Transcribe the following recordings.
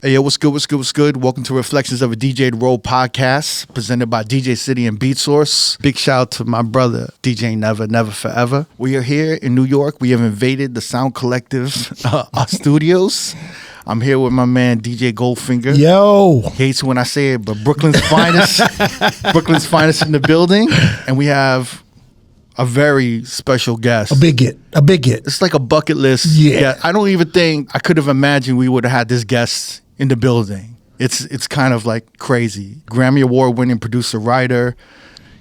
Hey, yo, what's good, what's good, what's good? Welcome to Reflections of a DJ R.O.A.D podcast, presented by DJ City and Beat Source. Big shout out to my brother, DJ Never, Never Forever. We are here in New York. We have invaded the Sound Collective our studios. I'm here with my man, DJ Goldfinger. Yo! Hates when I say it, but Brooklyn's finest. Brooklyn's finest in the building. And we have a very special guest. A big get. It's like a bucket list. Yeah. I don't even think I could have imagined we would have had this guest in the building. It's kind of like crazy. Grammy Award-winning producer-writer.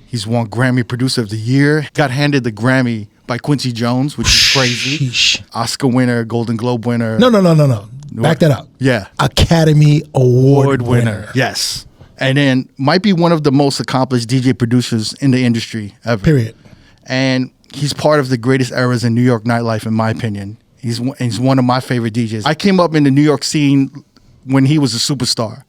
He's won Grammy Producer of the Year. Got handed the Grammy by Quincy Jones, which is crazy. Sheesh. Oscar winner, Golden Globe winner. No. Back that up. Yeah. Academy Award winner. Yes. And then might be one of the most accomplished DJ producers in the industry ever. Period. And he's part of the greatest eras in New York nightlife, in my opinion. He's one of my favorite DJs. I came up in the New York scene when he was a superstar.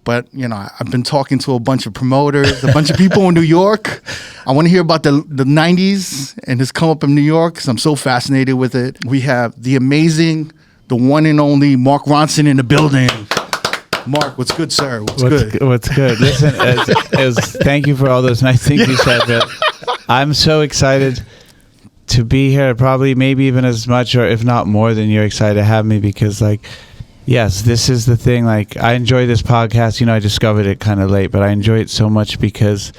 But, you know, I've been talking to a bunch of promoters, a bunch of people in New York. I want to hear about the 90s and his come up in New York because I'm so fascinated with it. We have the amazing, the one and only Mark Ronson in the building. Mark, what's good, sir? What's good? What's good? Listen, thank you for all those nice things you said, but I'm so excited to be here, probably maybe even as much or if not more than you're excited to have me because, like, yes, this is the thing. Like, I enjoy this podcast. You know, I discovered it kind of late, but I enjoy it so much because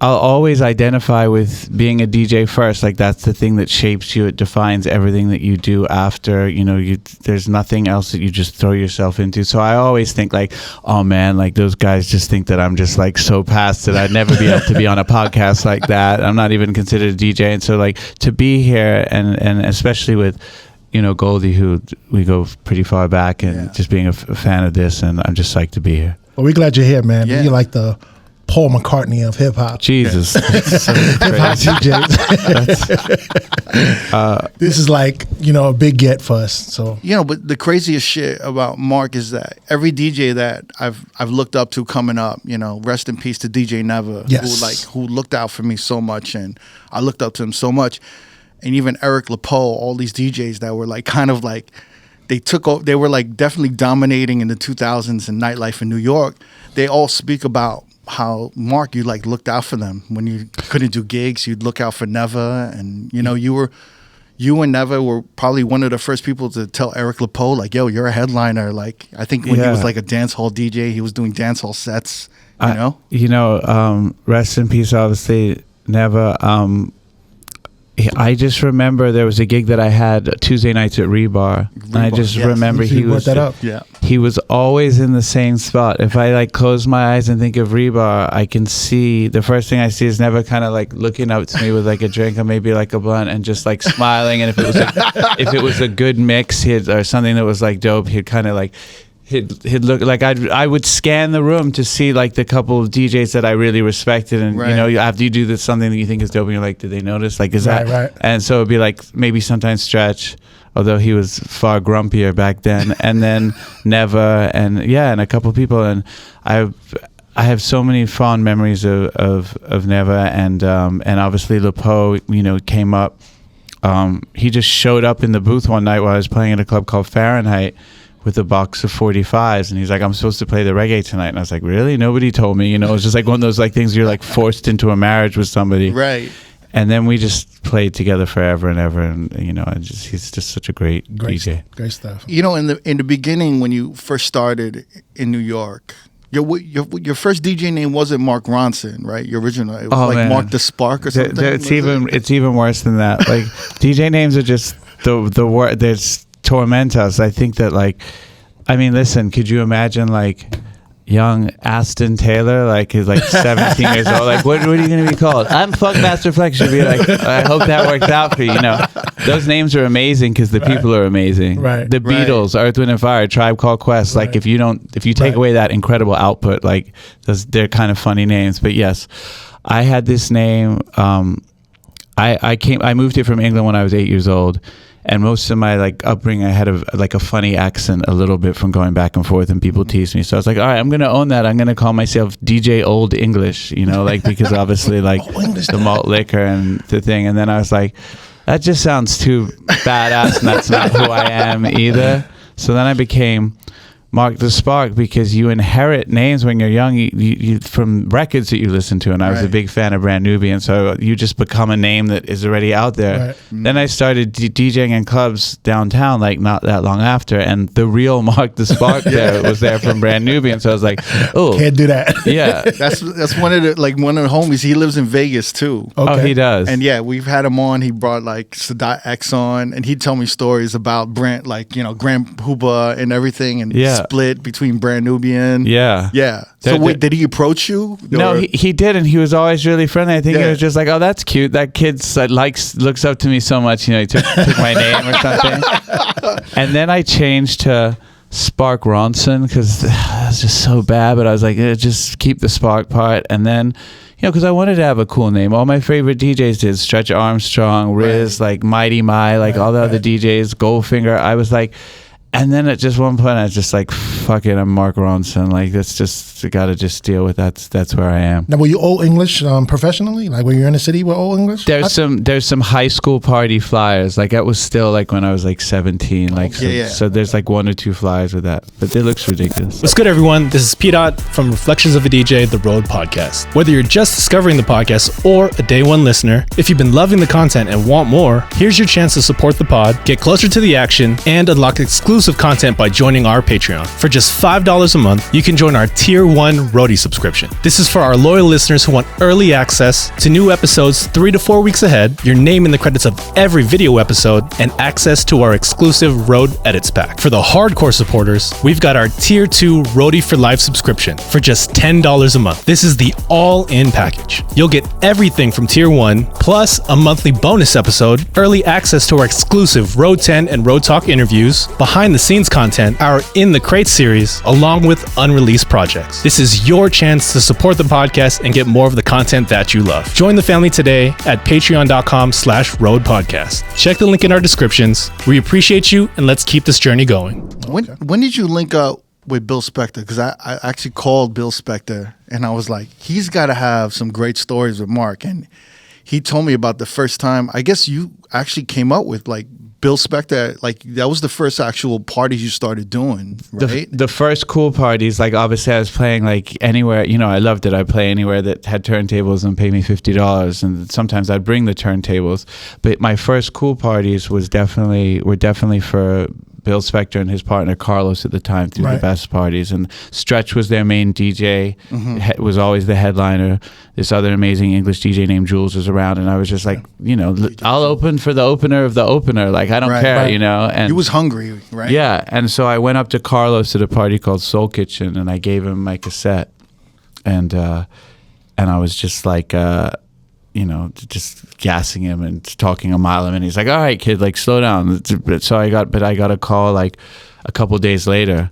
I'll always identify with being a DJ first. Like, that's the thing that shapes you. It defines everything that you do after. You know, there's nothing else that you just throw yourself into. So I always think like, oh man, like those guys just think that I'm just like so past that I'd never be able to be on a podcast like that. I'm not even considered a DJ. And so like to be here and especially with, you know, Goldie, who we go pretty far back, and just being a fan of this, and I'm just psyched to be here. Well, we're glad you're here, man. Yeah. You're like the Paul McCartney of hip hop. Jesus. Hip hop DJs. This is like, you know, a big get for us. So, you know, but the craziest shit about Mark is that every DJ that I've looked up to coming up, you know, rest in peace to DJ Never, who looked out for me so much, and I looked up to him so much. And even Eric LaPoe, all these DJs that were like kind of like they were like definitely dominating in the 2000s in nightlife in New York. They all speak about how, Mark, you like looked out for them when you couldn't do gigs. You'd look out for Never, and you know you and Never were probably one of the first people to tell Eric LaPoe like, yo, you're a headliner. Like, I think when he was like a dance hall DJ, he was doing dance hall sets. You know, rest in peace, obviously, Never. I just remember there was a gig that I had Tuesday nights at Rebar, and I just remember he was always in the same spot. If I like close my eyes and think of Rebar, I can see, the first thing I see is Never kind of like looking up to me with like a drink or maybe like a blunt and just like smiling. And if it was a good mix or something that was like dope, he'd kind of like he'd look like I would scan the room to see like the couple of DJs that I really respected, and you know, after you do something that you think is dope, and you're like, did they notice? Like, is that right? And so it'd be like maybe sometimes Stretch, although he was far grumpier back then, and then Never, and a couple of people, and I have so many fond memories of Never, and obviously LaPoe, you know, came up. He just showed up in the booth one night while I was playing at a club called Fahrenheit with a box of 45s, and he's like, I'm supposed to play the reggae tonight. And I was like, really? Nobody told me. You know, it's just like one of those like things you're like forced into a marriage with somebody. Right. And then we just played together forever and ever, and you know, he's just such a great DJ. Great stuff. You know, in the beginning when you first started in New York, your first DJ name wasn't Mark Ronson, right? Your original, it was like Mark the Spark or something. It's even worse than that. Like DJ names are just the word. There's torment us. I think that, like, I mean, listen, could you imagine like young Aston Taylor, like he's like 17 years old, like what are you going to be called? I'm Funkmaster Flex. Should be like, I hope that works out for you. You know, those names are amazing because the people are amazing. Right. The Beatles, Earth, Wind and Fire, Tribe Called Quest. Like if you take away that incredible output, like they're kind of funny names. But yes, I had this name. I moved here from England when I was 8 years old. And most of my like upbringing, I had a funny accent a little bit from going back and forth, and people teased me. So I was like, all right, I'm gonna own that. I'm gonna call myself DJ Old English, you know, like because obviously like the malt liquor and the thing. And then I was like, that just sounds too badass, and that's not who I am either. So then I became Mark the Spark because you inherit names when you're young you from records that you listen to, and I was a big fan of Brand Nubian, so you just become a name that is already out there. Then I started DJing in clubs downtown like not that long after, and the real Mark the Spark there was there from Brand Nubian, so I was like, oh, can't do that. Yeah. That's one of the homies. He lives in Vegas too. Okay. Oh, he does. And yeah, we've had him on. He brought like Sadat X on, and he'd tell me stories about Brand, like, you know, Grand Hooba and everything, and split between Brand Nubian. Yeah. So wait, did he approach you? No, he did, and he was always really friendly. I think he was just like, oh, that's cute. That kid looks up to me so much. You know, he took my name or something. And then I changed to Spark Ronson because it was just so bad. But I was like, just keep the Spark part. And then, you know, because I wanted to have a cool name. All my favorite DJs did. Stretch Armstrong, Riz, like Mighty My, like all the other DJs, Goldfinger. I was like... And then at just one point, I was just like, fuck it, I'm Mark Ronson. Like, that's just, you got to just deal with that's where I am. Now, were you all English professionally? Like, when you were in the city, were all English? There's some high school party flyers. Like, that was still like when I was like 17. Like, so there's like 1 or 2 flyers with that. But it looks ridiculous. What's good, everyone? This is P-Dot from Reflections of a DJ, the R.O.A.D podcast. Whether you're just discovering the podcast or a day one listener, if you've been loving the content and want more, here's your chance to support the pod, get closer to the action, and unlock exclusive content by joining our Patreon. For just $5 a month, you can join our Tier 1 R.O.A.D subscription. This is for our loyal listeners who want early access to new episodes 3 to 4 weeks ahead, your name in the credits of every video episode, and access to our exclusive R.O.A.D edits pack. For the hardcore supporters, we've got our Tier 2 R.O.A.D for Life subscription for just $10 a month. This is the all-in package. You'll get everything from Tier 1, plus a monthly bonus episode, early access to our exclusive R.O.A.D 10 and R.O.A.D Talk interviews, behind-the-scenes content, our In the Crate series, along with unreleased projects. This is your chance to support the podcast and get more of the content that you love. Join the family today at patreon.com/R.O.A.D podcast. Check the link in our descriptions. We appreciate you, and let's keep this journey going. When did you link up with Bill Specter? Because I actually called Bill Specter, and I was like, he's got to have some great stories with Mark. And he told me about the first time, I guess you actually came up with like Bill Specter, like that was the first actual parties you started doing, right? The first cool parties, like obviously I was playing like anywhere, you know, I loved it. I'd play anywhere that had turntables and pay me $50, and sometimes I'd bring the turntables. But my first cool parties were definitely for Bill Specter and his partner Carlos at the time threw the best parties, and Stretch was their main DJ, was always the headliner. This other amazing English DJ named Jules was around, and I was just like, you know, I'll open for the opener of the opener, like I don't care, you know. And he was hungry, right? Yeah, and so I went up to Carlos at a party called Soul Kitchen, and I gave him my cassette, and I was just like, you know, just gassing him and talking a mile of him. And he's like, all right, kid, like, slow down. So I got a call like a couple days later.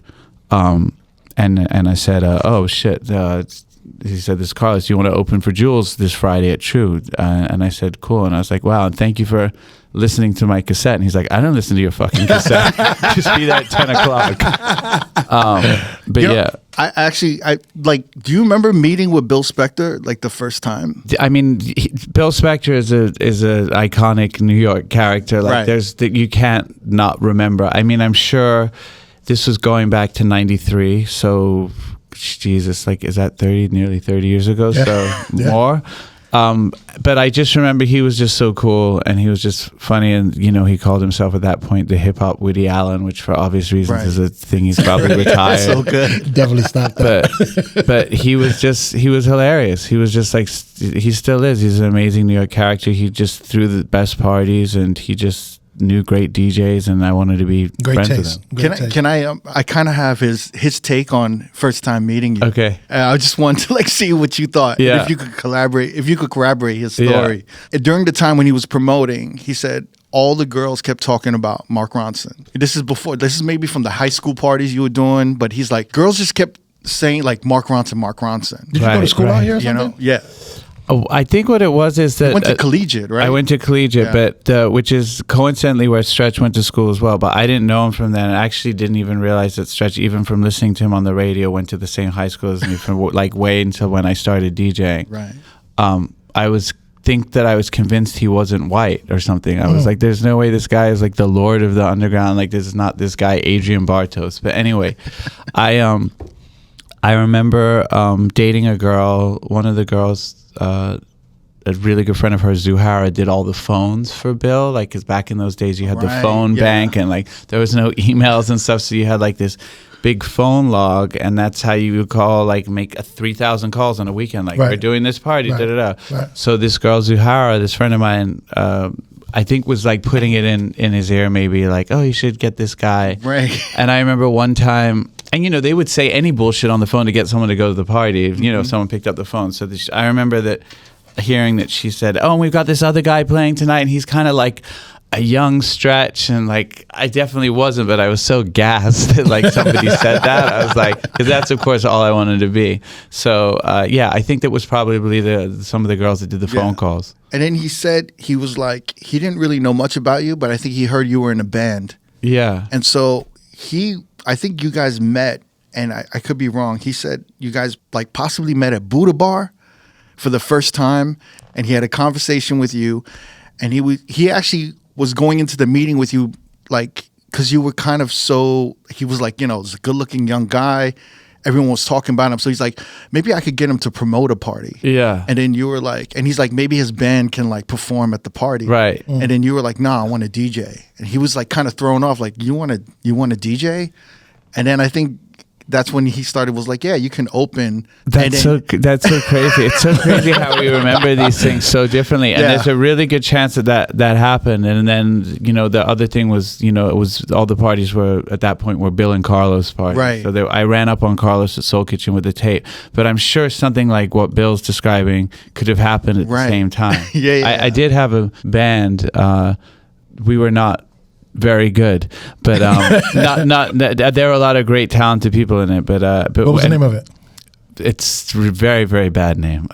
And I said, oh, shit. He said, this Carlos, you want to open for Jules this Friday at True? And I said, cool. And I was like, wow, and thank you for listening to my cassette. And he's like, I don't listen to your fucking cassette. Just be there at 10 o'clock. But you know, yeah. I like, do you remember meeting with Bill Specter like the first time? I mean, Bill Specter is a iconic New York character. Like you can't not remember. I mean, I'm sure this was going back to 93. So Jesus, like, is that nearly 30 years ago? Yeah. So more. But I just remember he was just so cool, and he was just funny, and you know, he called himself at that point the hip hop Woody Allen, which for obvious reasons is a thing he's probably retired. So good. Definitely stopped that. But he was hilarious. He was just like, he still is. He's an amazing New York character. He just threw the best parties, and he just knew great DJs, and I wanted to be friends with him. Can I kind of have his take on first time meeting you? Okay. I just wanted to like see what you thought. Yeah. If you could corroborate his story. Yeah. During the time when he was promoting, he said all the girls kept talking about Mark Ronson. This is maybe from the high school parties you were doing, but he's like, girls just kept saying like Mark Ronson. Did you go to school out here or something? You know? Yeah. Oh, I think what it was is that... You went to collegiate, right? I went to collegiate, but which is coincidentally where Stretch went to school as well. But I didn't know him from then. I actually didn't even realize that Stretch, even from listening to him on the radio, went to the same high school as me from like way until when I started DJing. Right. I was think that I was convinced he wasn't white or something. I was like, there's no way this guy is like the lord of the underground. Like, this is not this guy, Adrian Bartos. But anyway, I remember dating a girl. One of the girls, a really good friend of hers, Zuhara, did all the phones for Bill. Like, because back in those days, you had the phone bank, and like there was no emails and stuff. So you had like this big phone log, and that's how you would call, like, make 3,000 calls on a weekend. Like, we're doing this party, da-da-da. So this girl, Zuhara, this friend of mine, I think was like putting it in his ear, maybe like, oh, you should get this guy. Right. And I remember one time, and you know, they would say any bullshit on the phone to get someone to go to the party, you know, if someone picked up the phone. So I remember that hearing that she said, oh, and we've got this other guy playing tonight, and he's kind of like a young Stretch. And like, I definitely wasn't, but I was so gassed that like somebody said that. I was like, because that's of course all I wanted to be. So yeah, I think that was probably some of the girls that did the phone calls. And then he said, he was like, he didn't really know much about you, but I think he heard you were in a band. Yeah. And so I think you guys met, and I could be wrong. He said you guys like possibly met at Buddha Bar for the first time, and he had a conversation with you, and he actually was going into the meeting with you, like, because you were kind of he was like, you know, this good-looking young guy. Everyone was talking about him. So he's like, maybe I could get him to promote a party. Yeah. And then you were like, and he's like, maybe his band can like perform at the party. Right. And then you were like, nah, I want to DJ. And he was like kind of thrown off, like, you want to DJ? And then I think that's when he was like, yeah, you can open. That's so crazy. It's so crazy how we remember these things so differently. And there's a really good chance that happened. And then, you know, the other thing was, you know, it was all the parties were at that point were Bill and Carlos parties. Right. So I ran up on Carlos at Soul Kitchen with the tape. But I'm sure something like what Bill's describing could have happened at the same time. I did have a band. We were not very good, but there were a lot of great talented people in it. But what was the name of it? It's a very, very bad name.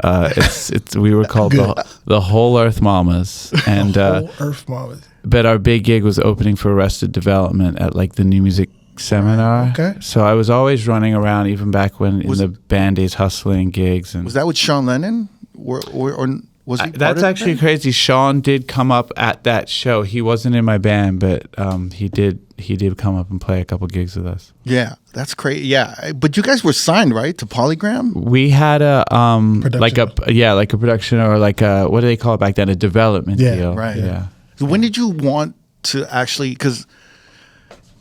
We were called the Whole Earth Mamas, and Whole Earth Mamas. But our big gig was opening for Arrested Development at like the New Music Seminar. Okay. So I was always running around, even back when in the band days, hustling gigs. And was that with Sean Lennon, or was he? That's actually crazy. Sean did come up at that show. He wasn't in my band, but he did come up and play a couple gigs with us. Yeah, that's crazy. Yeah, but you guys were signed, right, to Polygram? We had a a production, or like a, what do they call it back then? A development deal. Right. Yeah. So when did you want to actually? Because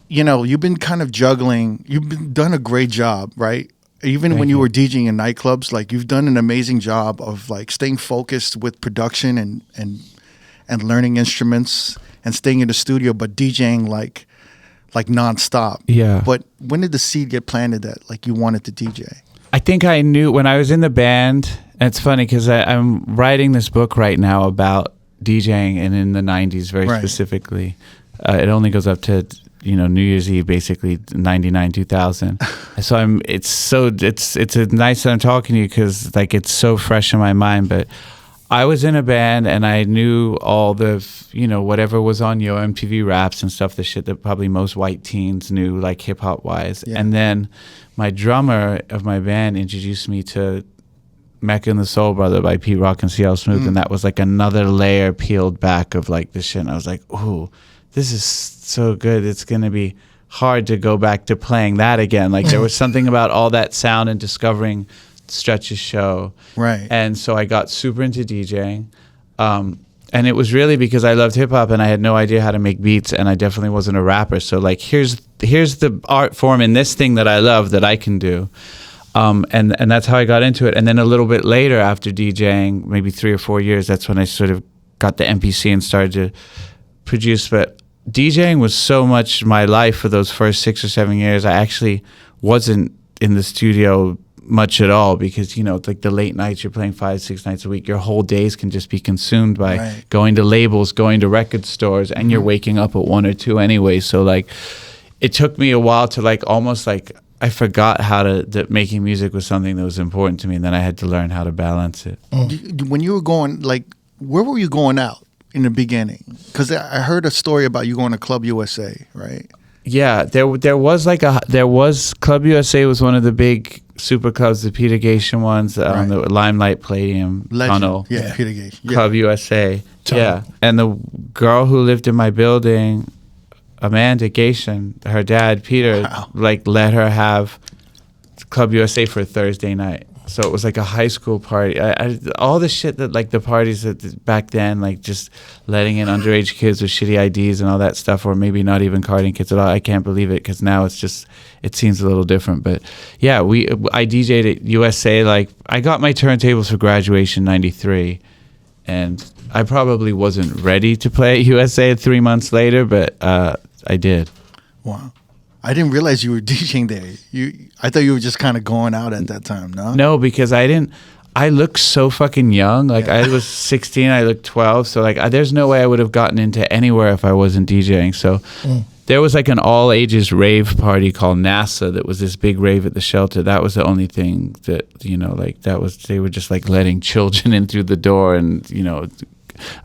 you know, you've been kind of juggling. You've done a great job, right? Even when you were DJing in nightclubs, like you've done an amazing job of like staying focused with production and learning instruments and staying in the studio, but DJing like nonstop. Yeah. But when did the seed get planted that like you wanted to DJ? I think I knew when I was in the band. And it's funny because I'm writing this book right now about DJing, and in the 90s very specifically. It only goes up to, you know, New Year's Eve, basically 99, 2000. So it's nice that I'm talking to you, because like it's so fresh in my mind. But I was in a band, and I knew all the, you know, whatever was on Yo MTV Raps and stuff, the shit that probably most white teens knew, like hip hop wise. Yeah. And then my drummer of my band introduced me to Mecca and the Soul Brother by Pete Rock and CL Smooth, and that was like another layer peeled back of like this shit. And I was like, ooh, this is so good. It's going to be hard to go back to playing that again. Like there was something about all that sound and discovering Stretch's show. Right. And so I got super into DJing. And it was really because I loved hip hop and I had no idea how to make beats, and I definitely wasn't a rapper. So like, here's the art form in this thing that I love that I can do. And that's how I got into it. And then a little bit later, after DJing, maybe 3 or 4 years, that's when I sort of got the MPC and started to produce. But DJing was so much my life for those first 6 or 7 years. I actually wasn't in the studio much at all, because, you know, it's like the late nights, you're playing 5-6 nights a week. Your whole days can just be consumed by going to labels, going to record stores, and you're waking up at 1 or 2 anyway. So like, it took me a while to like almost like I forgot how that making music was something that was important to me, and then I had to learn how to balance it. When you were going, like, where were you going out in the beginning? Because I heard a story about you going to Club USA, right? Yeah, there was Club USA was one of the big super clubs, the Peter Gation ones, the Limelight Palladium Tunnel. Yeah, Peter Gation. Yeah. Club USA. Tunnel. Yeah. And the girl who lived in my building, Amanda Gation, her dad, Peter, like let her have Club USA for a Thursday night. So it was like a high school party. All the shit that like the parties that back then, like just letting in underage kids with shitty IDs and all that stuff, or maybe not even carding kids at all. I can't believe it because now it's just, it seems a little different. But yeah, I DJ'd at USA. Like I got my turntables for graduation '93, and I probably wasn't ready to play at USA 3 months later, but I did. Wow. I didn't realize you were DJing there. I thought you were just kind of going out at that time, no? No, because I looked so fucking young. Like I was 16, I looked 12. So like there's no way I would have gotten into anywhere if I wasn't DJing. So there was like an all ages rave party called NASA that was this big rave at the shelter. That was the only thing that, you know, like they were just like letting children in through the door, and, you know,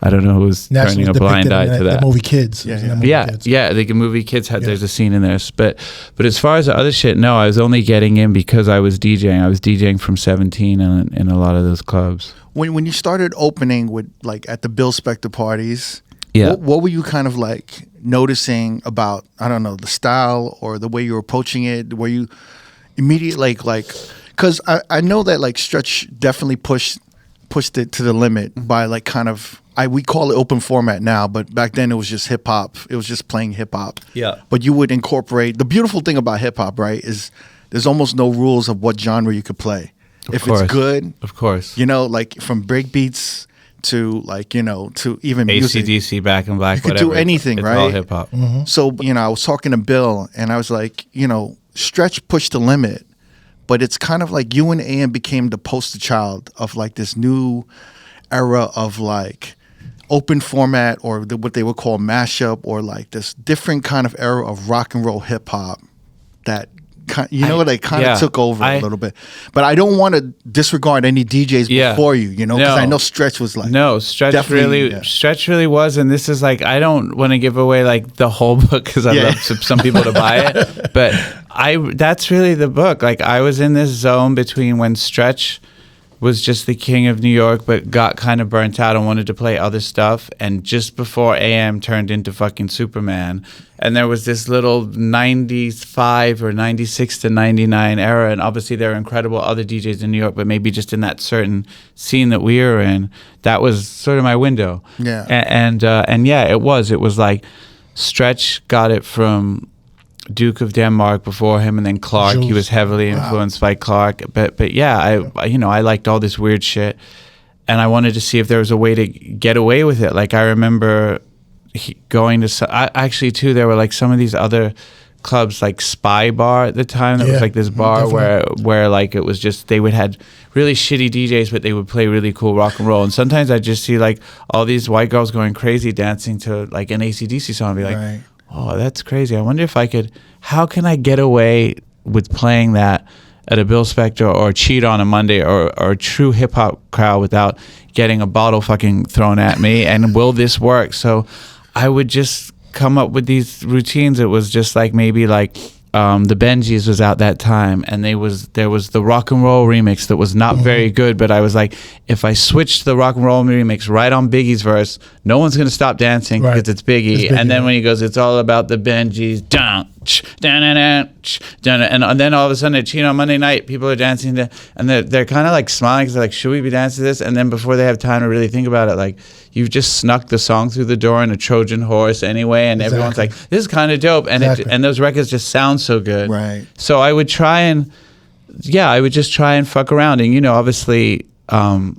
I don't know who's turning a blind eye to that. The movie Kids. The movie Kids had. There's a scene in there, but as far as the other shit, no, I was only getting in because I was DJing. I was DJing from 17 in a lot of those clubs. When you started opening with like at the Bill Specter parties, what were you kind of like noticing about, I don't know, the style or the way you were approaching it? Were you immediately like because I know that like Stretch definitely pushed it to the limit by like kind of, we call it open format now, but back then it was just hip hop. It was just playing hip hop. Yeah. But you would incorporate, the beautiful thing about hip hop, right, is there's almost no rules of what genre you could play. If it's good, of course, you know, like from break beats to like, you know, to even music. AC/DC, Back in Black, you could do anything, it's right? all hip hop. Mm-hmm. So, you know, I was talking to Bill and I was like, you know, Stretch pushed the limit, but it's kind of like you and AM became the poster child of like this new era of like open format, or what they would call mashup, or like this different kind of era of rock and roll hip hop that they kind of took over a little bit. But I don't want to disregard any DJs before you, you know, because I know Stretch was like Stretch really was, and this is like, I don't want to give away like the whole book because I'd love some people to buy it, but that's really the book. Like I was in this zone between when Stretch was just the king of New York, but got kind of burnt out and wanted to play other stuff. And just before AM turned into fucking Superman. And there was this little 95 or 96 to 99 era. And obviously there are incredible other DJs in New York, but maybe just in that certain scene that we were in, that was sort of my window. Yeah. And yeah, it was like Stretch got it from Duke of Denmark before him, and then Clark. Jules. He was heavily influenced by Clark. But yeah, I liked all this weird shit, and I wanted to see if there was a way to get away with it. Like I remember going to actually too. There were like some of these other clubs, like Spy Bar at the time. That was like this bar where like it was just they would had really shitty DJs, but they would play really cool rock and roll. And sometimes I just see like all these white girls going crazy dancing to like an AC/DC song, and be like. Right. Oh, that's crazy. I wonder if how can I get away with playing that at a Bill Specter or Cheat on a Monday or a true hip hop crowd without getting a bottle fucking thrown at me? And will this work? So I would just come up with these routines. It was just like maybe like the Benjis was out that time, and there was the rock and roll remix that was not very good, but I was like, if I switched the rock and roll remix right on Biggie's verse, no one's gonna stop dancing because it's Biggie. And then when he goes, it's all about the Benjis, and then all of a sudden at Cheat on Monday night, people are dancing and they're kind of like smiling because they're like, should we be dancing to this? And then before they have time to really think about it, like you've just snuck the song through the door in a Trojan horse anyway, and everyone's like, this is kind of dope, and and those records just sound so good. Right. So I would just try and fuck around, and you know, obviously other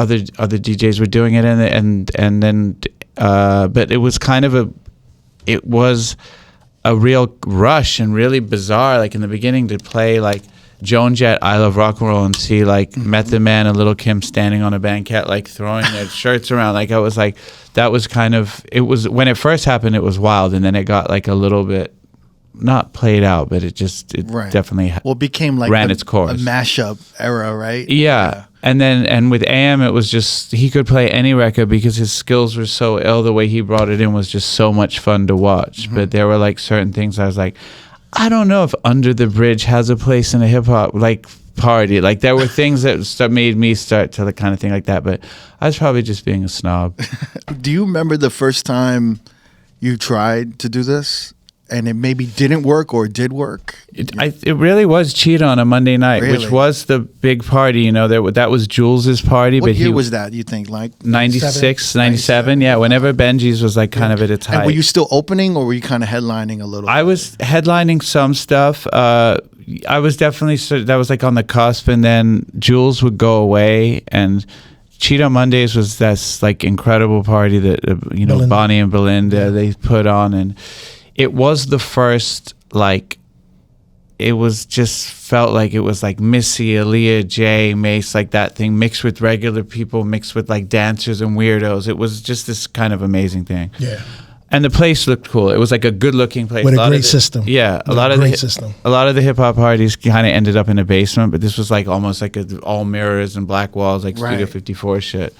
DJs were doing it, and then but it was a real rush and really bizarre, like in the beginning, to play like Joan Jett, I Love Rock and Roll, and see like Method Man and Little Kim standing on a banquette, like throwing their shirts around. Like I was like, that was kind of, it was, when it first happened, it was wild, and then it got like a little bit, not played out, but it definitely became like ran its course. A mashup era, right? Yeah. And with AM, it was just, he could play any record because his skills were so ill. The way he brought it in was just so much fun to watch. But there were like certain things I was like, I don't know if Under the Bridge has a place in a hip hop like party. Like there were things that made me start to kind of thing like that, but I was probably just being a snob. Do you remember the first time you tried to do this and it maybe didn't work or did work? It really was Cheetah on a Monday night, really? Which was the big party. You know, that was Jules's party. What year was that, you think? Like 96, 97? Yeah, whenever Benji's was like kind of at its height. And were you still opening or were you kind of headlining a little? I was headlining some stuff. I was definitely, that was like on the cusp, and then Jules would go away, and Cheetah Mondays was this like incredible party that, you know, Belinda. Bonnie and Belinda, they put on, and it was the first, like, it was just felt like it was like Missy, Aaliyah, Jay, Mace, like that thing mixed with regular people, mixed with like dancers and weirdos. It was just this kind of amazing thing. Yeah. And the place looked cool. It was like a good-looking place. With a great system. Yeah, a lot of the hip-hop parties kind of ended up in a basement, but this was like almost like all mirrors and black walls, like Studio 54 shit.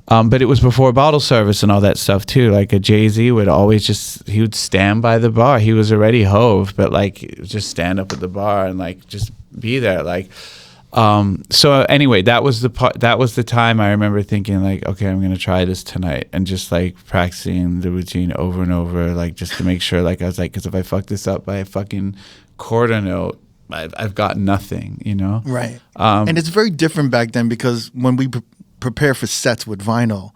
But it was before bottle service and all that stuff too. Like a Jay-Z would always he would stand by the bar. He was already Hove, but like just stand up at the bar and like just be there. Like, so anyway, that was the time I remember thinking like, okay, I'm going to try this tonight, and just like practicing the routine over and over, like just to make sure, like I was like, because if I fuck this up by a fucking quarter note, I've got nothing, you know? Right. And it's very different back then, because when we prepare for sets with vinyl,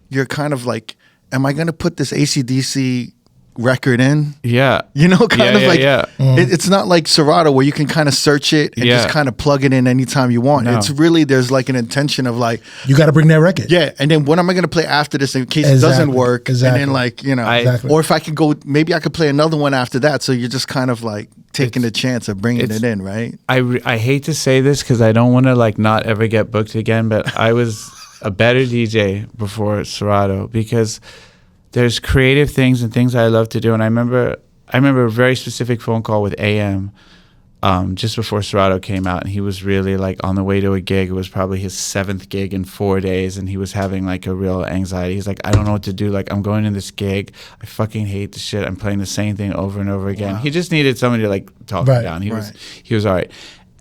you're kind of like, am I going to put this AC/DC record in? Yeah. You know, kind of like, it's not like Serato where you can kind of search it and just kind of plug it in anytime you want. No. It's really, there's like an intention of like, you got to bring that record. Yeah. And then what am I going to play after this in case it doesn't work? And then like, you know, or if I could go, maybe I could play another one after that. So you're just kind of like taking the chance of bringing it in, right? I hate to say this because I don't want to like not ever get booked again, but I was a better DJ before Serato, because there's creative things and things I love to do. And I remember a very specific phone call with AM just before Serato came out, and he was really like on the way to a gig. It was probably his 7th gig in 4 days, and he was having like a real anxiety. He's like, I don't know what to do. Like, I'm going to this gig. I fucking hate the shit. I'm playing the same thing over and over again. Wow. He just needed somebody to like talk him down. He was all right.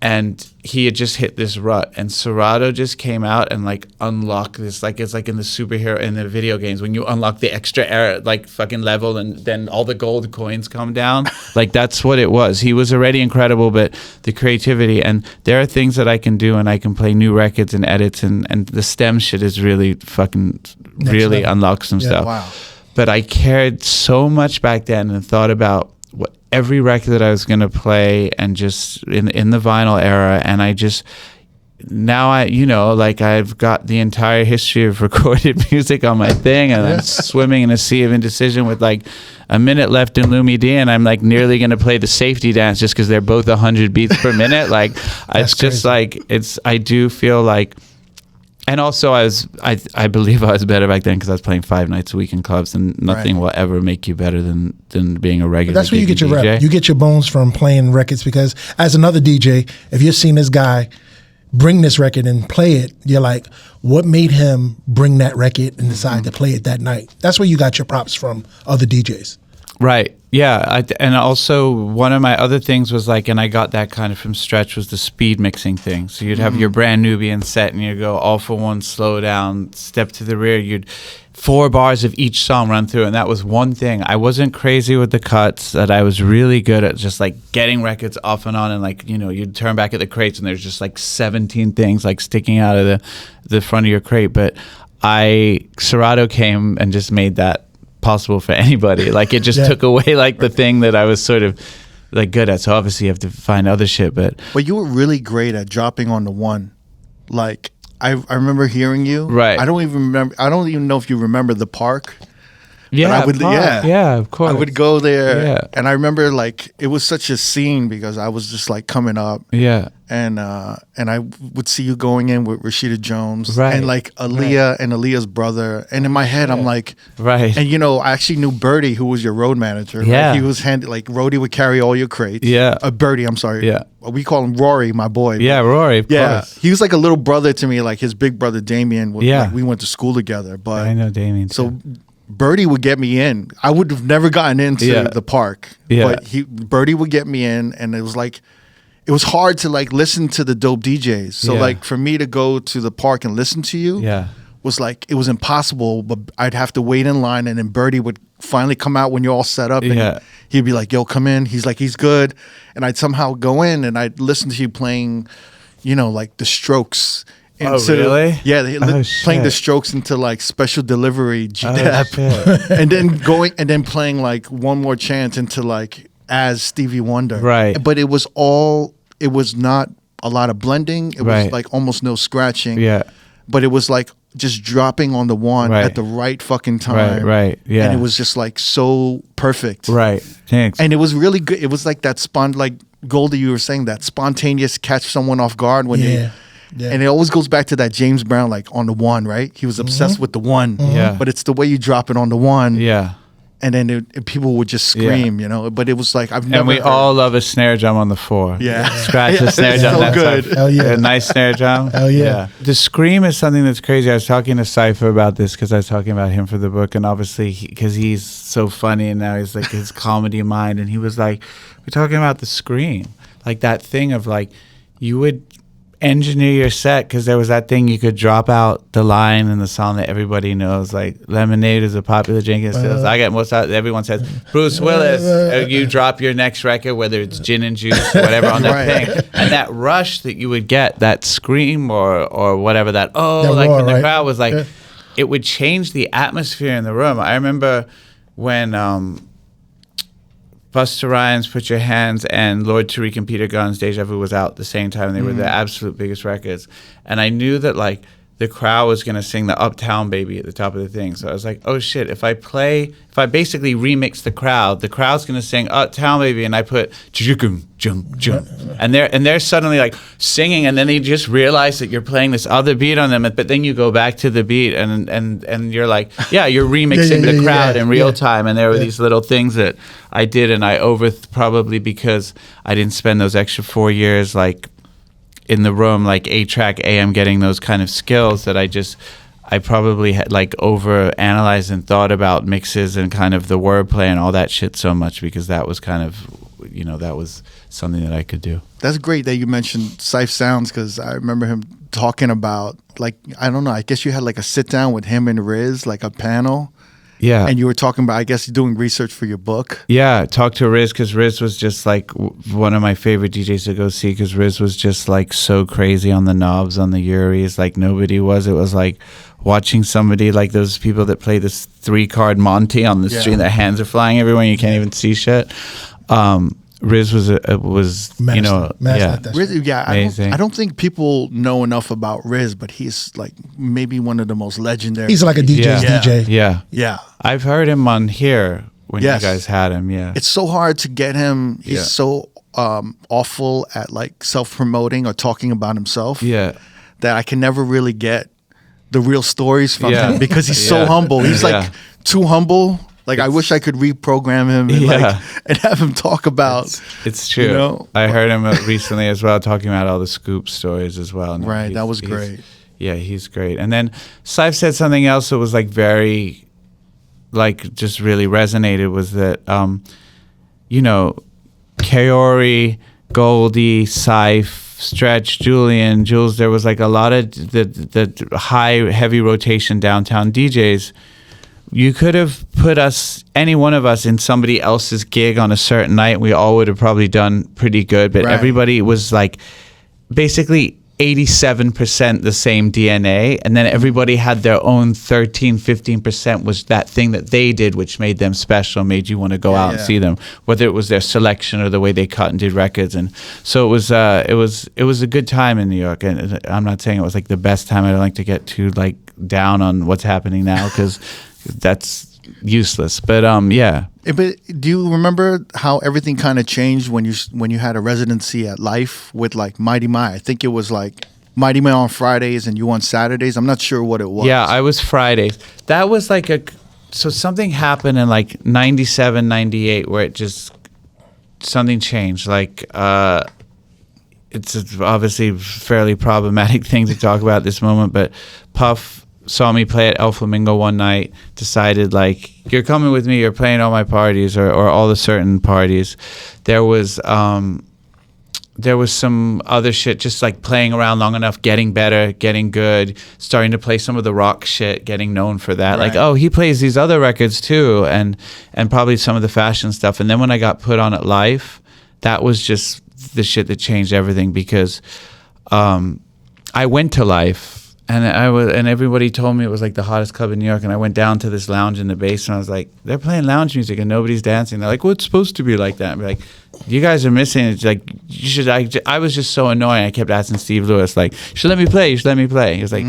And he had just hit this rut, and Serato just came out and like unlocked this, like it's like in the superhero in the video games when you unlock the extra air like fucking level, and then all the gold coins come down. Like that's what it was. He was already incredible, but the creativity, and there are things that I can do, and I can play new records and edits, and the stem shit is really fucking really unlocked some stuff. Wow. But I cared so much back then and thought about what every record that I was going to play, and just in the vinyl era, and I just now you know, like I've got the entire history of recorded music on my thing, and I'm swimming in a sea of indecision with like a minute left in Lumi D, and I'm like nearly going to play the safety dance just because they're both 100 beats per minute. Like it's just like I do feel like. And also, I believe I was better back then because I was playing 5 nights a week in clubs, and nothing will ever make you better than being a regular. But that's where you get your DJ. rep. You get your bones from playing records, because as another DJ, if you're seeing this guy bring this record and play it, you're like, what made him bring that record and decide to play it that night? That's where you got your props from other DJs. Right. Yeah. And also one of my other things was like, and I got that kind of from Stretch, was the speed mixing thing. So you'd have your brand Nubian set, and you go all for one, slow down, step to the rear. You'd 4 bars of each song run through. And that was one thing. I wasn't crazy with the cuts, that I was really good at just like getting records off and on. And like, you know, you'd turn back at the crates and there's just like 17 things like sticking out of the front of your crate. But Serato came and just made that possible for anybody. Like it just took away like the thing that I was sort of like good at. So obviously you have to find other shit, but you were really great at dropping on the one. Like I remember hearing you. Right. I don't even know if you remember the park. Yeah, yeah, of course. I would go there, and I remember like it was such a scene because I was just like coming up, and I would see you going in with Rashida Jones, and like Aaliyah and Aaliyah's brother, and in my head I'm like, and you know I actually knew Birdie, who was your road manager. Right? He was like Rody would carry all your crates. Birdie, I'm sorry. We call him Rory, my boy. Rory. Of course. He was like a little brother to me, like his big brother Damien. Like, we went to school together, but I know Damien. So. Birdie would get me in. I would have never gotten into the park, but Birdie would get me in, and it was like, it was hard to like listen to the dope DJs. So like for me to go to the park and listen to you was like, it was impossible, but I'd have to wait in line, and then Birdie would finally come out when you're all set up, and he'd be like, yo, come in. He's like, he's good. And I'd somehow go in and I'd listen to you playing, you know, like the Strokes. Really? Yeah, playing the Strokes into like Special Delivery, G-Dap, and then playing like One More Chance into like as Stevie Wonder. Right. But it was not a lot of blending. It was like almost no scratching. Yeah. But it was like just dropping on the one at the right fucking time. Right. Yeah. And it was just like so perfect. Right. Thanks. And it was really good. It was like that like Goldie, you were saying, that spontaneous catch someone off guard when they. Yeah. And it always goes back to that James Brown, like on the one, right? He was obsessed with the one. Yeah. But it's the way you drop it on the one. Yeah. And then people would just scream, you know. But it was like, I've never. And we all love a snare drum on the 4. Yeah. Scratch the snare drum. So good. Hell yeah. A nice snare drum. Hell yeah. The scream is something that's crazy. I was talking to Cypher about this because I was talking about him for the book. And obviously, because he's so funny and now he's like his comedy mind. And he was like, we're talking about the scream. Like that thing of like, you would engineer your set, because there was that thing you could drop out the line in the song that everybody knows, like Lemonade is a popular drink and stills. I get most out, everyone says Bruce Willis. You drop your next record, whether it's gin and juice or whatever, on that thing, and that rush that you would get, that scream or whatever, that like roar, when the crowd was like, it would change the atmosphere in the room. I remember when Busta Rhymes, Put Your Hands, and Lord Tariq and Peter Gunn's Deja Vu was out at the same time, and they were the absolute biggest records. And I knew that like the crowd was going to sing the Uptown Baby at the top of the thing. So I was like, oh shit, if I basically remix the crowd's going to sing Uptown Baby, and I put and they're suddenly like singing, and then they just realize that you're playing this other beat on them, but then you go back to the beat and you're like, you're remixing the crowd in real time. And there were these little things that I did, and I probably because I didn't spend those extra 4 years like in the room, like 8-track AM, getting those kind of skills, that I probably had like over analyzed and thought about mixes and kind of the wordplay and all that shit so much, because that was kind of, you know, that was something that I could do. That's great that you mentioned Cypher Sounds, because I remember him talking about, like, I don't know, I guess you had like a sit down with him and Riz, like a panel. Yeah. And you were talking about, I guess, doing research for your book. Yeah, talk to Riz, because Riz was just like one of my favorite DJs to go see, because Riz was just like so crazy on the knobs, on the Uris, like nobody was. It was like watching somebody, like those people that play this 3-card Monty on the street, their hands are flying everywhere and you can't even see shit. Riz was master, you know, Riz, I don't think people know enough about Riz, but he's like maybe one of the most legendary. He's like a DJ's DJ. Yeah. I've heard him on here when you guys had him. Yeah. It's so hard to get him. He's so awful at like self-promoting or talking about himself. Yeah. That I can never really get the real stories from him, because he's so humble. He's like too humble. Like, I wish I could reprogram him and have him talk about. It's true. You know? I heard him recently as well, talking about all the scoop stories as well. And right, that was great. He's great. And then Cypher said something else that was like very, like just really resonated, was that, you know, Kaori, Goldie, Cypher, Stretch, Julian, Jules, there was like a lot of the high, heavy rotation downtown DJs. You could have put any one of us in somebody else's gig on a certain night. We all would have probably done pretty good, but everybody was like basically 87% the same DNA, and then everybody had their own 15% was that thing that they did, which made them special, made you want to go out and see them, whether it was their selection or the way they cut and did records. And so it was a good time in New York. And I'm not saying it was like the best time. I don't like to get too like down on what's happening now, because that's useless. But But do you remember how everything kind of changed when you had a residency at Life with like Mighty My? I think it was like Mighty My on Fridays and you on Saturdays. I'm not sure what it was. Yeah, I was Fridays. That was like so something happened in like 97, 98 where it just, something changed. Like, it's obviously a fairly problematic thing to talk about at this moment, but Puff saw me play at El Flamingo one night, decided like, you're coming with me, you're playing all my parties or all the certain parties. There was some other shit, just like playing around long enough, getting better, getting good, starting to play some of the rock shit, getting known for that. Right. Like, oh, he plays these other records too, and probably some of the fashion stuff. And then when I got put on at Life, that was just the shit that changed everything, because I went to Life. And everybody told me it was like the hottest club in New York. And I went down to this lounge in the basement. I was like, they're playing lounge music and nobody's dancing. They're like, well, it's supposed to be like that. And I'm like, you guys are missing it. It's like, you should. I was just so annoying. I kept asking Steve Lewis, like, you should let me play. You should let me play. He was like,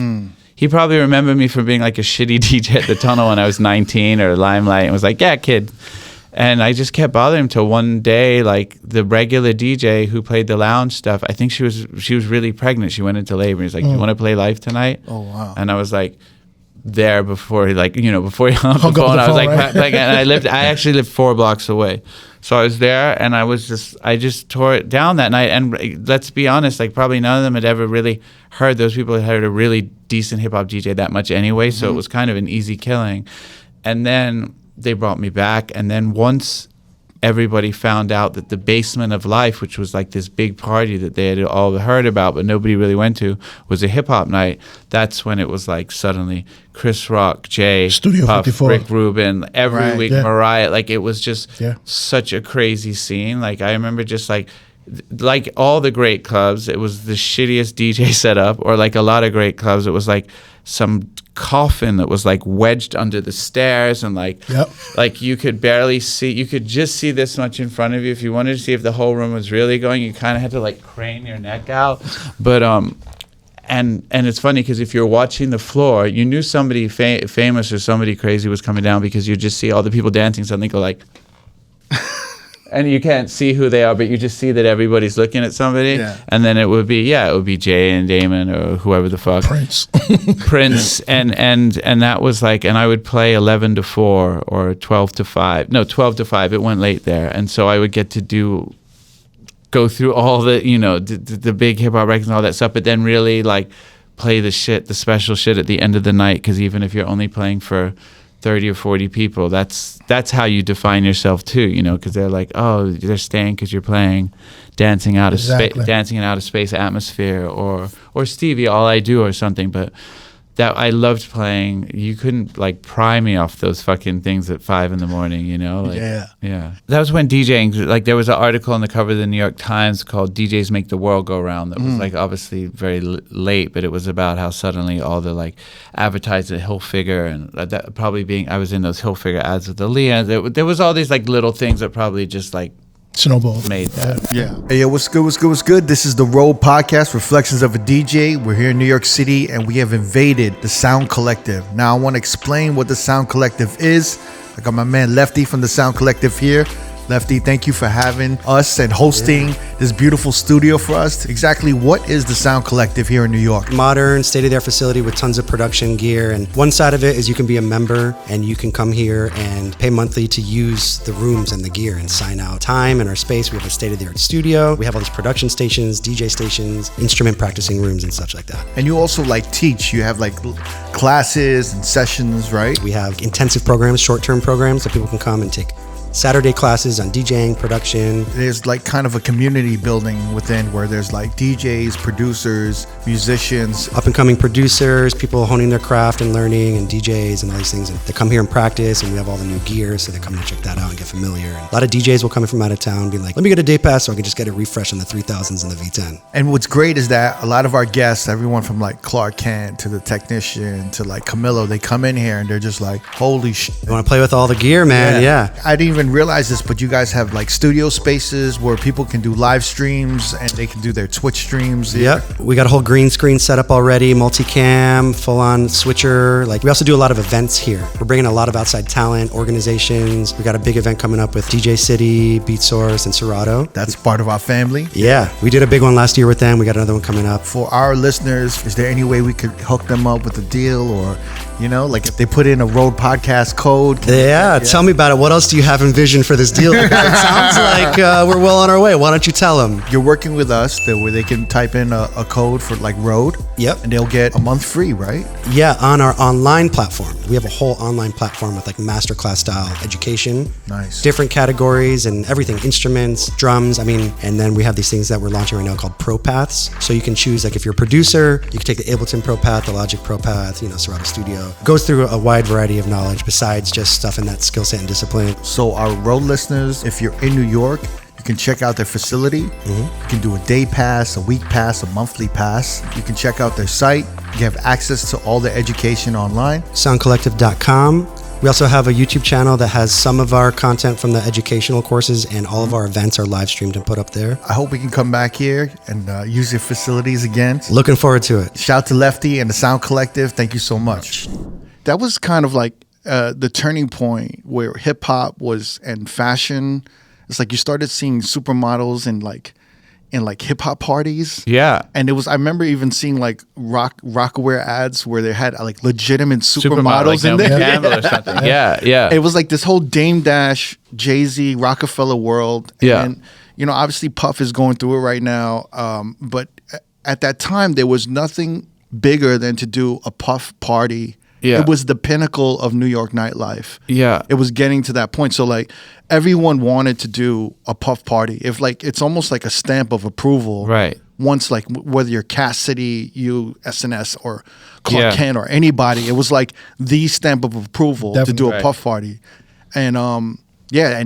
he probably remembered me from being like a shitty DJ at the Tunnel when I was 19 or Limelight, and was like, yeah, kid. And I just kept bothering him till one day, like the regular DJ who played the lounge stuff, I think she was really pregnant. She went into labor. He's like, you want to play Live tonight? Oh, wow. And I was like, there before he before he hung up the phone, I was like, right? And I actually lived 4 blocks away. So I was there, and I just tore it down that night. And let's be honest, like probably none of them had ever really heard, those people had heard a really decent hip hop DJ that much anyway. So it was kind of an easy killing. And then they brought me back, and then once everybody found out that the basement of Life, which was like this big party that they had all heard about but nobody really went to, was a hip-hop night, that's when it was like suddenly Chris Rock, Jay, Studio Puff, 54. Rick Rubin, every week Mariah, like it was just such a crazy scene. Like I remember just like all the great clubs, it was the shittiest DJ setup, or like a lot of great clubs, it was like some coffin that was like wedged under the stairs, and like you could barely see, you could just see this much in front of you. If you wanted to see if the whole room was really going, you kind of had to like crane your neck out. But and it's funny because if you're watching the floor, you knew somebody famous or somebody crazy was coming down, because you just see all the people dancing suddenly go like and you can't see who they are, but you just see that everybody's looking at somebody. Yeah. And then it would be Jay and Damon or whoever the fuck. Prince. And that was like, and I would play 11 to 4 or 12 to 5. No, 12 to 5. It went late there. And so I would get to go through all the, the big hip hop records and all that stuff, but then really like play the special shit at the end of the night. Because even if you're only playing for 30 or 40 people, that's how you define yourself too, because they're like, oh, they're staying because you're playing dancing out of space atmosphere, or Stevie, All I Do or something. But that I loved playing. You couldn't like pry me off those fucking things at 5 a.m, yeah. That was when DJing, like there was an article on the cover of the New York Times called "DJs Make the World Go Round" that was like obviously very late, but it was about how suddenly all the like advertised at Hilfiger, and that probably I was in those Hilfiger ads with Aaliyah. There was all these like little things that probably just like snowball made that. Yeah. Hey, what's good? This is the R.O.A.D podcast, Reflections of a DJ. We're here in New York City, and we have invaded the Sound Collective. Now I want to explain what the Sound Collective is. I got my man Lefty from the Sound Collective here. Lefty, thank you for having us and hosting this beautiful studio for us. Exactly what is the Sound Collective here in New York? Modern, state-of-the-art facility with tons of production gear. And one side of it is you can be a member and you can come here and pay monthly to use the rooms and the gear and sign out time and our space. We have a state-of-the-art studio. We have all these production stations, DJ stations, instrument practicing rooms and such like that. And you also like teach. You have like classes and sessions, right? We have intensive programs, short-term programs that people can come and take Saturday classes on DJing, production. There's like kind of a community building within where there's like DJs, producers, musicians. Up and coming producers, people honing their craft and learning, and DJs and all these things. And they come here and practice, and we have all the new gear, so they come to check that out and get familiar. And a lot of DJs will come in from out of town and be like, let me get a day pass so I can just get a refresh on the 3000s and the V10. And what's great is that a lot of our guests, everyone from like Clark Kent to the technician to like Camilo, they come in here and they're just like, holy shit. You want to play with all the gear, man? Yeah. I didn't even realize this, but you guys have like studio spaces where people can do live streams and they can do their Twitch streams. Yep. We got a whole green screen set up already, multicam, full on switcher. Like we also do a lot of events here. We're bringing a lot of outside talent, organizations. We got a big event coming up with DJ City, Beat Source, and Serato. That's part of our family. Yeah. We did a big one last year with them. We got another one coming up. For our listeners, is there any way we could hook them up with a deal, or You know, like if they put in a R.O.A.D podcast code. Yeah, tell me about it. What else do you have envisioned for this deal? It sounds like we're well on our way. Why don't you tell them? You're working with us where they can type in a code for like R.O.A.D. Yep. And they'll get a month free, right? Yeah, on our online platform. We have a whole online platform with like masterclass style education. Nice. Different categories and everything, instruments, drums. I mean, and then we have these things that we're launching right now called Pro Paths. So you can choose, like if you're a producer, you can take the Ableton Pro Path, the Logic Pro Path, Serato Studio. Goes through a wide variety of knowledge besides just stuff in that skill set and discipline. So our R.O.A.D listeners, if you're in New York, you can check out their facility. You can do a day pass, a week pass, a monthly pass. You can check out their site. You have access to all the education online. Soundcollective.com. We also have a YouTube channel that has some of our content from the educational courses, and all of our events are live streamed and put up there. I hope we can come back here and use your facilities again. Looking forward to it. Shout out to Lefty and the Sound Collective. Thank you so much. That was kind of like the turning point where hip hop was and fashion. It's like you started seeing supermodels in hip hop parties. Yeah. And I remember even seeing like Rockaware ads where they had like legitimate supermodels in there. Campbell or something. Yeah. It was like this whole Dame Dash, Jay-Z, Rockefeller world. Yeah. And, obviously Puff is going through it right now. But at that time, there was nothing bigger than to do a Puff party. Yeah. It was the pinnacle of New York nightlife. Yeah. It was getting to that point. So like everyone wanted to do a Puff party. It's almost like a stamp of approval. Right. Once like whether you're Cassidy, you, SNS, or Clark Kent or anybody, it was like the stamp of approval to do a Puff party. And and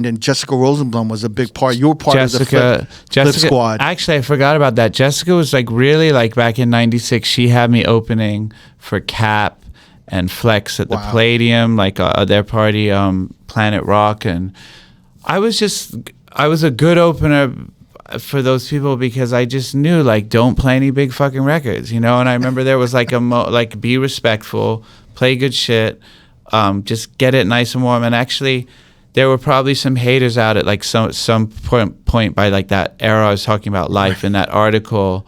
then Jessica Rosenblum was a big part. You were part of the Flip Squad. Actually, I forgot about that. Jessica was like really like back in '96. She had me opening for Cap and Flex at the Palladium, like their party, Planet Rock, and I was a good opener for those people because I just knew like don't play any big fucking records, And I remember there was like like be respectful, play good shit, just get it nice and warm. And actually, there were probably some haters out at like some point by like that era I was talking about, Life, in that article.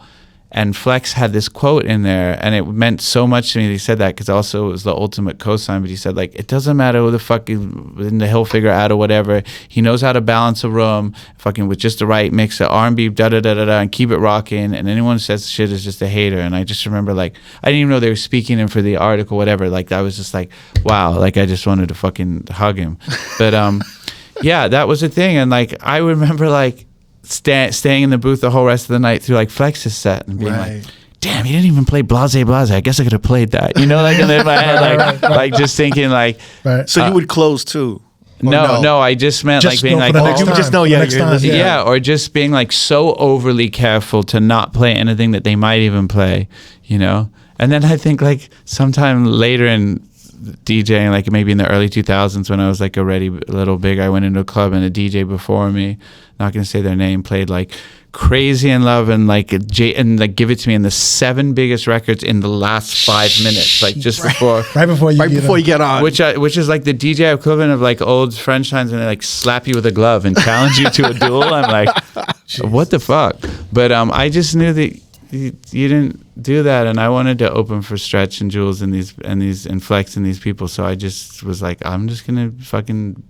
And Flex had this quote in there, and it meant so much to me that he said that, because also it was the ultimate cosign. But he said, like, it doesn't matter who the fuck he'll figure out or whatever. He knows how to balance a room, fucking with just the right mix of R&B, da-da-da-da-da, and keep it rocking. And anyone who says shit is just a hater. And I just remember, like, I didn't even know they were speaking him for the article, whatever. Like, I was just like, wow, like, I just wanted to fucking hug him. But, yeah, that was the thing. And, like, I remember, like, staying in the booth the whole rest of the night through like Flex's set and being like, damn, he didn't even play Blase Blase. I guess I could have played that. And in my head, like just thinking like. So you would close too? No, I just meant just like being like, or just being like so overly careful to not play anything that they might even play, And then I think like sometime later in DJing, like maybe in the early 2000s when I was like already a little big, I went into a club and a DJ before me, not gonna say their name, played like Crazy in Love and like Give It to Me and the 7 biggest records in the last 5 minutes, like just before you get on, which is like the DJ equivalent of like old French times when they like slap you with a glove and challenge you to a duel. I'm like, what the fuck? But I just knew that you didn't do that, and I wanted to open for Stretch and Jules and Flex and these people, so I just was like, I'm just gonna fucking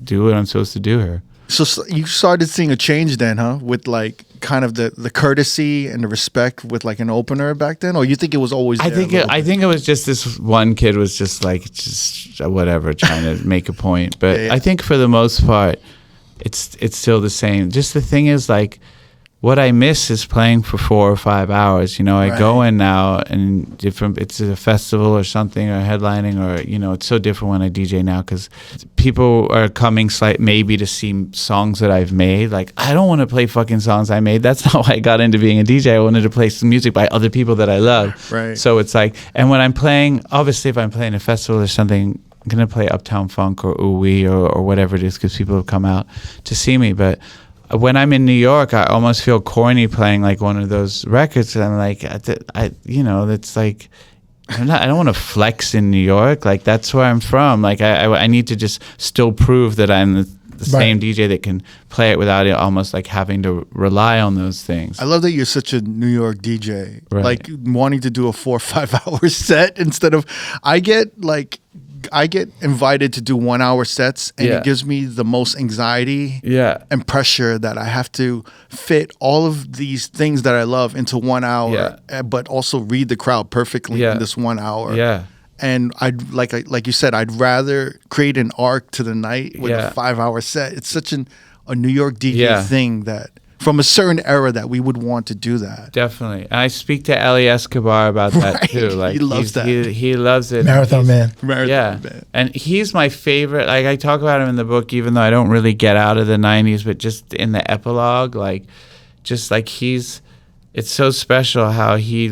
do what I'm supposed to do here. So you started seeing a change then, huh? With like kind of the courtesy and the respect with like an opener back then, or you think it was always there? I think it was just this one kid was just whatever, trying to make a point. But I think for the most part, it's still the same. Just the thing is like, what I miss is playing for 4 or 5 hours. I go in now and it's a festival or something or headlining or, it's so different when I DJ now because people are coming maybe to see songs that I've made. Like, I don't want to play fucking songs I made. That's not why I got into being a DJ. I wanted to play some music by other people that I love. Right. So it's like, and when I'm playing, obviously if I'm playing a festival or something, I'm going to play Uptown Funk or R.O.A.D or whatever it is because people have come out to see me. But when I'm in New York, I almost feel corny playing like one of those records. And I'm like, it's like, I don't want to flex in New York. Like, that's where I'm from. Like, I need to just still prove that I'm the same DJ that can play it without it almost like having to rely on those things. I love that you're such a New York DJ, like wanting to do a 4 or 5 hour set instead of, I get invited to do 1 hour sets, and it gives me the most anxiety and pressure that I have to fit all of these things that I love into 1 hour, but also read the crowd perfectly in this 1 hour. Yeah. And I'd like you said, I'd rather create an arc to the night with a 5 hour set. It's such a New York DJ thing that from a certain era that we would want to do that. Definitely. And I speak to Eli Escobar about that too. Like he loves that. He loves it. Marathon Man. Man. And he's my favorite. Like I talk about him in the book, even though I don't really get out of the 90s, but just in the epilogue, it's so special how he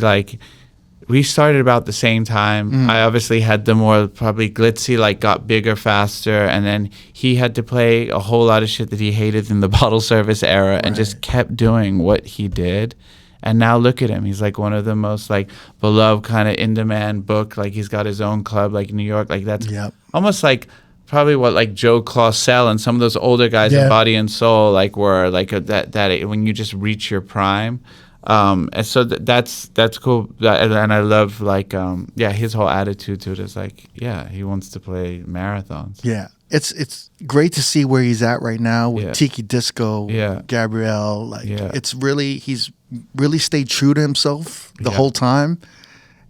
we started about the same time. I obviously had the more probably glitzy, got bigger faster, and then he had to play a whole lot of shit that he hated in the bottle service era and just kept doing what he did. And now look at him. He's one of the most beloved kind of in-demand book. He's got his own club New York. That's almost probably what Joe Clausell and some of those older guys in Body and Soul were that when you just reach your prime. And so that's cool, and I love his whole attitude to it is he wants to play marathons. Yeah, it's great to see where he's at right now with Tiki Disco, Gabrielle. It's really, he's really stayed true to himself the whole time,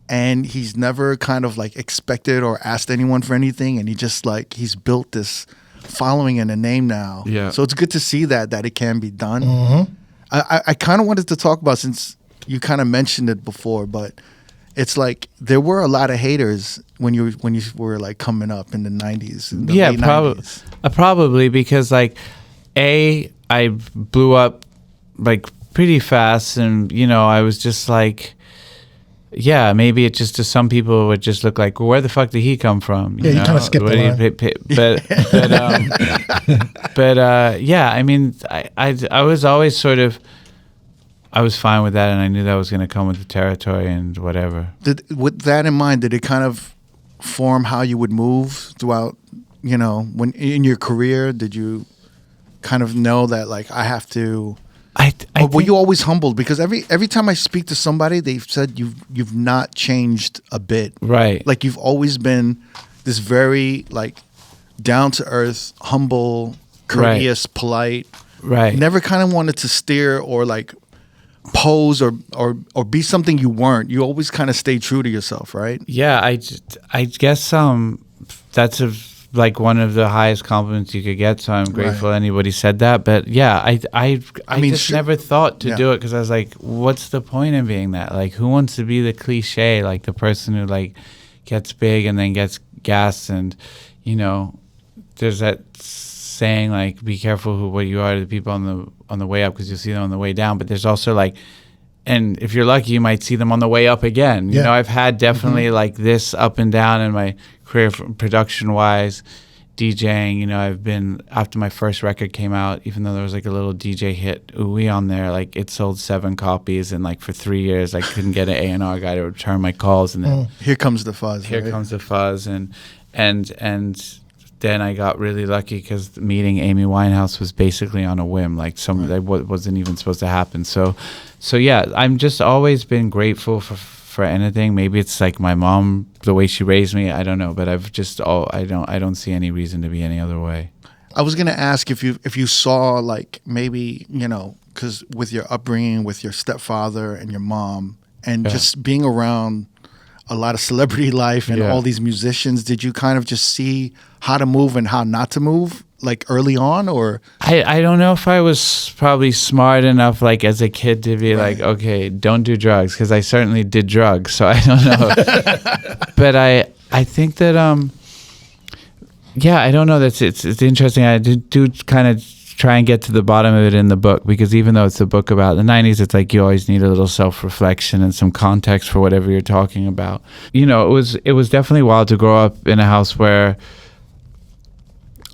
and he's never kind of expected or asked anyone for anything, and he just he's built this following and a name now. Yeah, so it's good to see that it can be done. Mm-hmm. I kind of wanted to talk about, since you kind of mentioned it before, but it's there were a lot of haters when you were coming up in the 90s. In the late 90s. Probably because I blew up pretty fast, and I was just maybe it just to some people would just look well, where the fuck did he come from? You kind of skipped the line. But I mean, I was always I was fine with that, and I knew that was going to come with the territory and whatever. With that in mind, did it kind of form how you would move throughout, when in your career? Did you kind of know that I have to... Or were you always humbled? Because every time I speak to somebody, they've said you've not changed a bit. Right. You've always been this very down to earth, humble, courteous, polite. Right. Never kind of wanted to steer or pose or be something you weren't. You always kind of stayed true to yourself, right? Yeah, I guess that's one of the highest compliments you could get, so I'm grateful anybody said that. But yeah, I mean, just never thought to do it, because I was what's the point in being that? Who wants to be the cliche, the person who gets big and then gets gassed? And there's that saying be careful what you are to the people on the way up, because you'll see them on the way down. But there's also and if you're lucky, you might see them on the way up again. You know, I've had definitely this up and down in my career, production wise, DJing. I've been, after my first record came out, even though there was a little DJ hit ooh-wee on there, it sold 7 copies, and for 3 years I couldn't get an A&R guy to return my calls, and then here comes the Fuzz. Here comes the Fuzz, and then I got really lucky because meeting Amy Winehouse was basically on a whim, that wasn't even supposed to happen. So yeah, I'm just always been grateful for anything. Maybe it's my mom, the way she raised me. I don't know, but I don't see any reason to be any other way. I was gonna ask if you saw maybe because with your upbringing with your stepfather and your mom and just being around a lot of celebrity life and all these musicians, did you kind of just see how to move and how not to move early on? Or I don't know if I was probably smart enough as a kid to be okay, don't do drugs, because I certainly did drugs, so I don't know. But I think that I don't know, it's interesting. I do kind of try and get to the bottom of it in the book, because even though it's a book about the 90s, it's you always need a little self-reflection and some context for whatever you're talking about. It was definitely wild to grow up in a house where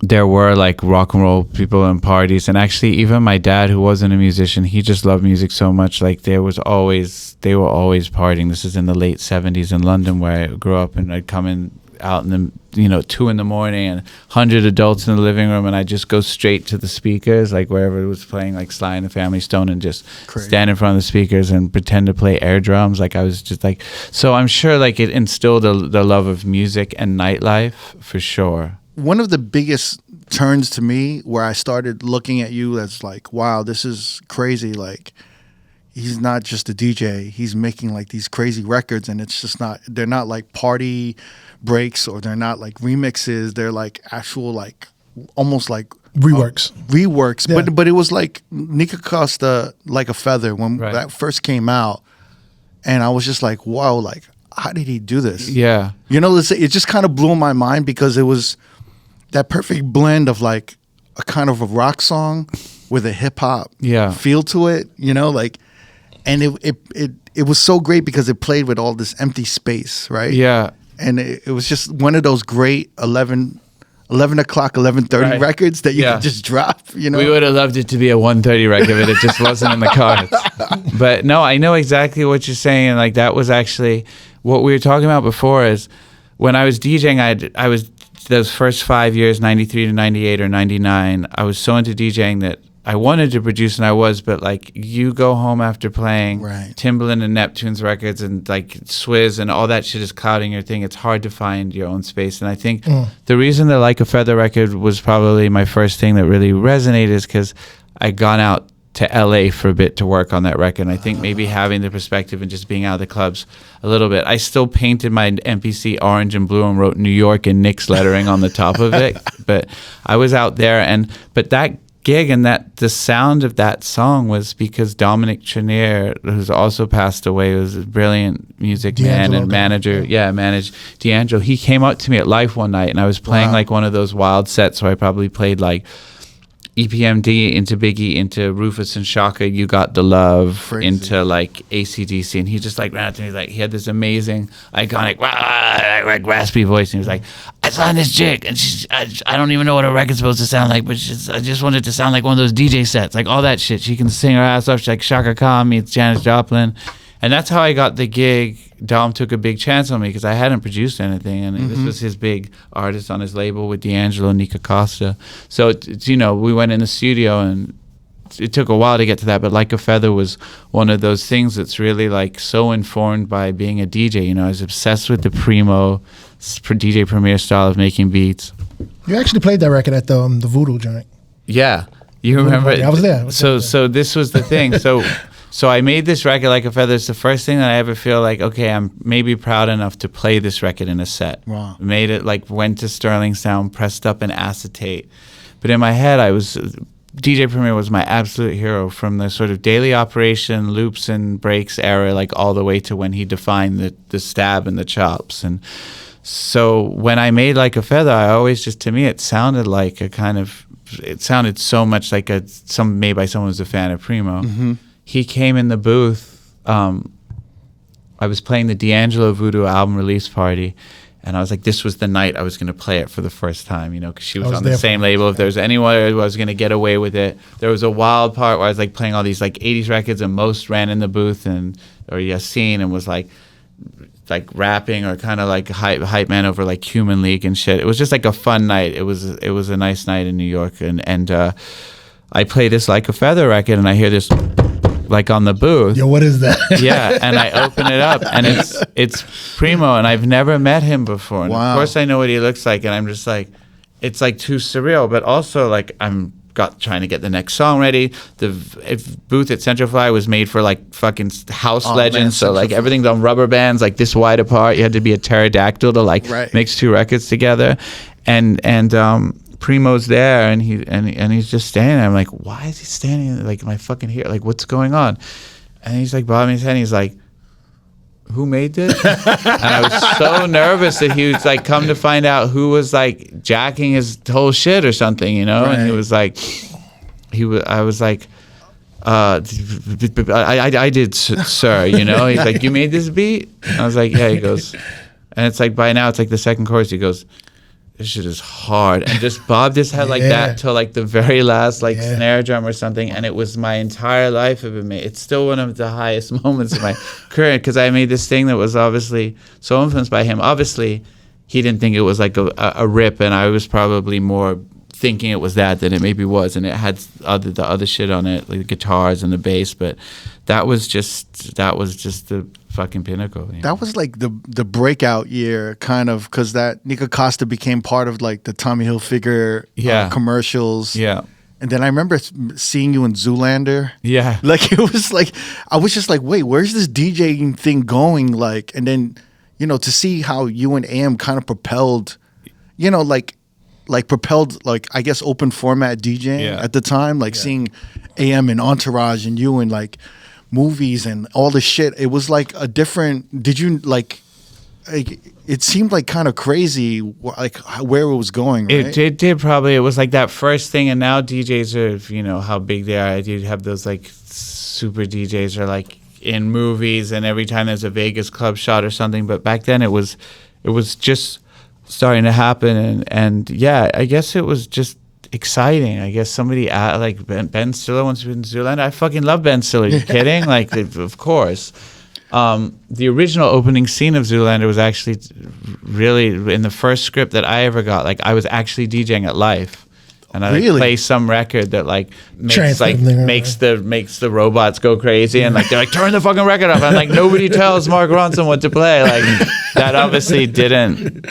there were rock and roll people and parties, and actually even my dad, who wasn't a musician, he just loved music so much. They were always partying. This is in the late 70s in London, where I grew up, and I'd come in out in the 2 a.m. and 100 adults in the living room, and I just go straight to the speakers, like wherever it was playing, like Sly and the Family Stone, and just stand in front of the speakers and pretend to play air drums. Like I was just like, so I'm sure like it instilled the love of music and nightlife for sure. One of the biggest turns to me where I started looking at you as like, wow, this is crazy. Like, he's not just a DJ. He's making like these crazy records, and it's just not, they're not like party breaks, or they're not like remixes. They're like actual, like almost like reworks. Yeah. But it was like Nika Costa, Like a Feather, when that first came out. And I was just like, wow, like, how did he do this? Yeah. It just kind of blew my mind, because it was that perfect blend of like a kind of a rock song with a hip hop feel to it, like, and it was so great because it played with all this empty space, right? Yeah. And it was just one of those great 11 o'clock, 11:30 records that you could just drop, We would have loved it to be a 1:30 record, but it just wasn't in the cards. But no, I know exactly what you're saying. And like, that was actually what we were talking about before, is when I was DJing, I was those first 5 years, 93 to 98 or 99, I was so into DJing that I wanted to produce, and I was, but like, you go home after playing Timbaland and Neptune's records and like Swizz and all that shit is clouding your thing. It's hard to find your own space. And I think the reason the Like a Feather record was probably my first thing that really resonated is because I'd gone out to LA for a bit to work on that record. And I think maybe having the perspective and just being out of the clubs a little bit. I still painted my MPC orange and blue and wrote New York and Knicks lettering on the top of it. But I was out there, but that gig and the sound of that song was because Dominic Trenier, who's also passed away, was a brilliant music man and manager. Managed D'Angelo. He came up to me at Life one night, and I was playing like one of those wild sets, so I probably played like EPMD into Biggie, into Rufus and Shaka, You Got the Love, into like AC/DC, and he just like ran up to me, like he had this amazing, iconic, raspy voice, and he was like, I signed this chick, and I don't even know what a record's supposed to sound like, but I just wanted to sound like one of those DJ sets, like all that shit. She can sing her ass off. She's like Shaka Khan meets Janis Joplin. And that's how I got the gig. Dom took a big chance on me because I hadn't produced anything, and this was his big artist on his label with D'Angelo, Nika Costa. So it's, we went in the studio, and it took a while to get to that, but Like a Feather was one of those things that's really like so informed by being a DJ. I was obsessed with the primo DJ Premier style of making beats. You actually played that record at the Voodoo joint. Yeah, you remember? I was there. So this was the thing. So I made this record, Like a Feather. It's the first thing that I ever feel like, okay, I'm maybe proud enough to play this record in a set. Wow. Made it, like, went to Sterling Sound, pressed up an acetate. But in my head, DJ Premier was my absolute hero from the sort of daily operation, loops and breaks era, like all the way to when he defined the stab and the chops. And so when I made Like a Feather, I always just, to me, it sounded like it sounded so much like made by someone who's a fan of Primo. Mm-hmm. He came in the booth. I was playing the D'Angelo Voodoo album release party, and I was like, this was the night I was going to play it for the first time, because she was on the same label. If there was anywhere I was going to get away with it. There was a wild part where I was like playing all these like 80s records, and Most ran in the booth, or Yassine, and was like rapping or kind of like hype man over like Human League and shit. It was just like a fun night. It was a nice night in New York, and I play this Like a Feather record, and I hear this like on the booth. Yo, what is that? Yeah, and I open it up, and it's Primo, and I've never met him before. And of course I know what he looks like, and I'm just like, it's like too surreal, but also like I'm trying to get the next song ready. The booth at Central Fly was made for like fucking house legends, so like everything's on rubber bands like this wide apart. You had to be a pterodactyl to like mix two records together, and Primo's there, and he's just standing there. I'm like, why is he standing like my fucking here? Like, what's going on? And he's like bobbing his head, and he's like, who made this? And I was so nervous that he was like, come to find out who was like jacking his whole shit or something, And he was like, I was like, I did, sir, He's like, you made this beat? And I was like, yeah. He goes, and it's like, by now it's like the second chorus. He goes, this shit is hard, and just bobbed his head like that till like the very last snare drum or something, and it was my entire life have been made. It's still one of the highest moments of my career, because I made this thing that was obviously so influenced by him. Obviously, he didn't think it was like a rip, and I was probably more thinking it was that than it maybe was, and it had the other shit on it, like the guitars and the bass, but that was just the fucking pinnacle. You know? That was like the breakout year, kind of, because that Nika Costa became part of like the Tommy Hilfiger commercials. Yeah. And then I remember seeing you in Zoolander. Yeah. Like, it was like, I was just like, wait, where's this DJing thing going? Like, and then, you know, to see how you and AM kind of propelled, you know, like propelled, like, I guess, open format DJing at the time, like seeing AM and Entourage and you in like movies and all the shit. It was like a different, did you like it seemed like kind of crazy, like where it was going, right? It did probably. It was like that first thing, and now DJs are, you know, how big they are. I do have those like super DJs are like in movies, and every time there's a Vegas club shot or something. But back then it was just starting to happen, and yeah, I guess it was just exciting. I guess somebody like Ben Stiller wants to be in Zoolander. I fucking love Ben Stiller. Are you kidding? Like, of course. The original opening scene of Zoolander was actually really in the first script that I ever got. Like, I was actually DJing at Life, and I like, play some record that like makes the robots go crazy, and like they're like, turn the fucking record up. I'm like, nobody tells Mark Ronson what to play. Like, that obviously didn't.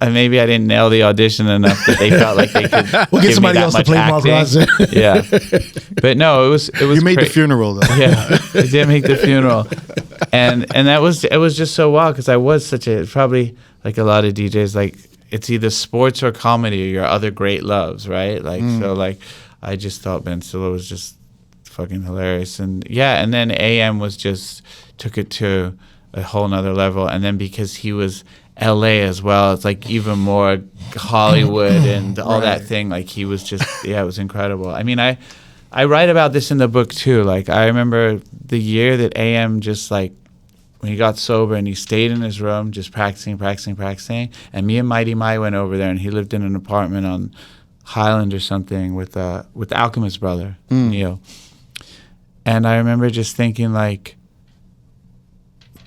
Maybe I didn't nail the audition enough that they felt like they could. We'll get somebody else to play Mark Ronson. Yeah, but no, it was. You made the funeral though. Yeah, I did make the funeral, and it was just so wild because I was such a, probably like a lot of DJs, like it's either sports or comedy or your other great loves, right? Like so, like I just thought Ben Stiller was just fucking hilarious, and yeah, and then AM was just took it to a whole nother level, and then because he was LA as well, it's like even more Hollywood and all that thing. Like he was just, yeah, it was incredible. I mean, I write about this in the book too. Like I remember the year that AM just like, when he got sober and he stayed in his room just practicing, and me and Mighty Mai went over there, and he lived in an apartment on Highland or something with the Alchemist brother, Neil. And I remember just thinking like,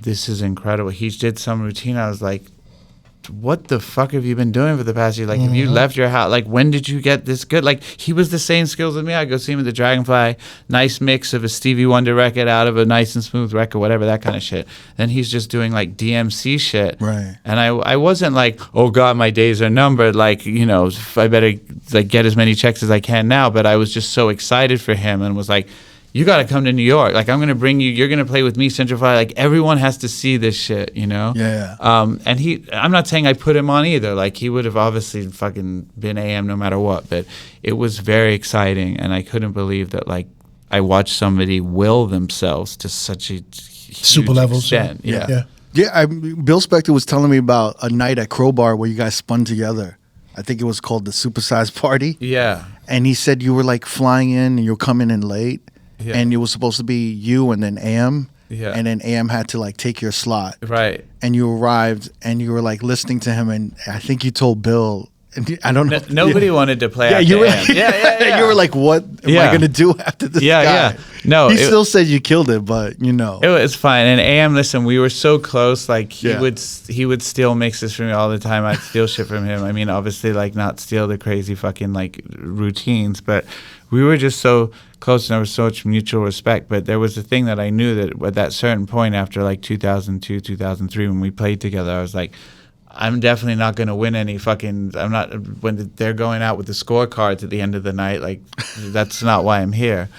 this is incredible. He did some routine. I was like, what the fuck have you been doing for the past year? Like, have you left your house? Like, when did you get this good? Like, he was the same skills as me. I go see him at the Dragonfly, nice mix of a Stevie Wonder record out of a nice and smooth record, whatever, that kind of shit. Then he's just doing like DMC shit. Right. And I wasn't like, oh God, my days are numbered. Like, you know, I better like get as many checks as I can now. But I was just so excited for him and was like, you got to come to New York. Like, I'm going to bring you. You're going to play with me, Central Fly. Like, everyone has to see this shit, you know? Yeah. And I'm not saying I put him on either. Like, he would have obviously fucking been AM no matter what. But it was very exciting. And I couldn't believe that, like, I watched somebody will themselves to such a super level extent. Yeah. Bill Specter was telling me about a night at Crowbar where you guys spun together. I think it was called the Supersize Party. Yeah. And he said you were, like, flying in and you're coming in late. Yeah. And it was supposed to be you and then AM. Yeah. And then AM had to like take your slot. Right. And you arrived and you were like listening to him, and I think you told Bill, and I don't know. Nobody wanted to play after AM. Yeah. You were like, what am I going to do after this guy? Yeah. No. He still said you killed it, but you know. It was fine. And AM, listen, we were so close. Like he would steal mixes from me all the time. I'd steal shit from him. I mean, obviously like not steal the crazy fucking like routines, but we were just so close and there was so much mutual respect. But there was a thing that I knew that at that certain point after like 2002, 2003, when we played together, I was like, I'm definitely not going to win any fucking, I'm not, when they're going out with the scorecards at the end of the night, like that's not why I'm here.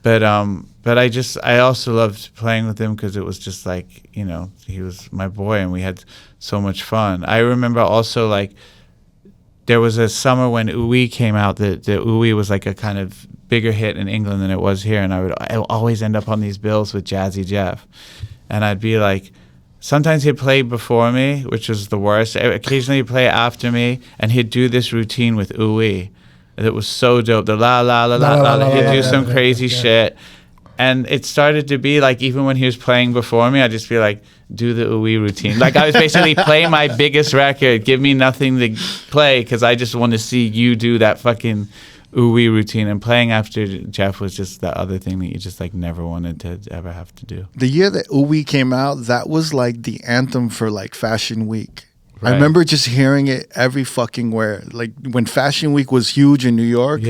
But I also loved playing with him because it was just like, you know, he was my boy and we had so much fun. I remember also like, there was a summer when Oo-Wee came out, that Oo-Wee was like a kind of bigger hit in England than it was here, and I would always end up on these bills with Jazzy Jeff. And I'd be like, sometimes he'd play before me, which was the worst. Occasionally he'd play after me, and he'd do this routine with Oo-Wee that was so dope. The la la la la la la. He'd do some crazy shit. And it started to be like, even when he was playing before me, I'd just be like, do the Oo-Wee routine. Like I was basically playing my biggest record, give me nothing to play because I just want to see you do that fucking Oo-Wee routine. And playing after Jeff was just the other thing that you just like never wanted to ever have to do. The year that Oo-Wee came out, that was like the anthem for like Fashion Week. I remember just hearing it every fucking where. Like when Fashion Week was huge in New York,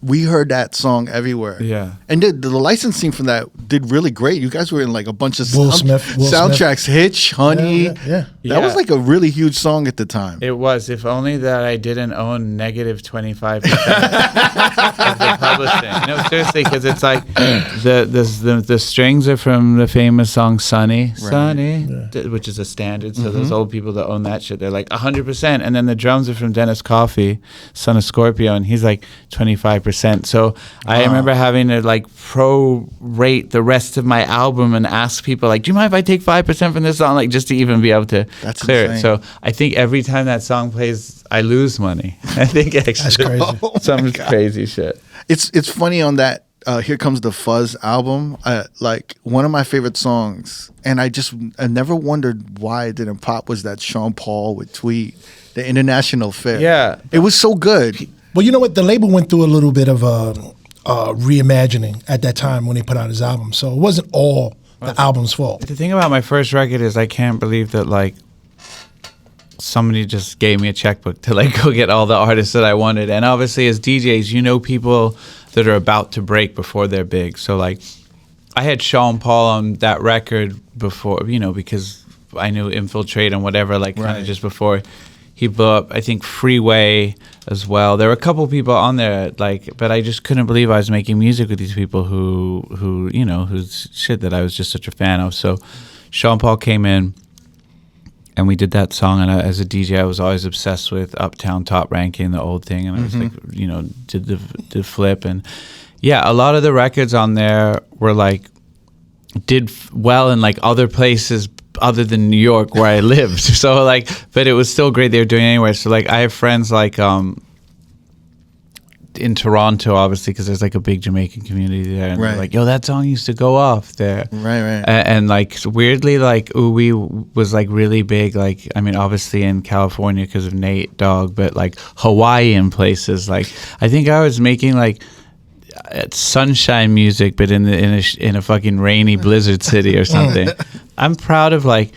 we heard that song everywhere. Yeah. And the licensing from that did really great. You guys were in like a bunch of Will soundtracks, Smith. Hitch, Honey. Yeah. That was like a really huge song at the time. It was. If only that I didn't own negative 25% of the publishing. No, seriously, because it's like the strings are from the famous song Sunny, which is a standard. So those old people that own that shit, they're like 100%. And then the drums are from Dennis Coffey, son of Scorpio, and he's like 25%. So I remember having to like prorate the rest of my album and ask people like, do you mind if I take 5% from this song? Like just to even be able to clear it. So I think every time that song plays, I lose money. I think actually that's crazy. Some crazy shit. It's funny on that Here Comes the Fuzz album, like one of my favorite songs, and I never wondered why it didn't pop, was that Sean Paul with Tweet, the International Fair. Yeah. It was so good. Well, you know what? The label went through a little bit of reimagining at that time when they put out his album. So it wasn't all the album's fault. The thing about my first record is I can't believe that like somebody just gave me a checkbook to like go get all the artists that I wanted. And obviously as DJs, you know people that are about to break before they're big. So like I had Sean Paul on that record before, you know, because I knew Infiltrate and whatever, like kind of just before he blew up. I think Freeway as well. There were a couple people on there, like, but I just couldn't believe I was making music with these people who you know, whose shit that I was just such a fan of. So Sean Paul came in and we did that song, and as a DJ I was always obsessed with Uptown Top Ranking, the old thing, and I was like, you know, did the flip. And yeah, a lot of the records on there were like did well in like other places other than New York where I lived. So like, but it was still great they were doing it anyway. So like I have friends like in Toronto, obviously, because there's like a big Jamaican community there, and they're like, yo, that song used to go off there. And like weirdly, like Ooh was like really big, like, I mean, obviously in California because of Nate Dogg, but like Hawaii and places. Like I think I was making like sunshine music, but in a fucking rainy blizzard city or something. I'm proud of like,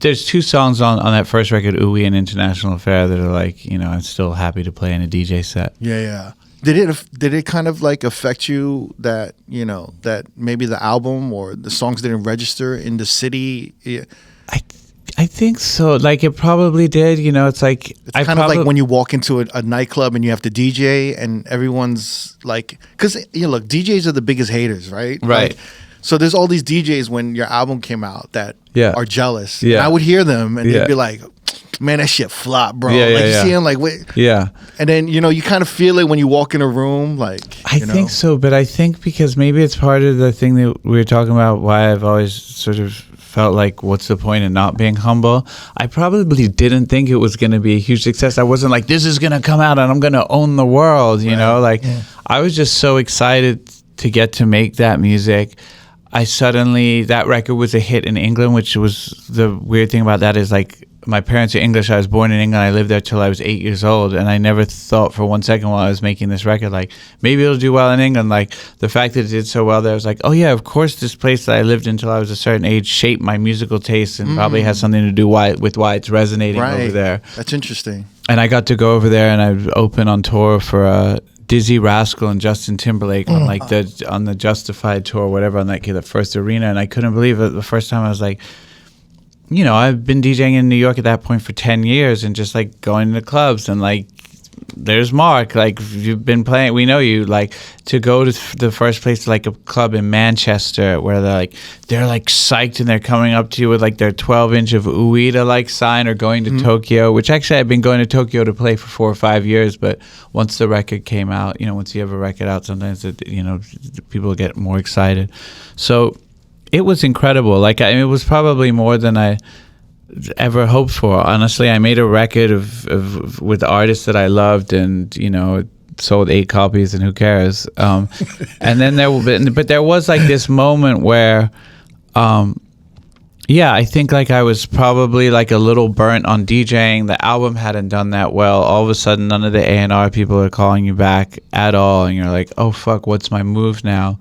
there's two songs on that first record, Ooey and International Affair, that are like, you know, I'm still happy to play in a DJ set. Yeah. Did it kind of like affect you that, you know, that maybe the album or the songs didn't register in the city? Yeah. I think so. Like it probably did. You know, it's like it's kind of like when you walk into a nightclub and you have to DJ and everyone's like, because you know, look, DJs are the biggest haters, right? Right. Like, so there's all these DJs when your album came out that are jealous. Yeah. And I would hear them and they'd be like, man, that shit flop, bro. You see them like, wait. Yeah. And then, you know, you kind of feel it when you walk in a room. Like, I think so, but I think because maybe it's part of the thing that we were talking about, why I've always sort of felt like, what's the point in not being humble? I probably didn't think it was going to be a huge success. I wasn't like, this is going to come out and I'm going to own the world, you know? Like, I was just so excited to get to make that music. That record was a hit in England, which was the weird thing about that is like, my parents are English. I was born in England. I lived there till I was 8 years old. And I never thought for 1 second while I was making this record, like, maybe it'll do well in England. Like, the fact that it did so well there, I was like, oh yeah, of course this place that I lived in till I was a certain age shaped my musical taste and probably has something to do with why it's resonating over there. That's interesting. And I got to go over there and I'd open on tour for Dizzy Rascal and Justin Timberlake on like the Justified tour, whatever, on like the first arena. And I couldn't believe it. The first time I was like, you know, I've been DJing in New York at that point for 10 years and just like going to clubs and like, there's Mark, like you've been playing, we know you, like to go to the first place, like a club in Manchester where they're like psyched and they're coming up to you with like their 12-inch of Ooey to like sign, or going to Tokyo, which actually I've been going to Tokyo to play for 4 or 5 years, but once the record came out, you know, once you have a record out, sometimes you know, people get more excited. So it was incredible. Like, it was probably more than I ever hoped for. Honestly, I made a record of with artists that I loved, and you know, sold 8 copies, and who cares? And then there was like this moment where, you Yeah, I think like I was probably like a little burnt on DJing. The album hadn't done that well. All of a sudden, none of the A&R people are calling you back at all. And you're like, oh, fuck, what's my move now?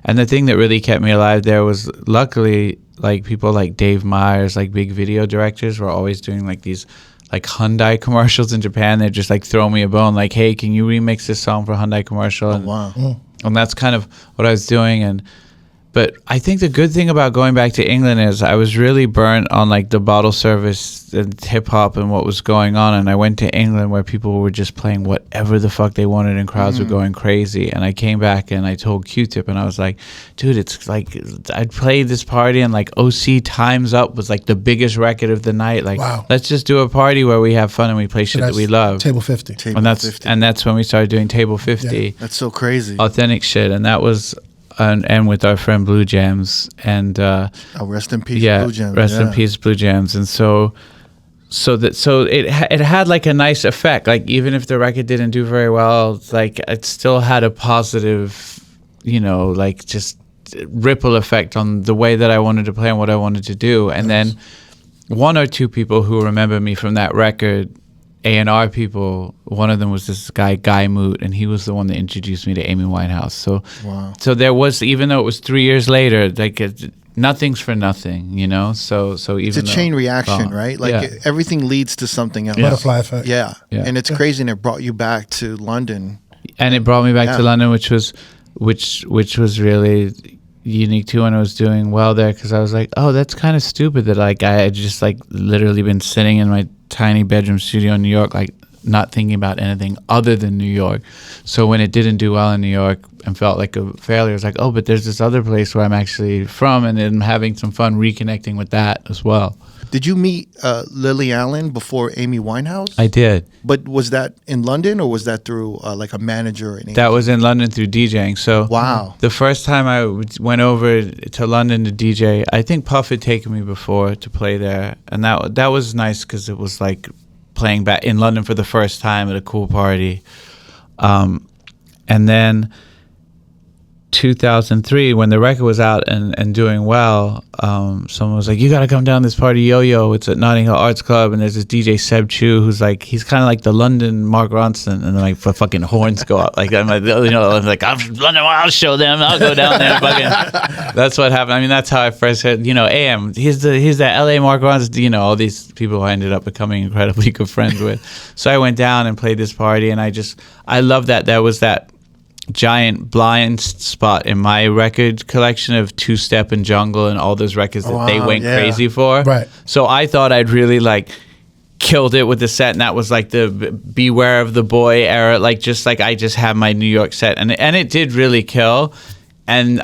And the thing that really kept me alive there was luckily like people like Dave Meyers, like big video directors, were always doing like these like Hyundai commercials in Japan. They'd just like throw me a bone like, hey, can you remix this song for a Hyundai commercial? And, wow. And that's kind of what I was doing. But I think the good thing about going back to England is I was really burnt on like the bottle service and hip hop and what was going on. And I went to England where people were just playing whatever the fuck they wanted and crowds were going crazy. And I came back and I told Q-Tip and I was like, dude, it's like I'd played this party and like OC Time's Up was like the biggest record of the night. Like, let's just do a party where we have fun and we play shit that we love. Table 50. And that's when we started doing Table 50. Yeah, that's so crazy. Authentic shit. And that was... And with our friend Blue Jams, and rest in peace, yeah, Blue Jams. Rest in peace, Blue Jams. And so it had like a nice effect. Like even if the record didn't do very well, it's like it still had a positive, like just ripple effect on the way that I wanted to play and what I wanted to do. And then one or two people who remember me from that record, A&R people, one of them was this guy Moot, and he was the one that introduced me to Amy Winehouse. So there was, even though it was 3 years later, like nothing's for nothing, So even it's a chain reaction, right? Like everything leads to something else. Butterfly effect. Yeah. And it's crazy, and it brought you back to London. And it brought me back to London, which was really unique too, when I was doing well there, because I was like, oh, that's kind of stupid that like I had just like literally been sitting in my tiny bedroom studio in New York, like not thinking about anything other than New York. So when it didn't do well in New York and felt like a failure, I was like, oh, but there's this other place where I'm actually from, and I'm having some fun reconnecting with that as well. Did you meet Lily Allen before Amy Winehouse? I did. But was that in London, or was that through like a manager? Or anything? That was in London through DJing. So wow. The first time I went over to London to DJ, I think Puff had taken me before to play there. And that was nice because it was like playing back in London for the first time at a cool party. And then 2003, when the record was out and doing well, someone was like, you got to come down this party, Yo-Yo. It's at Notting Hill Arts Club, and there's this DJ Seb Chu who's like, he's kind of like the London Mark Ronson, and then like fucking horns go up. Like I'm like, I'm from London, I'll show them. I'll go down there. Fucking. That's what happened. I mean, that's how I first heard. AM. He's that LA Mark Ronson. All these people I ended up becoming incredibly good friends with. So I went down and played this party, and I love that there was that giant blind spot in my record collection of Two Step and Jungle and all those records that they went crazy for. Right. So I thought I'd really like killed it with the set, and that was like the Beware of the Boy era. Like just like I just had my New York set, and it did really kill. And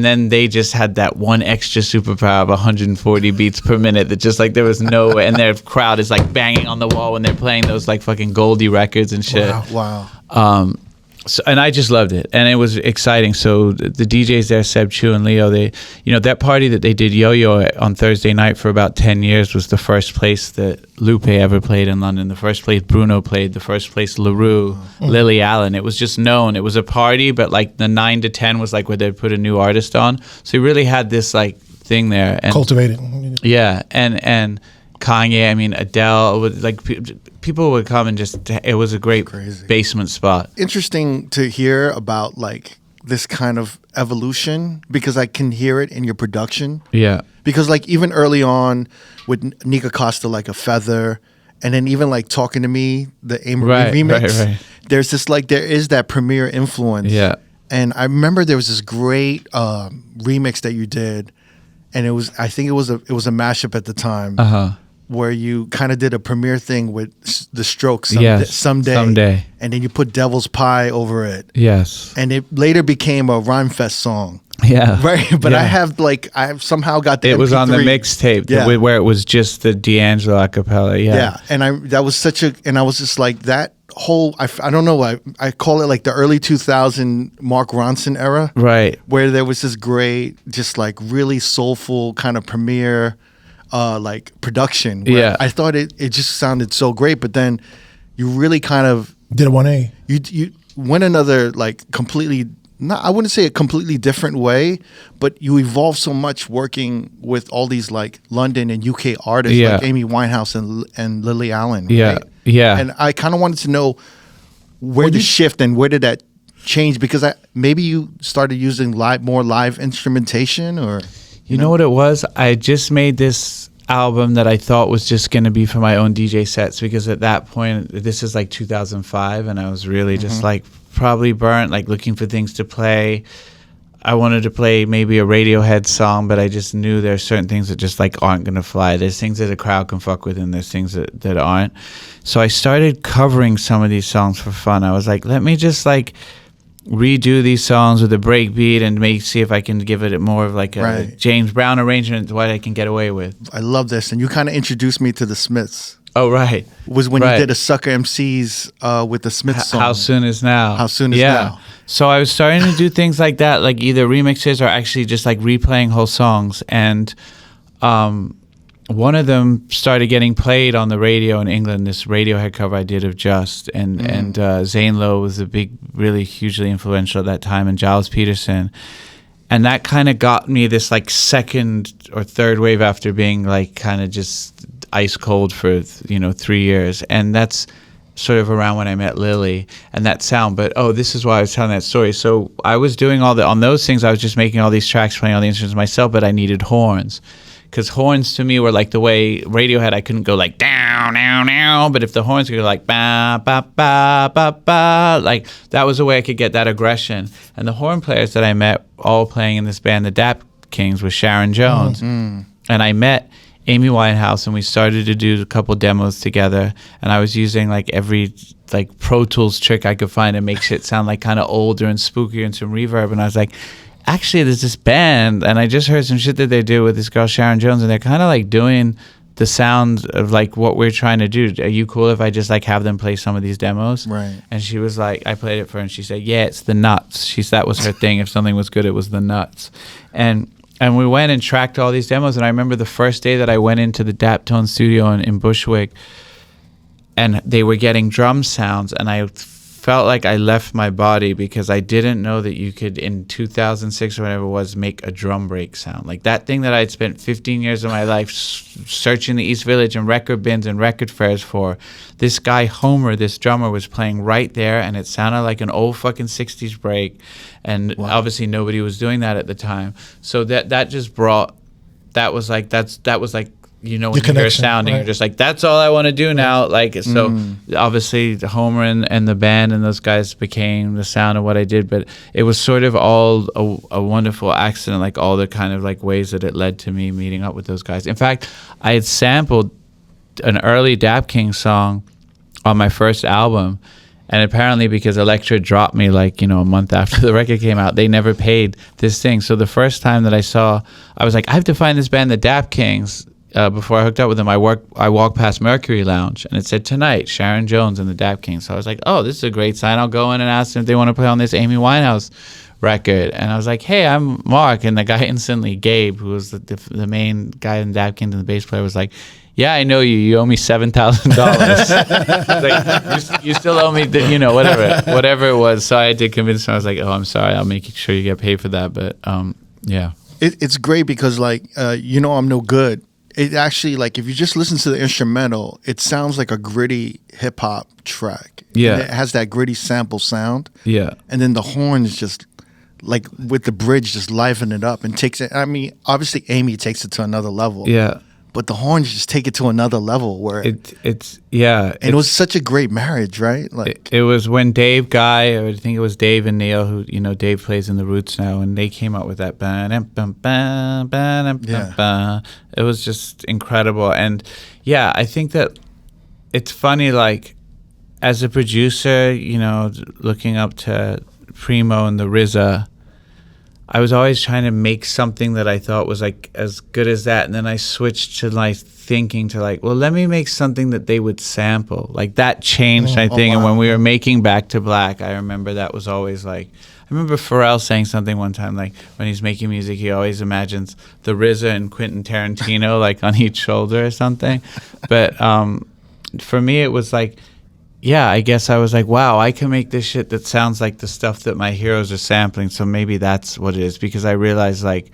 then they just had that one extra superpower of 140 beats per minute that just like there was no way, and their crowd is like banging on the wall when they're playing those like fucking Goldie records and shit. Wow. So, and I just loved it, and it was exciting. So the DJs there, Seb Chu and Leo, they, that party that they did Yo-Yo on Thursday night for about 10 years was the first place that Lupe ever played in London, the first place Bruno played, the first place LaRue, Lily Allen. It was just known. It was a party, but like the 9 to 10 was like where they'd put a new artist on. So he really had this like thing there. And, cultivated. Yeah, and Kanye, I mean Adele, like people would come and just, it was a great basement spot. Interesting to hear about like this kind of evolution, because I can hear it in your production. Yeah. Because like even early on with Nika Costa, like A Feather, and then even like Talking to Me, the Amory remix, right. There's this like, there is that Premier influence. Yeah. And I remember there was this great remix that you did, and I think it was a mashup at the time. Where you kind of did a Premiere thing with The Strokes, someday, and then you put Devil's Pie over it. Yes, and it later became a Rhyme Fest song. Yeah, right. But I have somehow got the. It MP3. was on the mixtape, where it was just the D'Angelo acapella. Yeah, and that was such a, and I was just like that whole. I don't know. I call it like the early 2000 Mark Ronson era, right? Where there was this great, just like really soulful kind of Premiere. Like production. I thought it just sounded so great, but then you really kind of did a 1A. You went another like completely I wouldn't say a completely different way, but you evolve so much working with all these like London and UK artists like Amy Winehouse and Lily Allen. Right? Yeah. And I kind of wanted to know where the shift and where did that change? Because maybe you started using more live instrumentation, or you know what it was? I just made this album that I thought was just going to be for my own DJ sets, because at that point, this is like 2005, and I was really just like probably burnt, like looking for things to play. I wanted to play maybe a Radiohead song, but I just knew there's certain things that just like aren't going to fly. There's things that a crowd can fuck with, and there's things that aren't. So I started covering some of these songs for fun. I was like, let me just like redo these songs with a break beat and see if I can give it more of like a James Brown arrangement, what I can get away with. I love this. And you kind of introduced me to the Smiths. Oh, right. Was when you did a Sucker MCs with the Smiths song. How Soon Is Now. How Soon Is Now. So I was starting to do things like that, like either remixes or actually just like replaying whole songs. And one of them started getting played on the radio in England, this Radiohead cover I did of Just. And Zane Lowe was a big, really hugely influential at that time, and Giles Peterson. And that kind of got me this like second or third wave after being like kind of just ice cold for 3 years. And that's sort of around when I met Lily and that sound. But this is why I was telling that story. So I was doing on those things, I was just making all these tracks, playing all the instruments myself, but I needed horns, because horns to me were like the way Radiohead, I couldn't go like down, down, down, but if the horns could go like ba ba ba ba ba, like that was the way I could get that aggression. And the horn players that I met, all playing in this band, the Dap Kings, with Sharon Jones. And I met Amy Winehouse, and we started to do a couple demos together, and I was using like every like Pro Tools trick I could find to make shit sound like kind of older and spookier and some reverb. And I was like, actually, there's this band, and I just heard some shit that they do with this girl Sharon Jones, and they're kind of like doing the sound of like what we're trying to do. Are you cool if I just like have them play some of these demos? Right. And she was like, I played it for her, and she said, yeah, it's the nuts. That was her thing. If something was good, it was the nuts. And we went and tracked all these demos. And I remember the first day that I went into the Daptone studio in Bushwick, and they were getting drum sounds, and I felt like I left my body, because I didn't know that you could, in 2006 or whatever it was, make a drum break sound. Like that thing that I'd spent 15 years of my life searching the East Village and record bins and record fairs for. This guy, Homer, this drummer, was playing right there, and it sounded like an old fucking 60s break. And obviously nobody was doing that at the time. So that just brought, that was like when you hear a sound, and you're just like, that's all I want to do now. Like, so obviously Homer and the band and those guys became the sound of what I did, but it was sort of all a wonderful accident, like all the kind of like ways that it led to me meeting up with those guys. In fact, I had sampled an early Dap King song on my first album, and apparently because Elektra dropped me like, a month after the record came out, they never paid this thing. So the first time that I was like, I have to find this band, the Dap Kings. Before I hooked up with them, I walked past Mercury Lounge, and it said, tonight, Sharon Jones and the Dap Kings. So I was like, oh, this is a great sign. I'll go in and ask them if they want to play on this Amy Winehouse record. And I was like, hey, I'm Mark. And the guy instantly, Gabe, who was the main guy in Dap Kings and the bass player, was like, yeah, I know you. You owe me $7,000. Like, you still owe me, whatever it was. So I had to convince him. I was like, oh, I'm sorry. I'll make sure you get paid for that. But yeah. It's great because I'm no good. It actually, like, if you just listen to the instrumental, it sounds like a gritty hip hop track. Yeah. And it has that gritty sample sound. Yeah. And then the horns just, like, with the bridge, just liven it up and takes it. I mean, obviously, Amy takes it to another level. Yeah. But the horns just take it to another level where it was such a great marriage, right? Like it was when Dave Guy, I think it was Dave and Neil, who Dave plays in the Roots now, and they came up with that. It was just incredible, and yeah, I think that it's funny. Like as a producer, looking up to Primo and the RZA, I was always trying to make something that I thought was like as good as that, and then I switched to like thinking to like, well, let me make something that they would sample. Like that changed, I think. Wow. And when we were making Back to Black, I remember that was always like, I remember Pharrell saying something one time, like when he's making music, he always imagines the RZA and Quentin Tarantino like on each shoulder or something. But for me, it was like, yeah, I guess I was like, wow, I can make this shit that sounds like the stuff that my heroes are sampling. So maybe that's what it is, because I realized like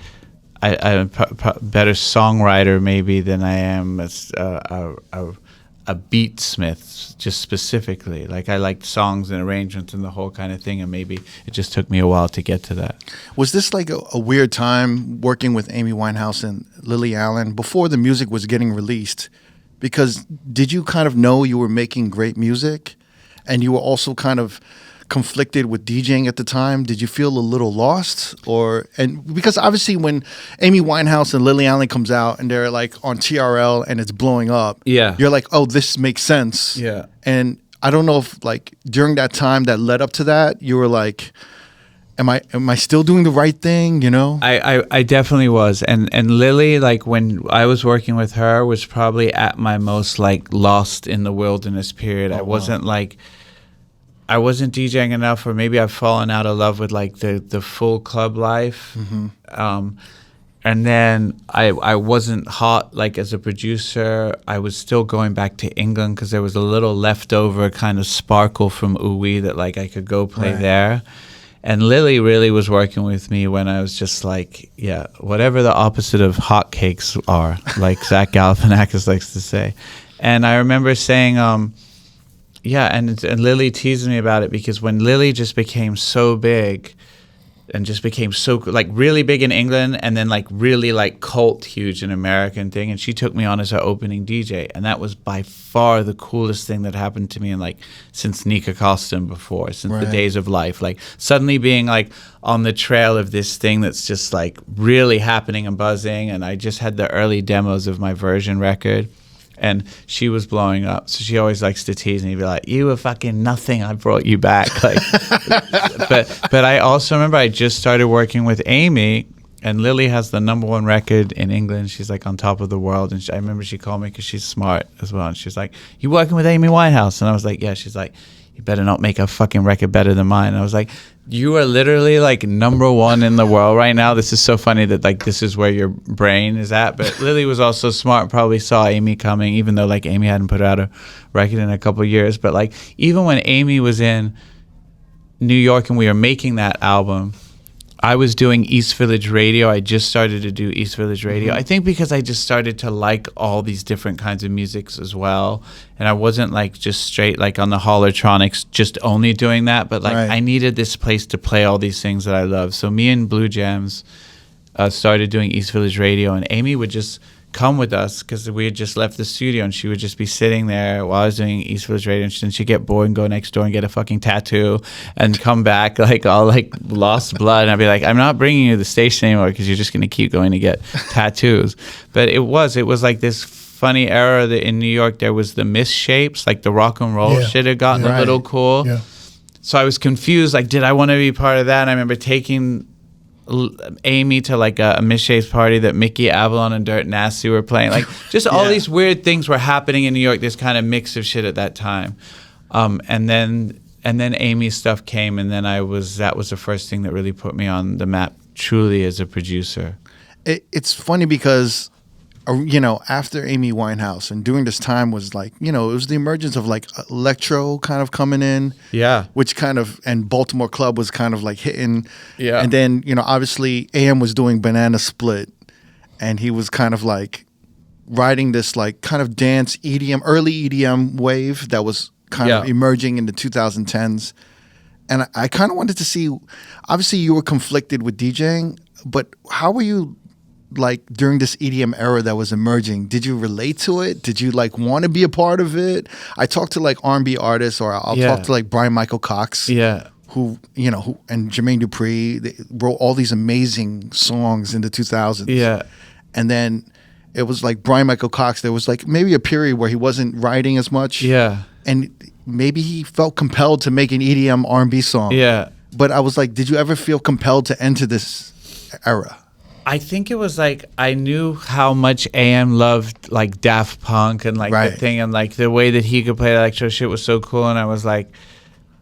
I'm a better songwriter maybe than I am a beatsmith, just specifically. Like I liked songs and arrangements and the whole kind of thing, and maybe it just took me a while to get to that. Was this like a weird time working with Amy Winehouse and Lily Allen before the music was getting released? Because did you kind of know you were making great music, and you were also kind of conflicted with DJing at the time? Did you feel a little lost? And because obviously when Amy Winehouse and Lily Allen comes out and they're like on TRL and it's blowing up, you're like, oh, this makes sense. Yeah. And I don't know if like during that time that led up to that, you were like, Am I still doing the right thing, you know? I definitely was. And Lily, like when I was working with her, was probably at my most like lost in the wilderness period. I wasn't DJing enough, or maybe I've fallen out of love with like the full club life. Mm-hmm. And then I wasn't hot like as a producer. I was still going back to England because there was a little leftover kind of sparkle from R.O.A.D that like I could go play there. And Lily really was working with me when I was just like, yeah, whatever the opposite of hotcakes are, like Zach Galifianakis likes to say. And I remember saying, and Lily teased me about it, because when Lily just became so big and just became so like really big in England, and then like really like cult huge in American thing, and she took me on as her opening DJ, and that was by far the coolest thing that happened to me in like since Nika Costin before, since the days of life, like suddenly being like on the trail of this thing that's just like really happening and buzzing. And I just had the early demos of my version record, and she was blowing up. So she always likes to tease me and be like, you were fucking nothing, I brought you back. Like, but I also remember I just started working with Amy, and Lily has the #1 record in England. She's like on top of the world. And I remember she called me because she's smart as well. And she's like, you working with Amy Winehouse? And I was like, yeah. She's like, you better not make a fucking record better than mine. And I was like, you are literally like #1 in the world right now. This is so funny that like this is where your brain is at. But Lily was also smart, probably saw Amy coming, even though like Amy hadn't put out a record in a couple of years. But like even when Amy was in New York and we were making that album, I was doing East Village Radio. I just started to do East Village Radio. Mm-hmm. I think because I just started to like all these different kinds of musics as well. And I wasn't like just straight like on the Holotronics, just only doing that. But like I needed this place to play all these things that I love. So me and Blue Gems started doing East Village Radio. And Amy would just come with us because we had just left the studio, and she would just be sitting there while I was doing East Village Radio, and then she'd get bored and go next door and get a fucking tattoo and come back like all like lost blood. And I'd be like, I'm not bringing you to the station anymore because you're just going to keep going to get tattoos. But it was like this funny era that in New York there was the misshapes, like the rock and roll shit had gotten a little cool. Yeah. So I was confused, like, did I want to be part of that? And I remember taking Amy to like a misshapes party that Mickey Avalon and Dirt Nasty were playing, like just all these weird things were happening in New York, this kind of mix of shit at that time. And then Amy's stuff came, and then that was the first thing that really put me on the map truly as a producer. It's funny because after Amy Winehouse and during this time was like, it was the emergence of like electro kind of coming in. Yeah. Which kind of, and Baltimore Club was kind of like hitting. Yeah. And then, obviously AM was doing Banana Split, and he was kind of like riding this like kind of dance EDM, early EDM wave that was kind of emerging in the 2010s. And I kind of wanted to see, obviously you were conflicted with DJing, but how were you like during this EDM era that was emerging? Did you relate to it? Did you like want to be a part of it? I talked to like R&B artists, or I'll talk to like Brian Michael Cox, who and Jermaine Dupri, they wrote all these amazing songs in the 2000s. Yeah. And then it was like Brian Michael Cox, there was like maybe a period where he wasn't writing as much. Yeah. And maybe he felt compelled to make an EDM R&B song. Yeah. But I was like, did you ever feel compelled to enter this era? I think it was like I knew how much AM loved like Daft Punk and like the thing, and like the way that he could play electro shit was so cool, and I was like,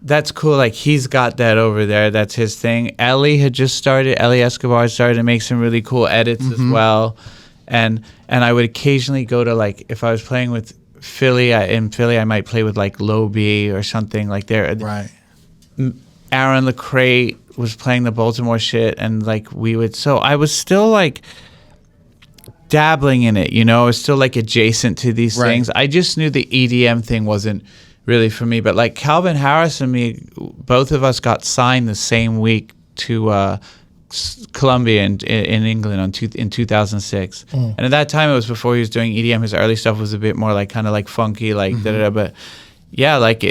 that's cool, like he's got that over there, that's his thing. Ellie Escobar started to make some really cool edits as well, and I would occasionally go to like, if I was playing with Philly, I might play with like Low B or something like there. Right. Aaron LeCrate was playing the Baltimore shit, and like so I was still like dabbling in it, I was still like adjacent to these things. I just knew the EDM thing wasn't really for me. But like Calvin Harris and me, both of us got signed the same week to Columbia in England in 2006. And at that time, it was before he was doing EDM. His early stuff was a bit more like kind of like funky, like da-da-da. But yeah, like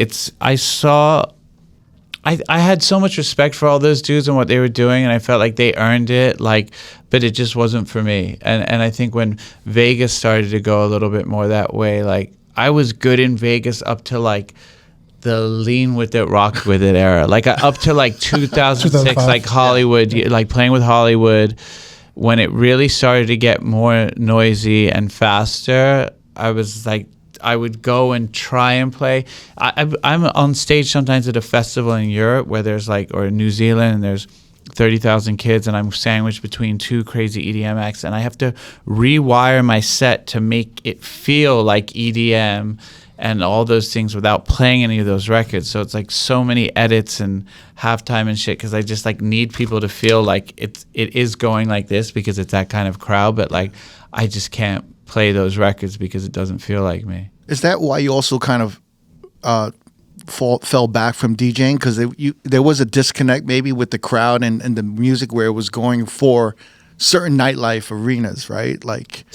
I had so much respect for all those dudes and what they were doing, and I felt like they earned it, but it just wasn't for me. And I think when Vegas started to go a little bit more that way, like I was good in Vegas up to like the lean with it, rock with it era, like up to like 2006, like Hollywood, like playing with Hollywood. When it really started to get more noisy and faster, I was like, I would go and try and play. I'm on stage sometimes at a festival in Europe where there's like, or in New Zealand, and there's 30,000 kids, and I'm sandwiched between two crazy EDM acts, and I have to rewire my set to make it feel like EDM and all those things without playing any of those records. So it's like so many edits and halftime and shit, because I just like need people to feel like it is going like this because it's that kind of crowd, but like I just can't play those records because it doesn't feel like me. Is that why you also kind of fell back from DJing? Because there was a disconnect maybe with the crowd and the music where it was going for certain nightlife arenas, right? Like,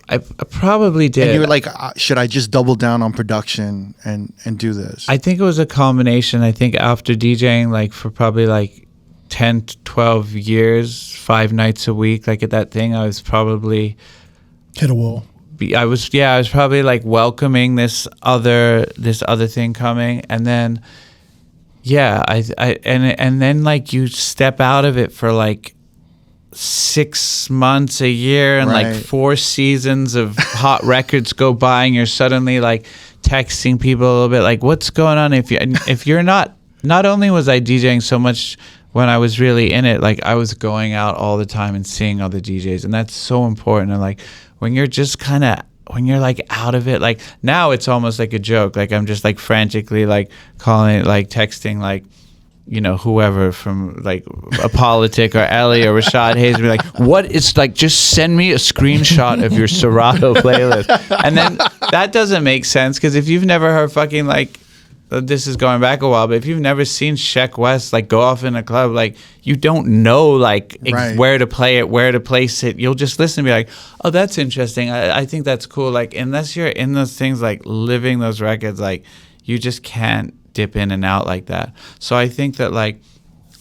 I probably did. And you were like, should I just double down on production and do this? I think it was a combination. I think after DJing, like for probably like 10 to 12 years, 5 nights a week, like at that thing, I was probably hit a wall. I was probably like welcoming this other thing coming, and then and then like you step out of it for like 6 months, a year, and like 4 seasons of hot records go by, and you're suddenly like texting people a little bit like, what's going on? If you're not only was I DJing so much when I was really in it, like I was going out all the time and seeing other DJs, and that's so important. And like when you're just when you're like out of it, like now it's almost like a joke. Like I'm just like frantically like calling, like texting, like, whoever from like a Politic or Ellie or Rashad Hayes, and be like, what? It's like, just send me a screenshot of your Serato playlist. And then that doesn't make sense, because if you've never heard fucking like, this is going back a while, but if you've never seen Sheck West like go off in a club, like you don't know like where to play it, where to place it. You'll just listen and be like, oh, that's interesting. I think that's cool. Like unless you're in those things, like living those records, like you just can't dip in and out like that. So I think that like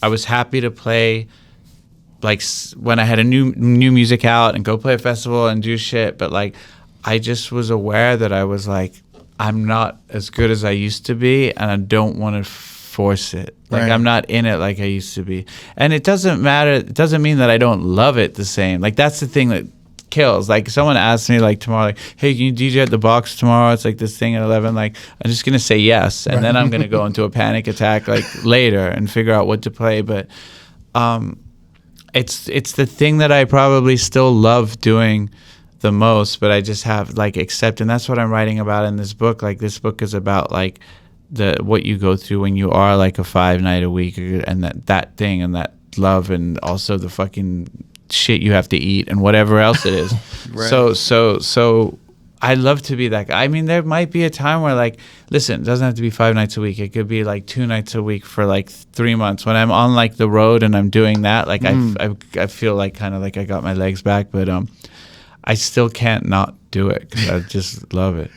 I was happy to play like when I had a new music out and go play a festival and do shit, but like I just was aware that I was like, I'm not as good as I used to be, and I don't want to force it. Like I'm not in it like I used to be. And it doesn't matter. It doesn't mean that I don't love it the same. Like that's the thing that kills. Like someone asked me like tomorrow, like, hey, can you DJ at the Box tomorrow? It's like this thing at 11. Like I'm just gonna say yes, and then I'm gonna go into a panic attack like later and figure out what to play. But it's the thing that I probably still love doing the most, but I just have like accept, and that's what I'm writing about in this book. Like this book is about like what you go through when you are like a 5 night a week, and that thing and that love, and also the fucking shit you have to eat and whatever else it is. So I love to be that guy. I mean, there might be a time where like, listen, it doesn't have to be 5 nights a week. It could be like 2 nights a week for like 3 months. When I'm on like the road and I'm doing that, like I feel like kind of like I got my legs back, but I still can't not do it because I just love it.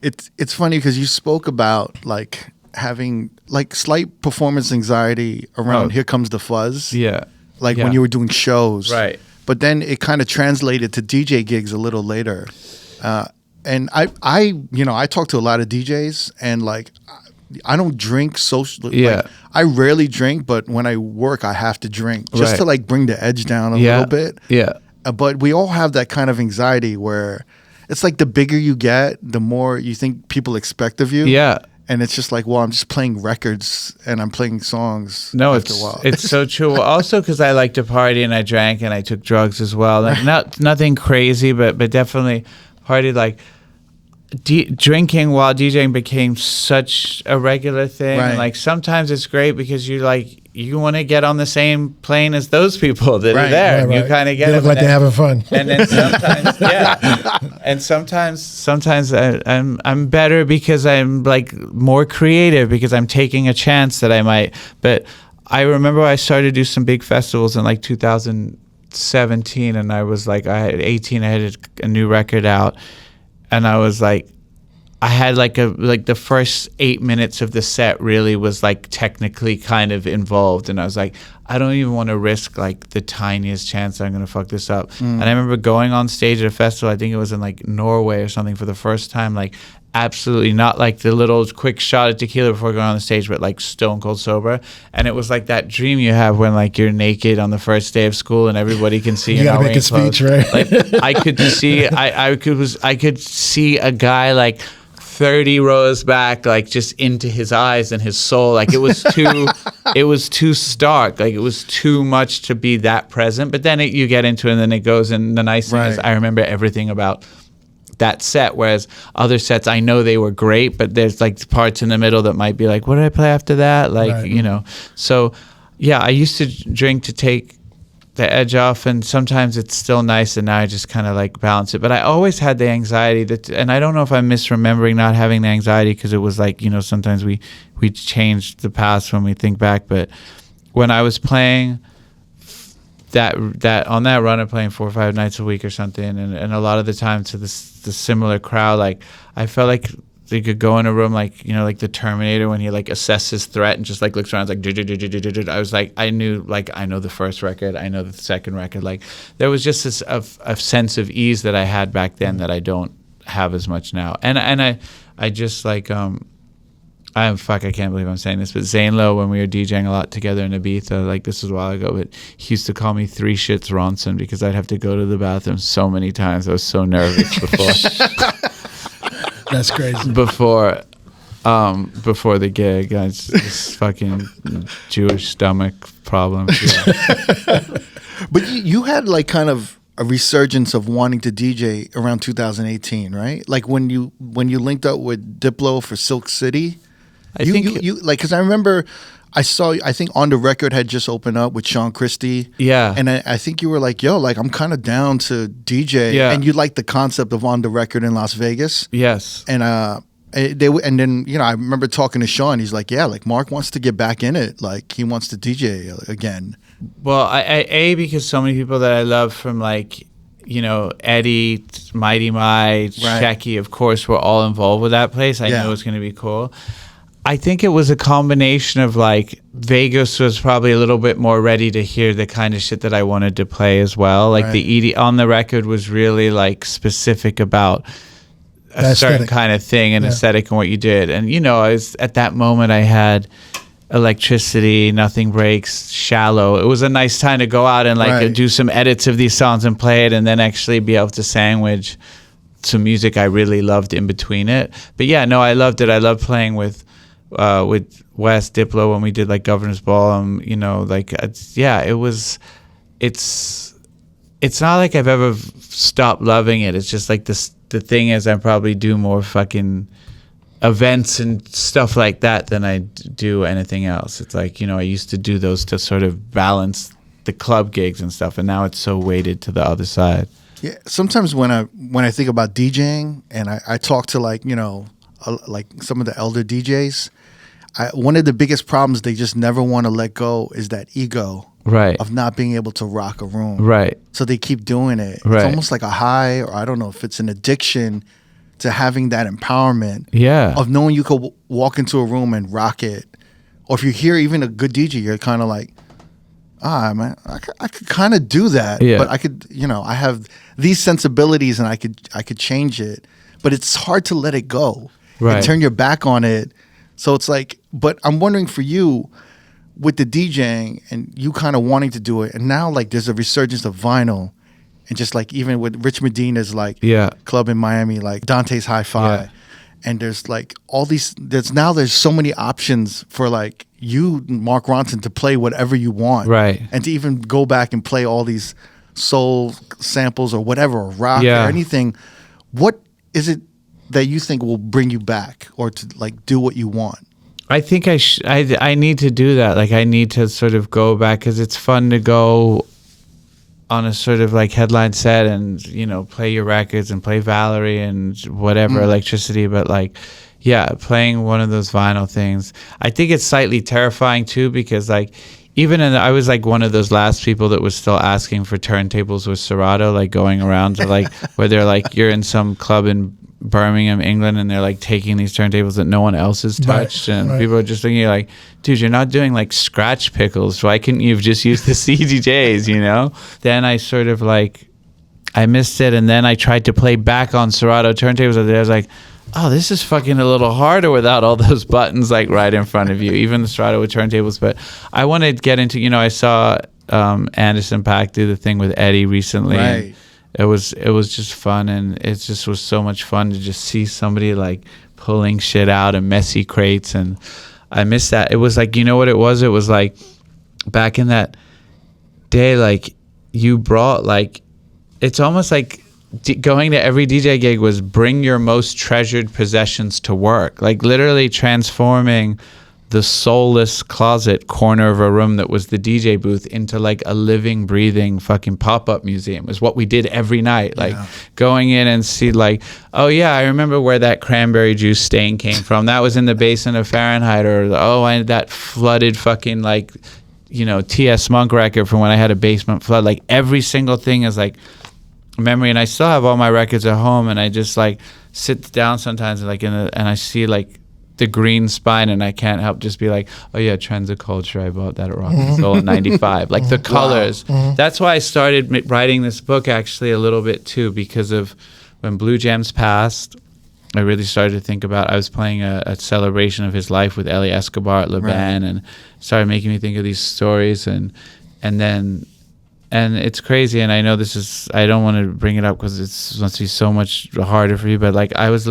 It's funny because you spoke about like having like slight performance anxiety around Here Comes the Fuzz. Yeah. Like when you were doing shows. Right. But then it kind of translated to DJ gigs a little later. And I talk to a lot of DJs, and like I don't drink socially. Yeah. Like, I rarely drink, but when I work, I have to drink just to like bring the edge down a little bit. Yeah. But we all have that kind of anxiety where it's like the bigger you get, the more you think people expect of you. Yeah. And it's just like, well, I'm just playing records and I'm playing songs. No, after a while. It's so true. Well, also because I like to party and I drank and I took drugs as well. Like nothing crazy, but definitely partied. Like drinking while DJing became such a regular thing. Right. Like sometimes it's great because you want to get on the same plane as those people that are there. Right. You kind of get they look like they're having fun. And then sometimes, and sometimes I'm better because I'm like more creative because I'm taking a chance that I might. But I remember I started to do some big festivals in like 2017, and I was like, I had 18, I had a new record out. And I was like, I had like the first 8 minutes of the set really was like technically kind of involved. And I was like, I don't even want to risk like the tiniest chance I'm going to fuck this up. And I remember going on stage at a festival, I think it was in like Norway or something for the first time, like absolutely not like the little quick shot of tequila before going on the stage, but like stone cold sober. And it was like that dream you have when like you're naked on the first day of school and everybody can see you. You gotta make a speech, right? Like I could see, I could see a guy like 30 rows back, like just into his eyes and his soul. Like it was too stark. Like it was too much to be that present. But then you get into it and then it goes. And the nice thing is I remember everything about that set, whereas other sets I know they were great, but there's like parts in the middle that might be like, what did I play after that? Like, you know. So yeah, I used to drink to take the edge off, and sometimes it's still nice, and now I just kind of like balance it. But I always had the anxiety and I don't know if I'm misremembering not having the anxiety, because it was like, you know, sometimes we change the past when we think back. But when I was playing that on that run of playing 4 or 5 nights a week or something, and a lot of the time to the similar crowd, like I felt like they could go in a room like, you know, like the Terminator when he like assesses threat and just like looks around like I was like, I know the first record, I know the second record. Like there was just this a sense of ease that I had back then that I don't have as much now. And I just like I can't believe I'm saying this, but Zane Lowe, when we were DJing a lot together in Ibiza, like this was a while ago, but he used to call me 3 Shits Ronson because I'd have to go to the bathroom so many times. I was so nervous before. That's crazy. Before the gig, it's fucking Jewish stomach problems. Yeah. But you had like kind of a resurgence of wanting to DJ around 2018, right? Like when you linked up with Diplo for Silk City. I think you like, because I remember I think On the Record had just opened up with Sean Christie. Yeah. And I think you were like, yo, like I'm kind of down to DJ. Yeah. And you liked the concept of On the Record in Las Vegas. Yes. And then, you know, I remember talking to Sean. He's like, yeah, like Mark wants to get back in it. Like he wants to DJ again. Well, because so many people that I love from like, you know, Eddie, Mighty My, Shecky, of course, were all involved with that place. I knew it was going to be cool. I think it was a combination of like Vegas was probably a little bit more ready to hear the kind of shit that I wanted to play as well. Like the On the Record was really like specific about a certain kind of thing and aesthetic and what you did. And, you know, at that moment I had Electricity, Nothing Breaks, Shallow. It was a nice time to go out and like do some edits of these songs and play it, and then actually be able to sandwich some music I really loved in between it. But yeah, no, I loved it. I loved playing with Wes Diplo when we did like Governor's Ball. You know, like it's not like I've ever stopped loving it. It's just like this. The thing is, I probably do more fucking events and stuff like that than I do anything else. It's like, you know, I used to do those to sort of balance the club gigs and stuff, and now it's so weighted to the other side. Yeah, sometimes when I think about DJing and I talk to like, you know, like some of the elder DJs, one of the biggest problems they just never want to let go is that ego. Of not being able to rock a room. So they keep doing it. It's almost like a high, or I don't know if it's an addiction to having that empowerment. Of knowing you could walk into a room and rock it. Or if you hear even a good DJ, you're kind of like, man, I could kind of do that. But I could, you know, I have these sensibilities and I could change it. But it's hard to let it go. And turn your back on it. So it's like, but I'm wondering for you, with the DJing and you kind of wanting to do it, and now like there's a resurgence of vinyl, and just like even with Rich Medina's like club in Miami, like Dante's Hi-Fi, and there's like all these, there's so many options for like you, Mark Ronson, to play whatever you want, and to even go back and play all these soul samples or whatever, or rock or anything. What is it that you think will bring you back or to like do what you want? I think I need to do that. Like I need to sort of go back because it's fun to go on a sort of like headline set and, you know, play your records and play Valerie and whatever, Electricity. But like, yeah, playing one of those vinyl things. I think it's slightly terrifying too because like, I was like one of those last people that was still asking for turntables with Serato, like going around to like where they're like, you're in some club in Birmingham, England, and they're like taking these turntables that no one else has touched, and people are just thinking like, dude, you're not doing like scratch pickles. Why couldn't you have just used the CDJs, you know? Then I sort of like, I missed it, and then I tried to play back on Serato turntables. I was like, oh, this is fucking a little harder without all those buttons like right in front of you, even the Serato with turntables. But I want to get into, you know, I saw Anderson .Paak do the thing with Eddie recently. Right. It was just fun, and it just was so much fun to just see somebody like pulling shit out of messy crates, and I miss that. It was like, you know what it was? It was like back in that day, like you brought like, it's almost like going to every DJ gig was bring your most treasured possessions to work, like literally transforming the soulless closet corner of a room that was the DJ booth into like a living, breathing fucking pop-up museum is what we did every night. Like going in and see like, oh yeah, I remember where that cranberry juice stain came from. That was in the basement of Fahrenheit. Or that flooded fucking like, you know, T.S. Monk record from when I had a basement flood. Like every single thing is like memory. And I still have all my records at home, and I just like sit down sometimes like and I see like the green spine, and I can't help just be like, oh yeah, Trends of Culture, I bought that at Rock and Soul in 95. Like the colors. That's why I started writing this book actually a little bit too, because of when Blue Gems passed, I really started to think about, I was playing a celebration of his life with Eli Escobar at Le Ban, and started making me think of these stories, and it's crazy, and I know this is, I don't want to bring it up because it must be so much harder for you, but like I was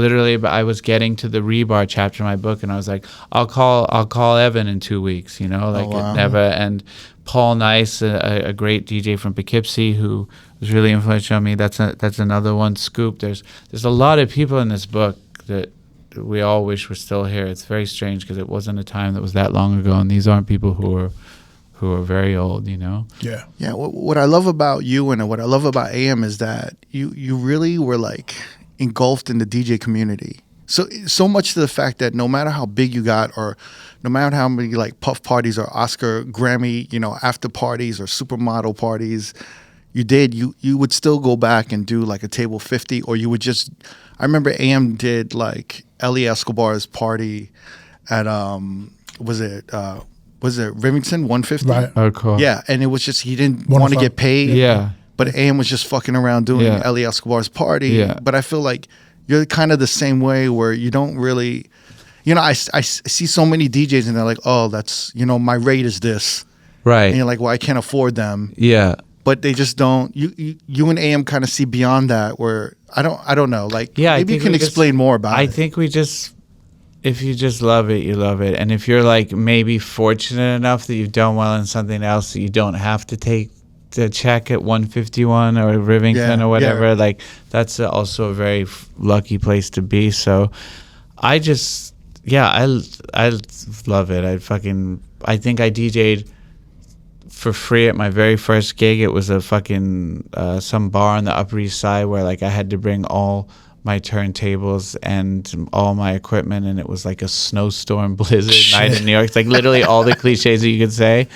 getting to the rebar chapter in my book, and I was like, I'll call Evan in 2 weeks, you know, like never. And Paul Nice, a great DJ from Poughkeepsie who was really influential on me. That's another one. Scoop. There's a lot of people in this book that we all wish were still here. It's very strange because it wasn't a time that was that long ago, and these aren't people who are very old, you know? Yeah. Yeah. What I love about you and what I love about AM is that you really were like engulfed in the DJ community. So much to the fact that no matter how big you got, or no matter how many like puff parties or Oscar, Grammy, you know, after parties or supermodel parties you would still go back and do like a table 50, or you would just, I remember AM did like Eli Escobar's party at, was it Remington 150? Right. Oh, cool. Yeah, and it was just, he didn't want to get paid. Yeah. But AM was just fucking around doing Eli Escobar's party. Yeah. But I feel like you're kind of the same way, where you don't really, you know, I see so many DJs and they're like, oh, that's, you know, my rate is this. Right. And you're like, well, I can't afford them. Yeah. But they just don't, you and AM kind of see beyond that, where I don't know. Like, maybe you can explain more about it. I think if you just love it, you love it. And if you're like maybe fortunate enough that you've done well in something else, that you don't have to take the check at 151 or Rivington or whatever, like that's also a very lucky place to be. So I just, I love it. I think I DJ'd for free at my very first gig. It was a fucking some bar on the Upper East Side where like I had to bring all my turntables and all my equipment, and it was like a snowstorm blizzard night in New York. It's like literally all the cliches that you could say.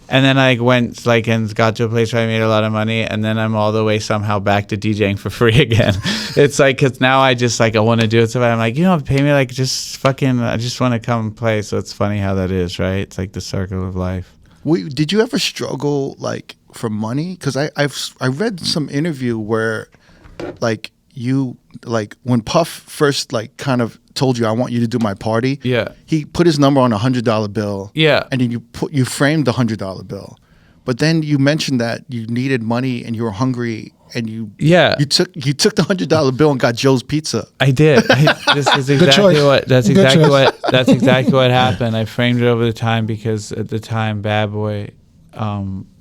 And then I went like and got to a place where I made a lot of money, and then I'm all the way somehow back to DJing for free again. It's like, because now I just like, I want to do it, so I'm like, you don't have to pay me, like just fucking, I just want to come and play. So it's funny how that is, right? It's like the circle of life. Did you ever struggle like for money? Because I read some interview where like you, like when Puff first like kind of told you, I want you to do my party. Yeah. He put his number on $100 bill. Yeah. And then you framed the $100 bill. But then you mentioned that you needed money and you were hungry, and you took the $100 bill and got Joe's Pizza. I did. That's exactly what happened. I framed it over the time because at the time Bad Boy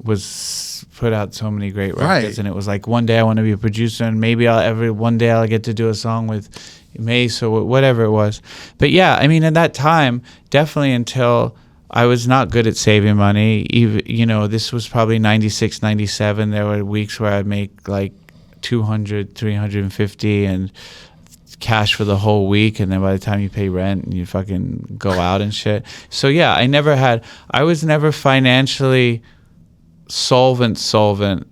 was put out so many great records, and it was like, one day I want to be a producer, and maybe one day I'll get to do a song with, Mace or whatever it was. But yeah, I mean, at that time, definitely until I was not good at saving money. Even, you know, this was probably 96, 97. There were weeks where I'd make like 200, 350 and cash for the whole week, and then by the time you pay rent, you fucking go out and shit. So yeah, I was never financially solvent.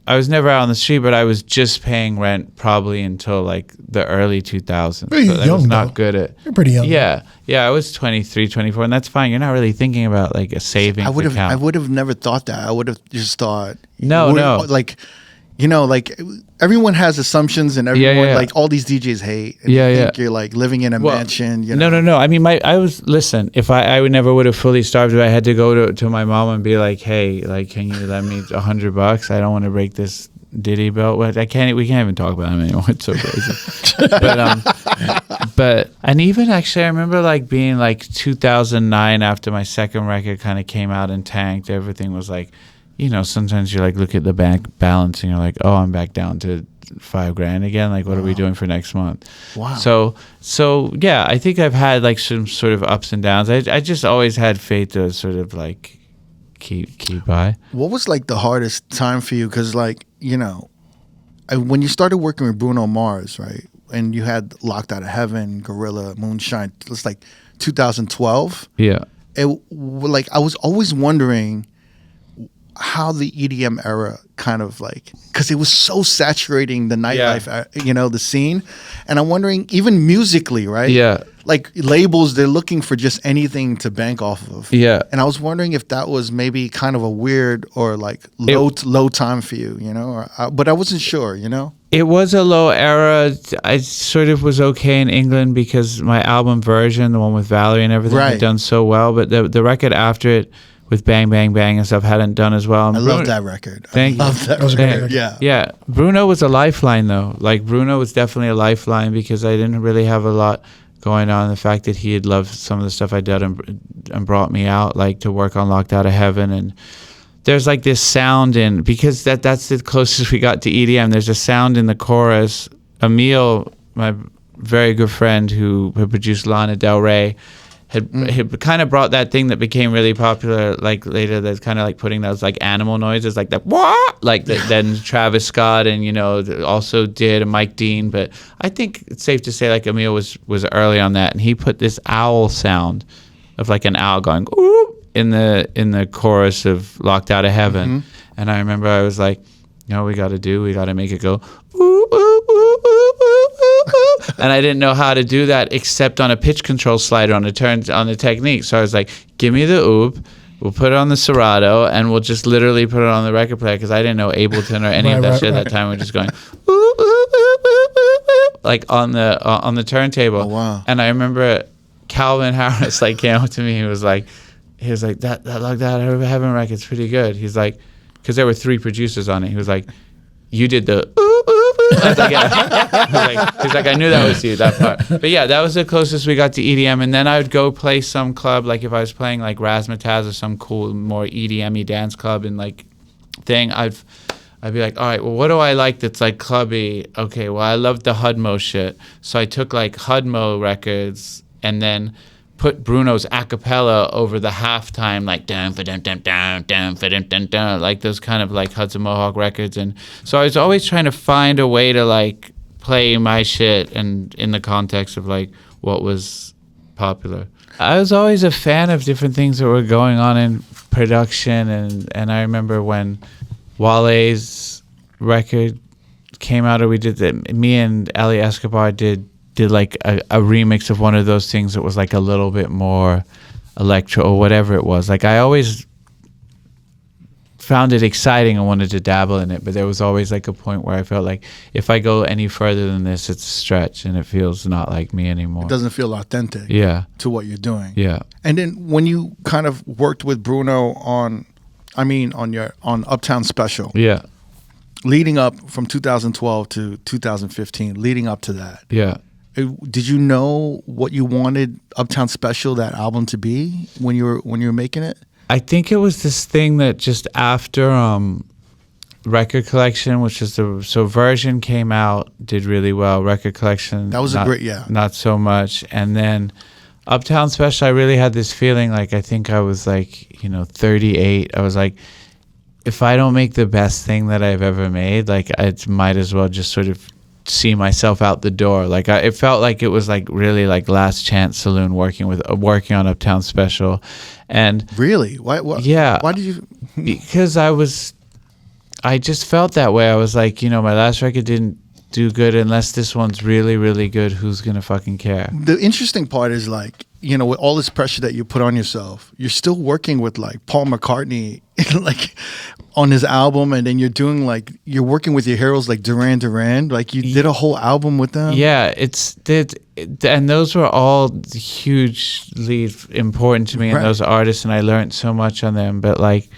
I was never out on the street, but I was just paying rent probably until like the early 2000s. Pretty young, I was not though. good at. You're pretty young. Yeah, I was 23, 24, and that's fine. You're not really thinking about like a savings account. I would have never thought that. I would have just thought no, like, you know, like everyone has assumptions, and everyone like all these DJs hate. And they think you're like living in a mansion. You know? No. I mean, listen. If I would never would have fully starved, I had to go to my mom and be like, hey, like, can you lend me $100? I don't want to break this Diddy belt. We can't even talk about him anymore. It's so crazy. but and even actually, I remember like being like 2009 after my second record kind of came out and tanked. Everything was like, you know, sometimes you like look at the bank balance and you're like, oh, I'm back down to $5,000 again. Like, what are we doing for next month? Wow. So yeah, I think I've had like some sort of ups and downs. I just always had faith to sort of like keep by. What was like the hardest time for you? Because like, you know, when you started working with Bruno Mars, right? And you had Locked Out of Heaven, Gorilla, Moonshine. It's like 2012. Yeah. Like I was always wondering how the EDM era kind of like, because it was so saturating the nightlife, you know, the scene. And I'm wondering, even musically, right? Yeah. Like labels, they're looking for just anything to bank off of. Yeah. And I was wondering if that was maybe kind of a weird or like low time for you, you know? But I wasn't sure, you know? It was a low era. I sort of was okay in England because my album Version, the one with Valerie and everything, had done so well. But the record after it, with Bang Bang Bang and stuff, hadn't done as well. And I love that record. Thank you. That was great. Yeah. Bruno was a lifeline though. Like Bruno was definitely a lifeline because I didn't really have a lot going on. The fact that he had loved some of the stuff I did and brought me out like to work on Locked Out of Heaven. And there's like this sound in, because that's the closest we got to EDM. There's a sound in the chorus. Emil, my very good friend who produced Lana Del Rey, had kind of brought that thing that became really popular like later, that's kind of like putting those like animal noises like that then Travis Scott and, you know, also did, and Mike Dean. But I think it's safe to say like Emil was early on that, and he put this owl sound of like an owl going ooh in the chorus of Locked Out of Heaven. And I remember I was like, you know what we got to make it go ooh, ooh, ooh, ooh, ooh, ooh. And I didn't know how to do that except on a pitch control slider on the Technique. So I was like, give me the oop, we'll put it on the Serato, and we'll just literally put it on the record player, because I didn't know Ableton or any of that shit at that time. We're just going ooh, ooh, ooh, ooh, ooh, ooh, like on the turntable. Oh, wow. And I remember Calvin Harris like came up to me. He was like that Locked Out of Heaven record's pretty good. He's like, because there were 3 producers on it. He was like, you did the ooh, ooh, ooh. I was like, yeah. He's like, I knew that was you, that part. But yeah, that was the closest we got to EDM. And then I would go play some club, like if I was playing like Razzmatazz or some cool, more EDM-y dance club and like thing, I'd be like, all right, well, what do I like that's like clubby? Okay, well, I love the Hudmo shit. So I took like Hudmo records and then put Bruno's a cappella over the halftime, like dun fa dun dun dun dun fa dun dun dun, like those kind of like Hudson Mohawk records. And so I was always trying to find a way to like play my shit and in the context of like what was popular. I was always a fan of different things that were going on in production, and I remember when Wale's record came out, or we did that, me and Ali Escobar did like a remix of one of those things that was like a little bit more electro or whatever it was. Like I always found it exciting and wanted to dabble in it, but there was always like a point where I felt like if I go any further than this, it's a stretch and it feels not like me anymore. It doesn't feel authentic to what you're doing. Yeah. And then when you kind of worked with Bruno on Uptown Special. Yeah. Leading up from 2012 to 2015, leading up to that. Yeah. Did you know what you wanted Uptown Special, that album, to be when you were making it? I think it was this thing that just after Record Collection, which is so Version came out, did really well. Record Collection, that was not so much. And then Uptown Special, I really had this feeling like, I think I was like, 38. I was like, if I don't make the best thing that I've ever made, like I might as well just sort of see myself out the door. Like it felt like it was like really like Last Chance Saloon working on Uptown Special. And really, why? Yeah, why did you? Because I just felt that way. I was like, my last record didn't do good. Unless this one's really, really good, who's gonna fucking care? The interesting part is like, with all this pressure that you put on yourself, you're still working with like Paul McCartney, like on his album, and then you're working with your heroes like Duran Duran. Like you did a whole album with them. Yeah, and those were all hugely important to me, and those artists, and I learned so much on them. But like,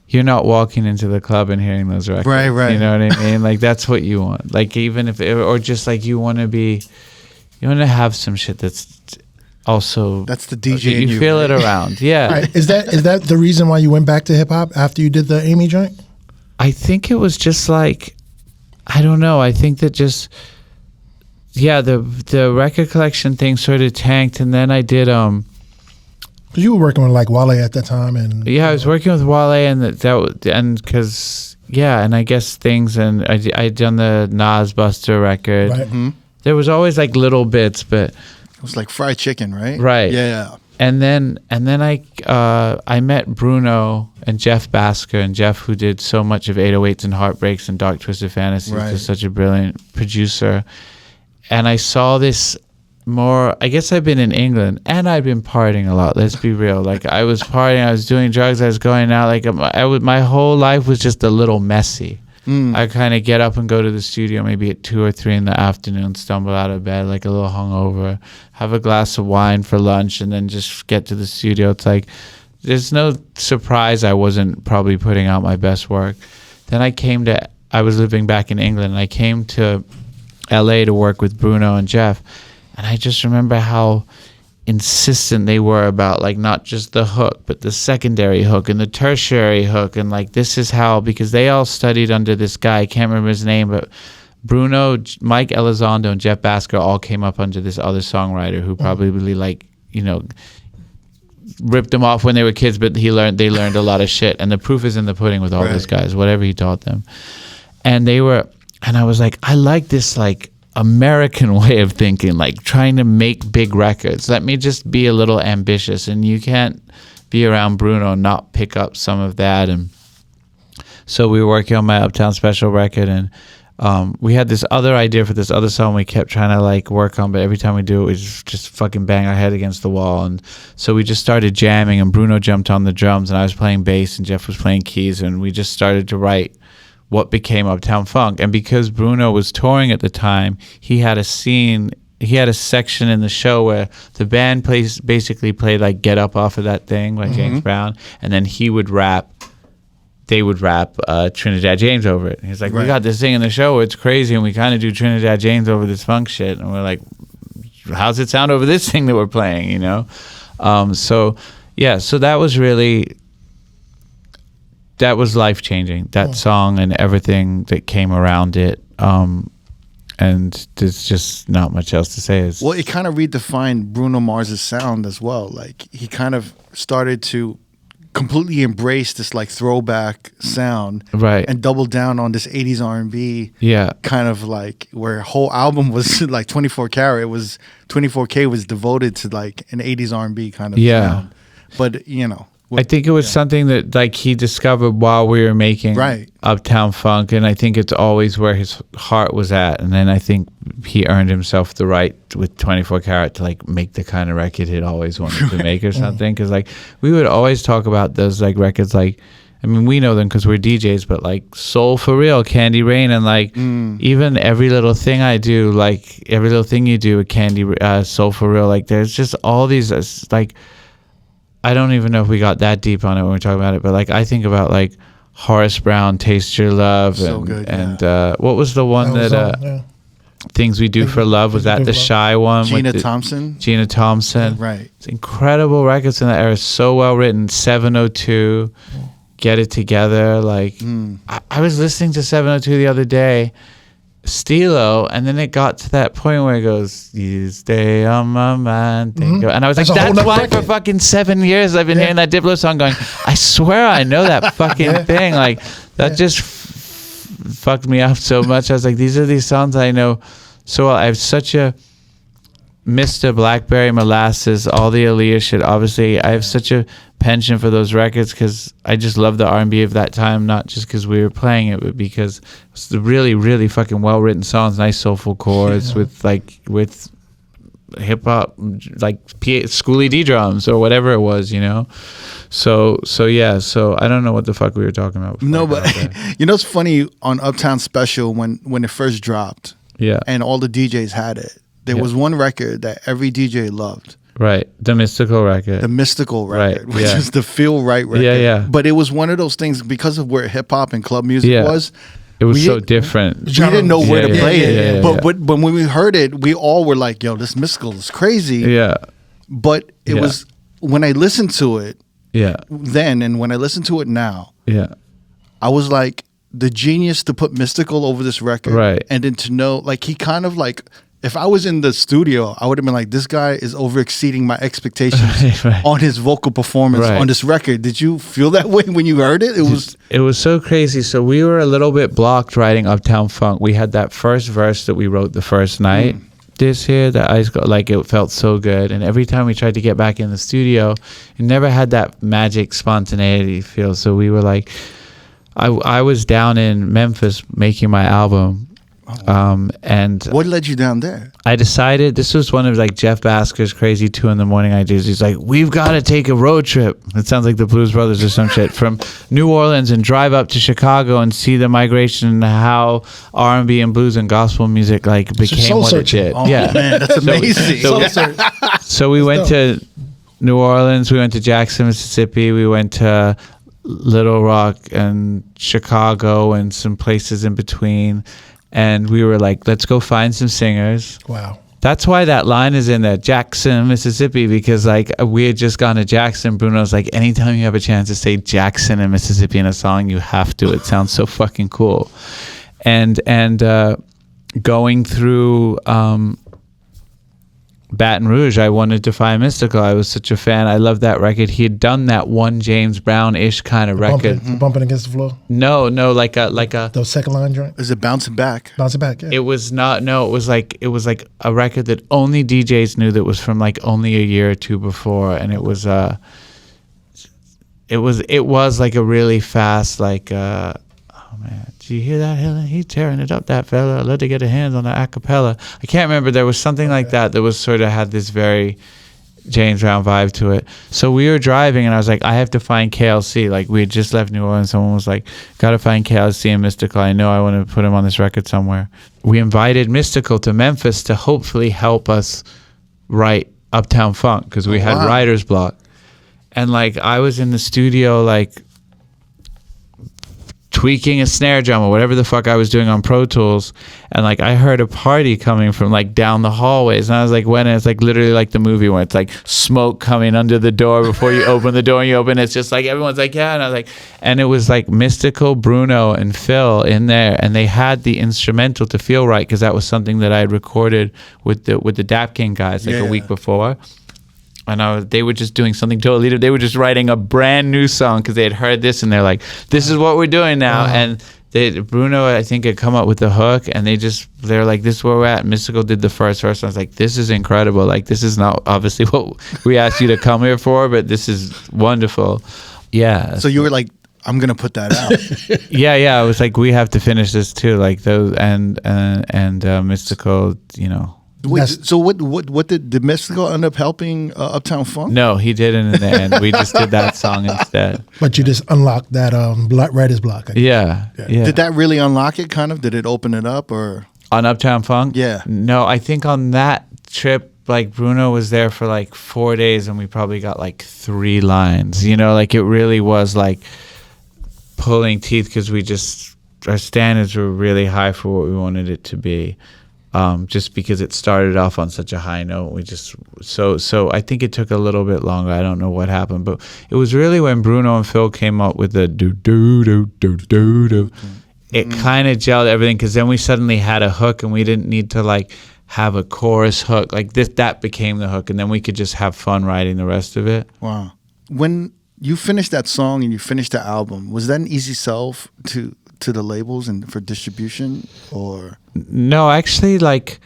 you're not walking into the club and hearing those records. Right. You know what I mean? Like that's what you want. Like even if, or just like you want to have some shit that's also, that's the DJ. You feel it around. Yeah. Right. Is that the reason why you went back to hip hop after you did the Amy joint? I think it was just like, I don't know. I think that just, the Record Collection thing sort of tanked, and then I did because you were working with like Wale at that time, and I was working with Wale, and and I guess things, and I'd done the Nas Buster record. Right. Mm-hmm. There was always like little bits, but it was like fried chicken, right? Right. Yeah. And then I met Bruno and Jeff Basker, and Jeff, who did so much of 808s and Heartbreaks and Dark Twisted Fantasies, is such a brilliant producer. And I saw this more, I guess I've been in England and I've been partying a lot. Let's be real. Like I was partying, I was doing drugs, I was going out. Like my whole life was just a little messy. I kind of get up and go to the studio maybe at 2 or 3 in the afternoon, stumble out of bed like a little hungover, have a glass of wine for lunch, and then just get to the studio. It's like there's no surprise I wasn't probably putting out my best work. Then I was living back in England, and I came to LA to work with Bruno and Jeff. And I just remember how insistent they were about like not just the hook, but the secondary hook and the tertiary hook. And like, this is how, because they all studied under this guy, I can't remember his name, but Bruno, Mike Elizondo, and Jeff Basker all came up under this other songwriter who probably like, ripped them off when they were kids, but they learned a lot of shit. And the proof is in the pudding with all those guys, whatever he taught them. And I was like, I like this like American way of thinking, like trying to make big records. Let me just be a little ambitious, and you can't be around Bruno and not pick up some of that. And so we were working on my Uptown Special record, and we had this other idea for this other song we kept trying to like work on, but every time we do it, we just fucking bang our head against the wall. And so we just started jamming, and Bruno jumped on the drums, and I was playing bass, and Jeff was playing keys, and we just started to write what became Uptown Funk. And because Bruno was touring at the time, he had a section in the show where the band basically played like Get Up off of that thing, like James Brown, and then they would rap Trinidad James over it. And he's like, we got this thing in the show where it's crazy, and we kind of do Trinidad James over this funk shit. And we're like, how's it sound over this thing that we're playing, So that was really... That was life-changing, that song and everything that came around it. And there's just not much else to say. Well, it kind of redefined Bruno Mars' sound as well. Like, he kind of started to completely embrace this, like, throwback sound. Right. And double down on this 80s R&B. Yeah. Kind of, like, where a whole album was, like, 24 Karat. 24K was devoted to, like, an 80s R&B kind of sound. But, I think it was something that like he discovered while we were making Uptown Funk, and I think it's always where his heart was at. And then I think he earned himself the right with 24 Karat to like make the kind of record he'd always wanted to make or something. Because like we would always talk about those like records, like I mean we know them because we're DJs, but like Soul for Real, Candy Rain, and like even Every Little Thing I Do, like Every Little Thing You Do with Candy Soul for Real. Like there's just all these like. I don't even know if we got that deep on it when we talk about it, but like I think about like Horace Brown, Taste Your Love, and what was the one that Things We Do for Love, was that the Shy one? Gina Thompson. Right. It's incredible records in that era, so well written. 702, get it together. Like I was listening to 702 the other day, Stilo, and then it got to that point where it goes, "You stay on my mind," and I was like, "That's why for fucking 7 years I've been hearing that Diplo song, going, I swear I know that fucking thing." Like that just fucked me up so much. I was like, these are these songs I know so well. I have such a Mr. Blackberry Molasses, all the Aaliyah shit. Obviously, I have such a penchant for those records because I just love the R&B of that time, not just because we were playing it, but because it's the really, really fucking well-written songs, nice soulful chords with hip-hop, like schooly D drums or whatever it was, you know? So I don't know what the fuck we were talking about. No, but you know, it's funny on Uptown Special when it first dropped, and all the DJs had it. There was one record that every DJ loved. Right, the Mystical record. The Mystical record, which is the Feel Right record. Yeah. But it was one of those things, because of where hip hop and club music was. It was so different. We didn't know where to play it. But when we heard it, we all were like, "Yo, this Mystical is crazy." Yeah. But it was, when I listened to it then, and when I listen to it now, I was like, the genius to put Mystical over this record. Right. And then to know, like, he kind of like, if I was in the studio, I would have been like, this guy is over exceeding my expectations on his vocal performance on this record. Did you feel that way when you heard it? It was so crazy. So we were a little bit blocked writing Uptown Funk. We had that first verse that we wrote the first night. This here, that I got, like, it felt so good. And every time we tried to get back in the studio, it never had that magic spontaneity feel. So we were like, I was down in Memphis making my album. And what led you down there? I decided, this was one of like Jeff Basker's crazy 2 a.m. ideas. He's like, we've got to take a road trip. It sounds like the Blues Brothers or some shit, from New Orleans and drive up to Chicago and see the migration and how R&B and blues and gospel music like became what it did. Oh, man, that's amazing. So we went to New Orleans, we went to Jackson, Mississippi, we went to Little Rock and Chicago and some places in between. And we were like, let's go find some singers. Wow. That's why that line is in there, Jackson, Mississippi, because like we had just gone to Jackson. Bruno's like, anytime you have a chance to say Jackson and Mississippi in a song, you have to. It sounds so fucking cool. And going through Baton Rouge, I wanted to find Mystical. I was such a fan. I loved that record. He had done that one James Brown-ish kind of record. Bumping against the floor? No, like a the second line joint? Is it Bouncing Back? Bouncing Back, yeah. It was not. No, it was like a record that only DJs knew, that was from like only a year or two before, and it was like a really fast, like oh man, did you hear that, Helen? He's tearing it up, that fella. I'd love to get a hand on the acapella. I can't remember. There was something like that was sort of had this very James Brown vibe to it. So we were driving, and I was like, I have to find KLC. Like, we had just left New Orleans. Someone was like, gotta find KLC and Mystical. I know I want to put him on this record somewhere. We invited Mystical to Memphis to hopefully help us write Uptown Funk, because we had writer's block. And like, I was in the studio, like, tweaking a snare drum or whatever the fuck I was doing on Pro Tools, and like I heard a party coming from like down the hallways, and I was like, when it's like literally like the movie where it's like smoke coming under the door before you open the door, and you open, it's just like everyone's like, yeah, and I was like, and it was like Mystical, Bruno, and Phil in there, and they had the instrumental to Feel Right, because that was something that I had recorded with the Daptone guys like a week before. And they were just doing something totally different. They were just writing a brand new song because they had heard this, and they're like, this is what we're doing now. And Bruno, I think, had come up with the hook, and they're like, this is where we're at. Mystical did the first verse. And I was like, this is incredible. Like, this is not obviously what we asked you to come here for, but this is wonderful. Yeah. So you were like, I'm gonna put that out. yeah. I was like, we have to finish this too. Like those and Mystical, you know. Wait, so what did Mystical end up helping Uptown Funk? No, he didn't in the end. We just did that song instead. But you just unlocked that writer's block. Yeah. Did that really unlock it, kind of? Did it open it up, or? On Uptown Funk? Yeah. No, I think on that trip, like, Bruno was there for like 4 days, and we probably got like 3 lines. You know, like, it really was like pulling teeth, because our standards were really high for what we wanted it to be. just because it started off on such a high note. We just so I think it took a little bit longer. I don't know what happened, but it was really when Bruno and Phil came up with the do do do do do do. It kind of gelled everything, because then we suddenly had a hook, and we didn't need to like have a chorus hook like this. That became the hook, and then we could just have fun writing the rest of it. Wow. When you finished that song and you finished the album, was that an easy sell to the labels and for distribution, or? No, actually, like,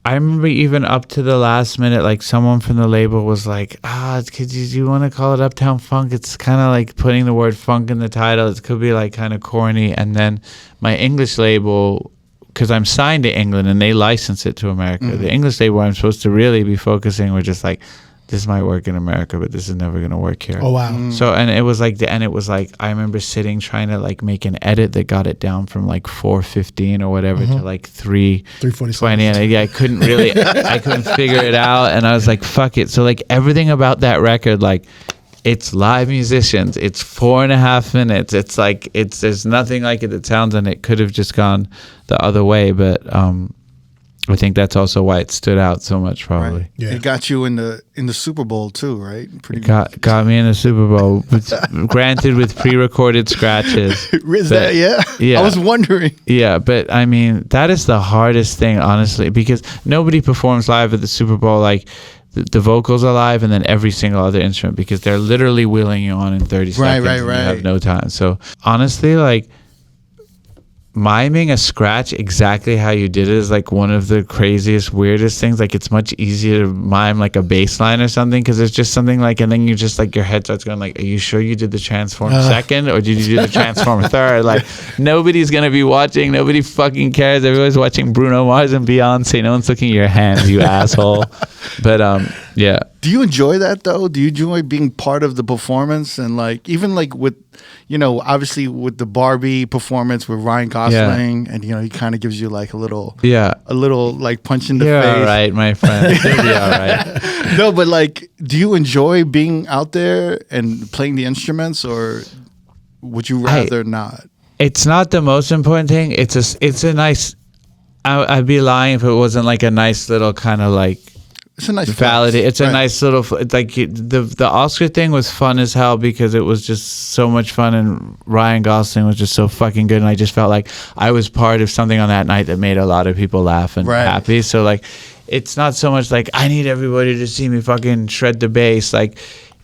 I remember even up to the last minute, like, someone from the label was like, do you want to call it Uptown Funk? It's kind of like putting the word funk in the title. It could be like kind of corny. And then my English label, because I'm signed to England and they license it to America, the English label I'm supposed to really be focusing, we're just like, this might work in America, but this is never going to work here. Oh, wow. So, and it was like, I remember sitting trying to like make an edit that got it down from like 4:15 or whatever to like 3:20. And I couldn't really, I couldn't figure it out. And I was like, fuck it. So like everything about that record, like it's live musicians. It's 4.5 minutes. It's like, there's nothing like it that sounds, and it could have just gone the other way. But, I think that's also why it stood out so much, probably. Right. Yeah. It got you in the Super Bowl too, right? Got me in the Super Bowl, granted with pre-recorded scratches. Is that, yeah? I was wondering. Yeah, but I mean, that is the hardest thing, honestly, because nobody performs live at the Super Bowl like the vocals are live and then every single other instrument, because they're literally wheeling you on in 30 seconds. Right. You have no time. So honestly, like, miming a scratch exactly how you did it is like one of the craziest, weirdest things. Like, it's much easier to mime like a bass line or something, because it's just something like, and then you just like, your head starts going like, are you sure you did the transform second, or did you do the transform third? Like, nobody's gonna be watching. Nobody fucking cares. Everybody's watching Bruno Mars and Beyonce. No one's looking at your hands, you asshole. But yeah. Do you enjoy that though? Do you enjoy being part of the performance? And like, even like with, you know, obviously with the Barbie performance with Ryan Gosling, and you know, he kind of gives you like a little like punch in the face. You're all right, my friend. You'll be all right. No, but like, do you enjoy being out there and playing the instruments, or would you rather not? It's not the most important thing. It's a nice. I'd be lying if it wasn't like a nice little kind of like. It's a nice validate. It's a nice little, like, the Oscar thing was fun as hell, because it was just so much fun, and Ryan Gosling was just so fucking good, and I just felt like I was part of something on that night that made a lot of people laugh and happy. So like, it's not so much like I need everybody to see me fucking shred the bass, like,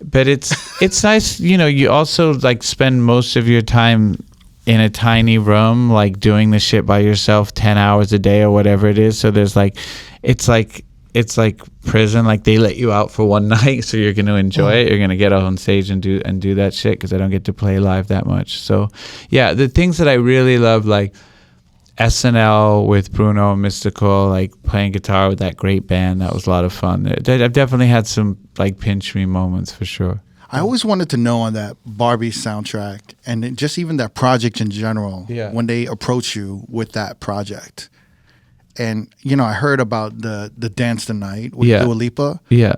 but it's nice, you know. You also like spend most of your time in a tiny room, like doing the shit by yourself 10 hours a day or whatever it is. So there's like, it's like prison. Like, they let you out for one night, so you're going to enjoy it. You're going to get out on stage and do that shit, because I don't get to play live that much. So yeah, the things that I really love, like SNL with Bruno and Mystical, like playing guitar with that great band, that was a lot of fun. I've definitely had some like pinch me moments for sure. I always wanted to know on that Barbie soundtrack, and just even that project in general, when they approach you with that project. And, you know, I heard about the Dance the Night with Dua Lipa. Yeah.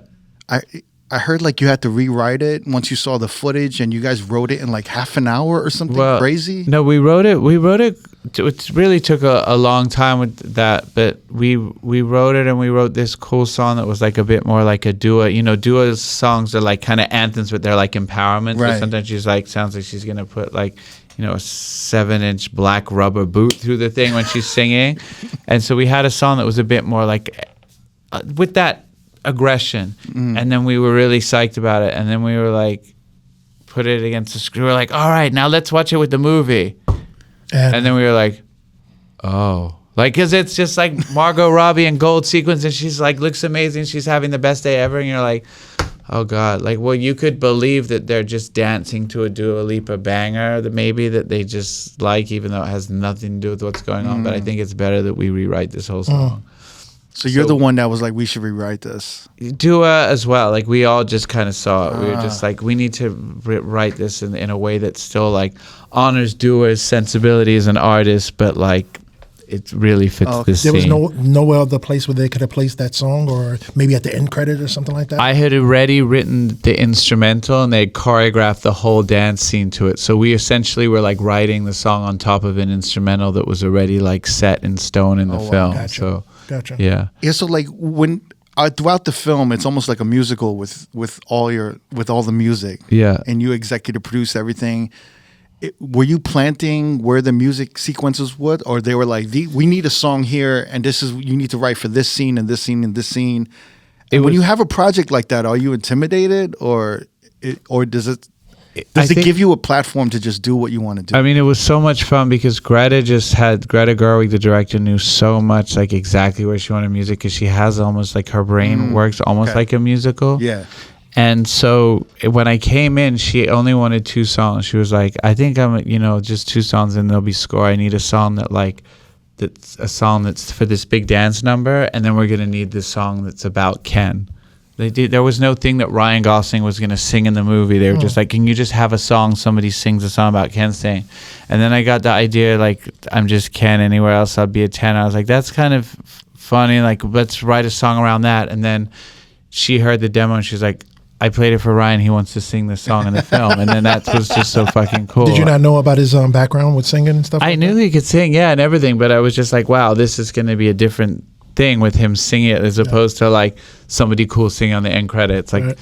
I heard like you had to rewrite it once you saw the footage, and you guys wrote it in like half an hour or something crazy. No, we wrote it. It really took a long time with that, but we wrote it, and we wrote this cool song that was like a bit more like a Dua. You know, Dua's songs are like kind of anthems, but they're like empowerment. Right. So sometimes she's like, sounds like she's going to put like, you know, a 7-inch black rubber boot through the thing when she's singing. And so we had a song that was a bit more like with that aggression. And then we were really psyched about it. And then we were like, put it against the screen. We were like, all right, now let's watch it with the movie. And then we were like, oh. Like, because it's just like Margot Robbie in gold sequins, and she's like, looks amazing. She's having the best day ever. And you're like, oh God, like, well, you could believe that they're just dancing to a Dua Lipa banger that maybe that they just like, even though it has nothing to do with what's going on. But I think it's better that we rewrite this whole song. So you're the one that was like, we should rewrite this. Dua as well. Like, we all just kind of saw it. We were just like, we need to write this in a way that still like honors Dua's sensibility as an artist, but like it really fits this scene. There was no other place where they could have placed that song, or maybe at the end credit or something like that? I had already written the instrumental, and they had choreographed the whole dance scene to it. So we essentially were like writing the song on top of an instrumental that was already like set in stone in the film. Gotcha. So gotcha. Yeah. So like when throughout the film, it's almost like a musical with all the music. Yeah. And you executive produce everything. Were you planting where the music sequences would, or they were like, we need a song here, and you need to write for this scene and this scene and this scene? And when you have a project like that, are you intimidated, or does it give you a platform to just do what you want to do? I mean, it was so much fun because Greta Gerwig, the director, knew so much, like exactly where she wanted music, because she has almost like her brain works almost like a musical. Yeah. And so when I came in, she only wanted 2 songs. She was like, I think I'm, just 2 songs and there'll be score. I need a song that's for this big dance number, and then we're going to need this song that's about Ken. There was no thing that Ryan Gosling was going to sing in the movie. They were just like, can you just have a song, somebody sings a song about Ken staying? And then I got the idea, like, I'm just Ken, anywhere else I'll be a 10. I was like, that's kind of funny. Like, let's write a song around that. And then she heard the demo and she's like, I played it for Ryan. He wants to sing this song in the film. And then that was just so fucking cool. Did you not know about his background with singing and stuff? I knew he could sing, yeah, and everything. But I was just like, wow, this is going to be a different thing with him singing it as opposed to like somebody cool singing on the end credits. Like, right.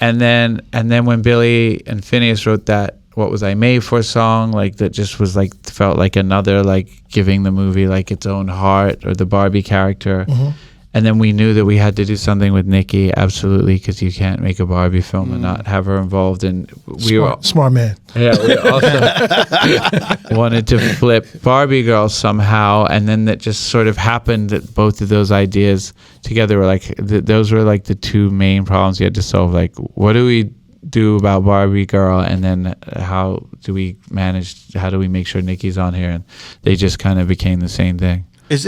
And then when Billy and Phineas wrote that What Was I Made For song, like that just was like, felt like another, like giving the movie like its own heart, or the Barbie character. Mm-hmm. And then we knew that we had to do something with Nikki, absolutely, because you can't make a Barbie film and not have her involved. And smart man. Yeah, we also wanted to flip Barbie Girl somehow, and then that just sort of happened that both of those ideas together were like those were like the 2 main problems you had to solve. Like, what do we do about Barbie Girl, and then how do we make sure Nikki's on here? And they just kind of became the same thing. Is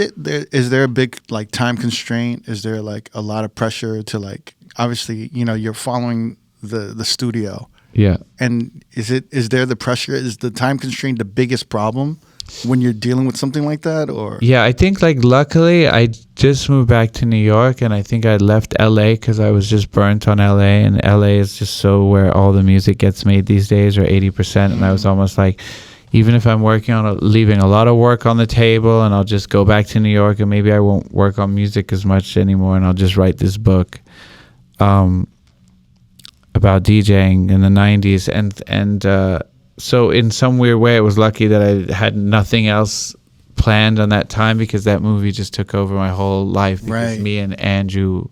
there a big like time constraint? Is there like a lot of pressure to like, obviously, you're following the studio. Yeah. And is there the pressure? Is the time constraint the biggest problem when you're dealing with something like that, or? Yeah, I think like luckily I just moved back to New York, and I think I left LA because I was just burnt on LA, and LA is just so where all the music gets made these days, or 80%, and I was almost like, even if I'm working on leaving a lot of work on the table, and I'll just go back to New York, and maybe I won't work on music as much anymore, and I'll just write this book about DJing in the 90s. And so in some weird way, it was lucky that I had nothing else planned on that time, because that movie just took over my whole life. Because me and Andrew,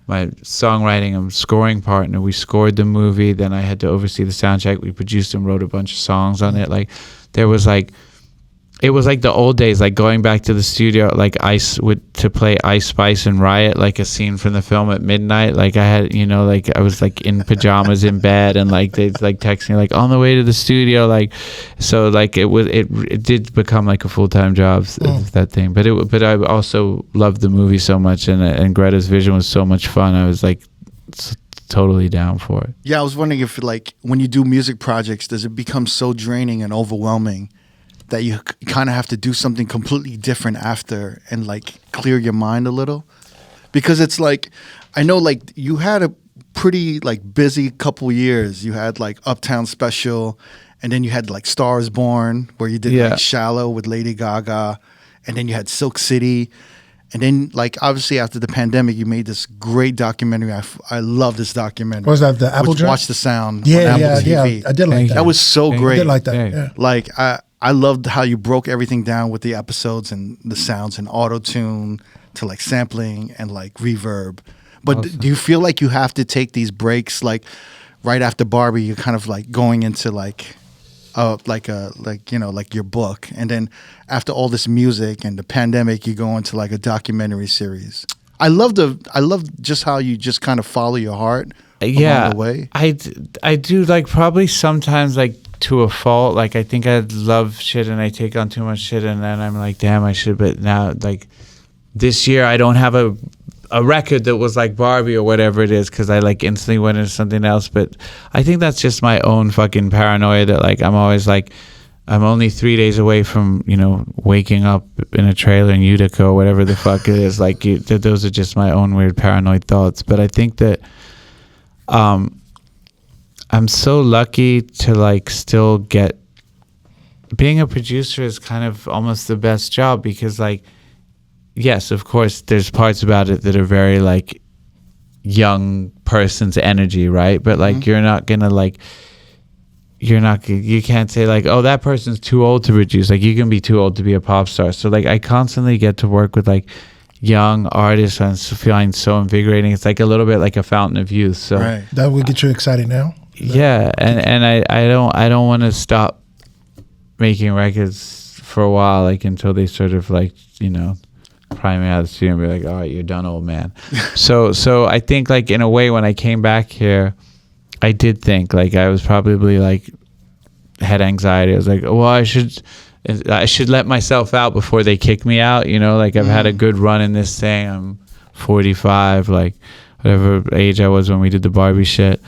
my songwriting and scoring partner, we scored the movie. Then I had to oversee the soundtrack. We produced and wrote a bunch of songs on it. Like, there was like, it was like the old days, like going back to the studio, like to play Ice Spice and Riot, like a scene from the film at midnight. Like I had, like I was like in pajamas in bed, and like they'd like text me like on the way to the studio, like, so like it did become like a full-time job, that thing. But I also loved the movie so much, and Greta's vision was so much fun. I was like totally down for it. Yeah, I was wondering if like when you do music projects, does it become so draining and overwhelming that you kind of have to do something completely different after and like clear your mind a little? Because it's like, I know like you had a pretty like busy couple years. You had like Uptown Special, and then you had like Stars Born, where you did like Shallow with Lady Gaga, and then you had Silk City. And then, like, obviously after the pandemic, you made this great documentary. I love this documentary. What was that, the Apple Joint? Watch the Sound on Apple TV. Yeah, I did like that. That was so great. I did like that, yeah. Like, I loved how you broke everything down with the episodes and the sounds and auto-tune to, like, sampling and, like, reverb. But awesome. Do you feel like you have to take these breaks, like, right after Barbie, you're kind of, like, going into, like your book, and then after all this music and the pandemic, you go into like a documentary series. I love just how you just kind of follow your heart along the way. I do, like, probably sometimes like to a fault. Like I think I love shit and I take on too much shit, and then I'm like, damn, I should. But now, like this year, I don't have a record that was like Barbie or whatever it is, because I like instantly went into something else. But I think that's just my own fucking paranoia, that like I'm always like, I'm only 3 days away from, waking up in a trailer in Utica or whatever the fuck it is. Like, those are just my own weird paranoid thoughts. But I think that I'm so lucky to, like, still get... Being a producer is kind of almost the best job because, like, yes, of course, there's parts about it that are very, like, young person's energy, right? But, like, you're not gonna, like... you can't say like, oh, that person's too old to produce. Like, you can be too old to be a pop star. So like I constantly get to work with like young artists and find so invigorating. It's like a little bit like a fountain of youth. So right. That would get you excited now. Yeah, and I don't want to stop making records for a while, like until they sort of like, pry me out of the studio and be like, all right, you're done, old man. So I think like in a way when I came back here, I did think like I was probably like had anxiety. I was like, well, I should let myself out before they kick me out. Like I've had a good run in this thing. I'm 45, like whatever age I was when we did the Barbie shit.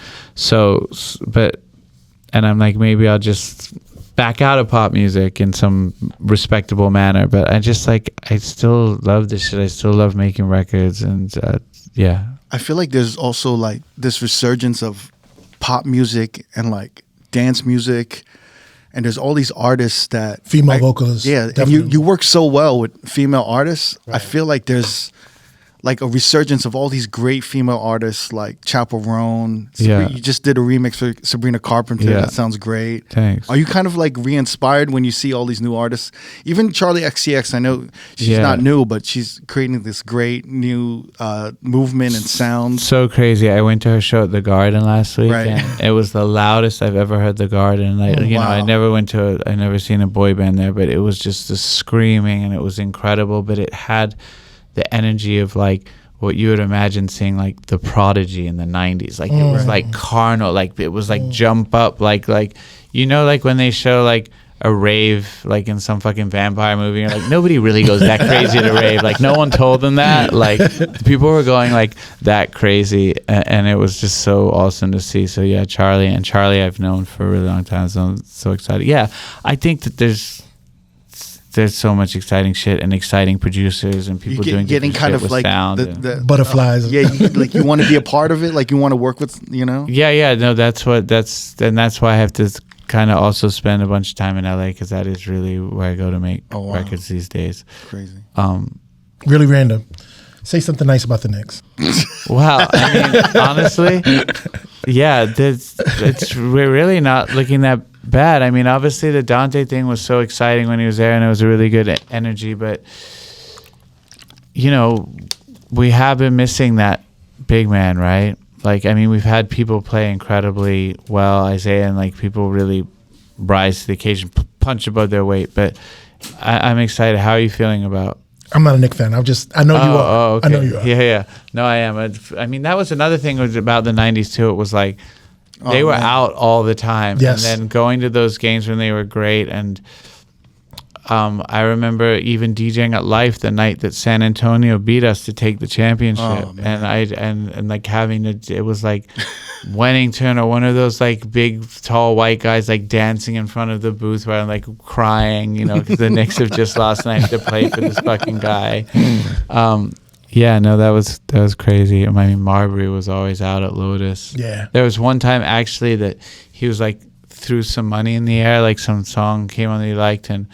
And I'm like, maybe I'll just back out of pop music in some respectable manner. But I just like, I still love this shit. I still love making records. And yeah. I feel like there's also like this resurgence of pop music and like dance music, and there's all these artists that female vocalists. Yeah, definitely. And you work so well with female artists. Right. I feel like there's like a resurgence of all these great female artists like Chaperone. Yeah. You just did a remix for Sabrina Carpenter. Yeah. That sounds great. Thanks. Are you kind of like re-inspired when you see all these new artists? Even Charlie XCX, I know she's not new, but she's creating this great new movement and sound. So crazy. I went to her show at the Garden last week, right. And it was the loudest I've ever heard the Garden. Like, I never seen a boy band there, but it was just the screaming and it was incredible, but it had the energy of like what you would imagine seeing like the Prodigy in the 90s. Like it was like carnal, like it was like jump up, like like when they show like a rave like in some fucking vampire movie, you're like, nobody really goes that crazy to rave. Like no one told them that. Like people were going like that crazy, and it was just so awesome to see. So yeah, Charlie I've known for a really long time, so I'm so excited. Yeah, I think that there's so much exciting shit and exciting producers and people getting kind of like the butterflies. Like you want to be a part of it, like you want to work with, Yeah, no, that's why I have to kind of also spend a bunch of time in LA, because that is really where I go to make records these days. Crazy. Really random. Say something nice about the Knicks. Wow, I mean, honestly, yeah, we're really not looking that bad. I mean, obviously the Dante thing was so exciting when he was there, and it was a really good energy, but we have been missing that big man, right? Like, I mean, we've had people play incredibly well, Isaiah, and like people really rise to the occasion, punch above their weight, but I'm excited. How are you feeling about? I'm not a Knicks fan. I know you are. Oh, okay. I know you are. Yeah. No, I am. I mean, that was another thing about the 90s too. It was like they were out all the time. Yes. And then going to those games when they were great. And I remember even DJing at Life the night that San Antonio beat us to take the championship. And like it was like Wennington or one of those like big tall white guys like dancing in front of the booth where I'm like crying, because the Knicks have just lost and I have to play for this fucking guy. Yeah, no, that was crazy. I mean, Marbury was always out at Lotus. Yeah. There was one time actually that he was like threw some money in the air, like some song came on that he liked, and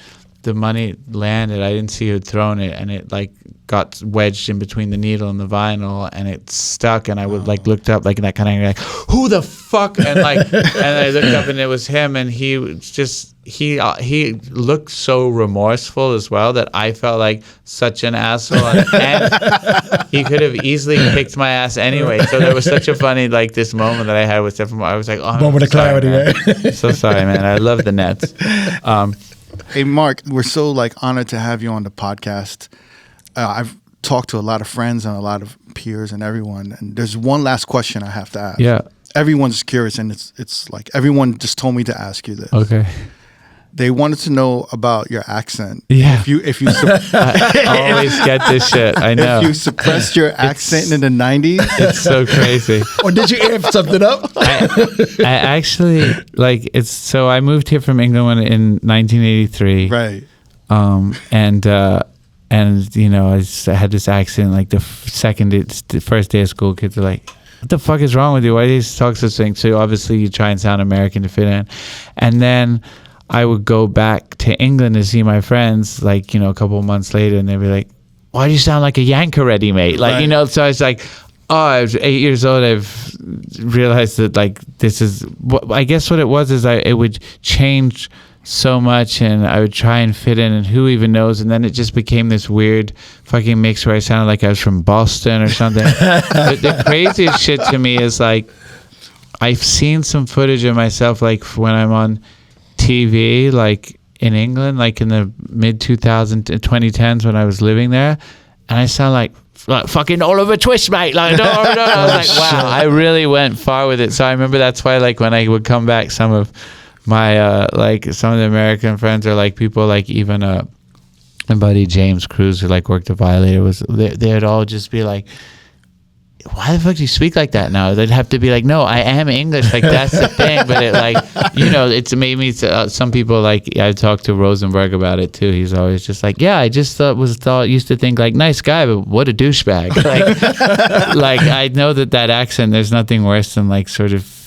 the money landed. I didn't see who had thrown it, and it like got wedged in between the needle and the vinyl, and it stuck. And I would like looked up like that kind of like, who the fuck? And like, and I looked up and it was him, and he looked so remorseful as well that I felt like such an asshole, and he could have easily kicked my ass anyway. So there was such a funny like this moment that I had with Stephen. I was like, oh, moment of clarity, right? So sorry, man. I love the Nets. Hey, Mark, we're so like honored to have you on the podcast. I've talked to a lot of friends and a lot of peers and everyone, and there's one last question I have to ask. Yeah. Everyone's curious, and it's like everyone just told me to ask you this. Okay. They wanted to know about your accent. Yeah. If you I always get this shit. I know. If you suppressed your accent in the 90s. It's so crazy. Or did you amp something up? I actually, like, it's, so I moved here from England in 1983. Right. And you know, I had this accent, like the first day of school, kids are like, what the fuck is wrong with you? Why do you talk such things? So obviously you try and sound American to fit in. And then I would go back to England to see my friends, like, you know, a couple of months later, and they'd be like, why do you sound like a Yank already, mate? Like, right. You know, so I was like, oh, I was 8 years old. I've realized that, like, this is, I guess what it was is it would change so much, and I would try and fit in, and who even knows, and then it just became this weird fucking mix where I sounded like I was from Boston or something. But the craziest shit to me is, like, I've seen some footage of myself, like, when I'm on TV, like in England, like in the mid 2010s when I was living there, and I sound like fucking Oliver Twist, mate. Like, no. I was like, wow, I really went far with it. So I remember that's why, like, when I would come back, some of my like some of the American friends, or like people like even my buddy James Cruz, who like worked at Violator, they'd all just be like, why the fuck do you speak like that now? They'd have to be like, no, I am English, like that's the thing. But it, like, you know, it's made me some people, like, I talked to Rosenberg about it too. He's always just like, yeah, I just used to think like, nice guy, but what a douchebag. Like I know that accent, there's nothing worse than like sort of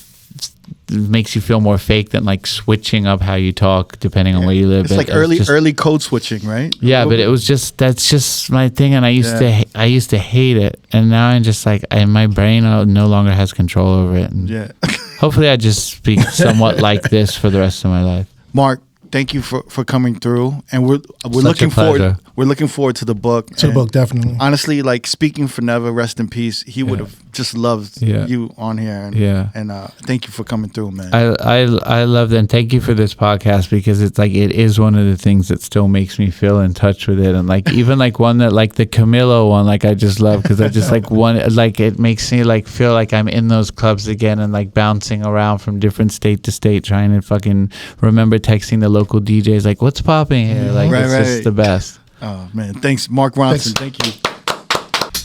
makes you feel more fake than like switching up how you talk depending on where you live. It's like early code switching, right? Yeah, but it was that's just my thing, and I used to hate it, and now I'm just like, my brain no longer has control over it. And hopefully I just speak somewhat like this for the rest of my life. Mark, thank you for coming through, and we're looking forward. We're looking forward to the book. To the book, definitely. Honestly, like, speaking for Neva, rest in peace. He would have just loved you on here. And, thank you for coming through, man. I love that, and thank you for this podcast, because it's like, it is one of the things that still makes me feel in touch with it. And like, even like one that, like the Camilo one, like I just love, because I just like like it makes me like feel like I'm in those clubs again, and like bouncing around from different state to state, trying to fucking remember texting the local DJs like, what's popping here? Like, it's just the best. Oh, man. Thanks, Mark Ronson. Thank you.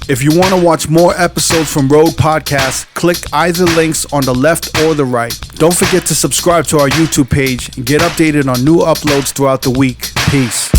If you want to watch more episodes from R.O.A.D Podcast, click either links on the left or the right. Don't forget to subscribe to our YouTube page and get updated on new uploads throughout the week. Peace.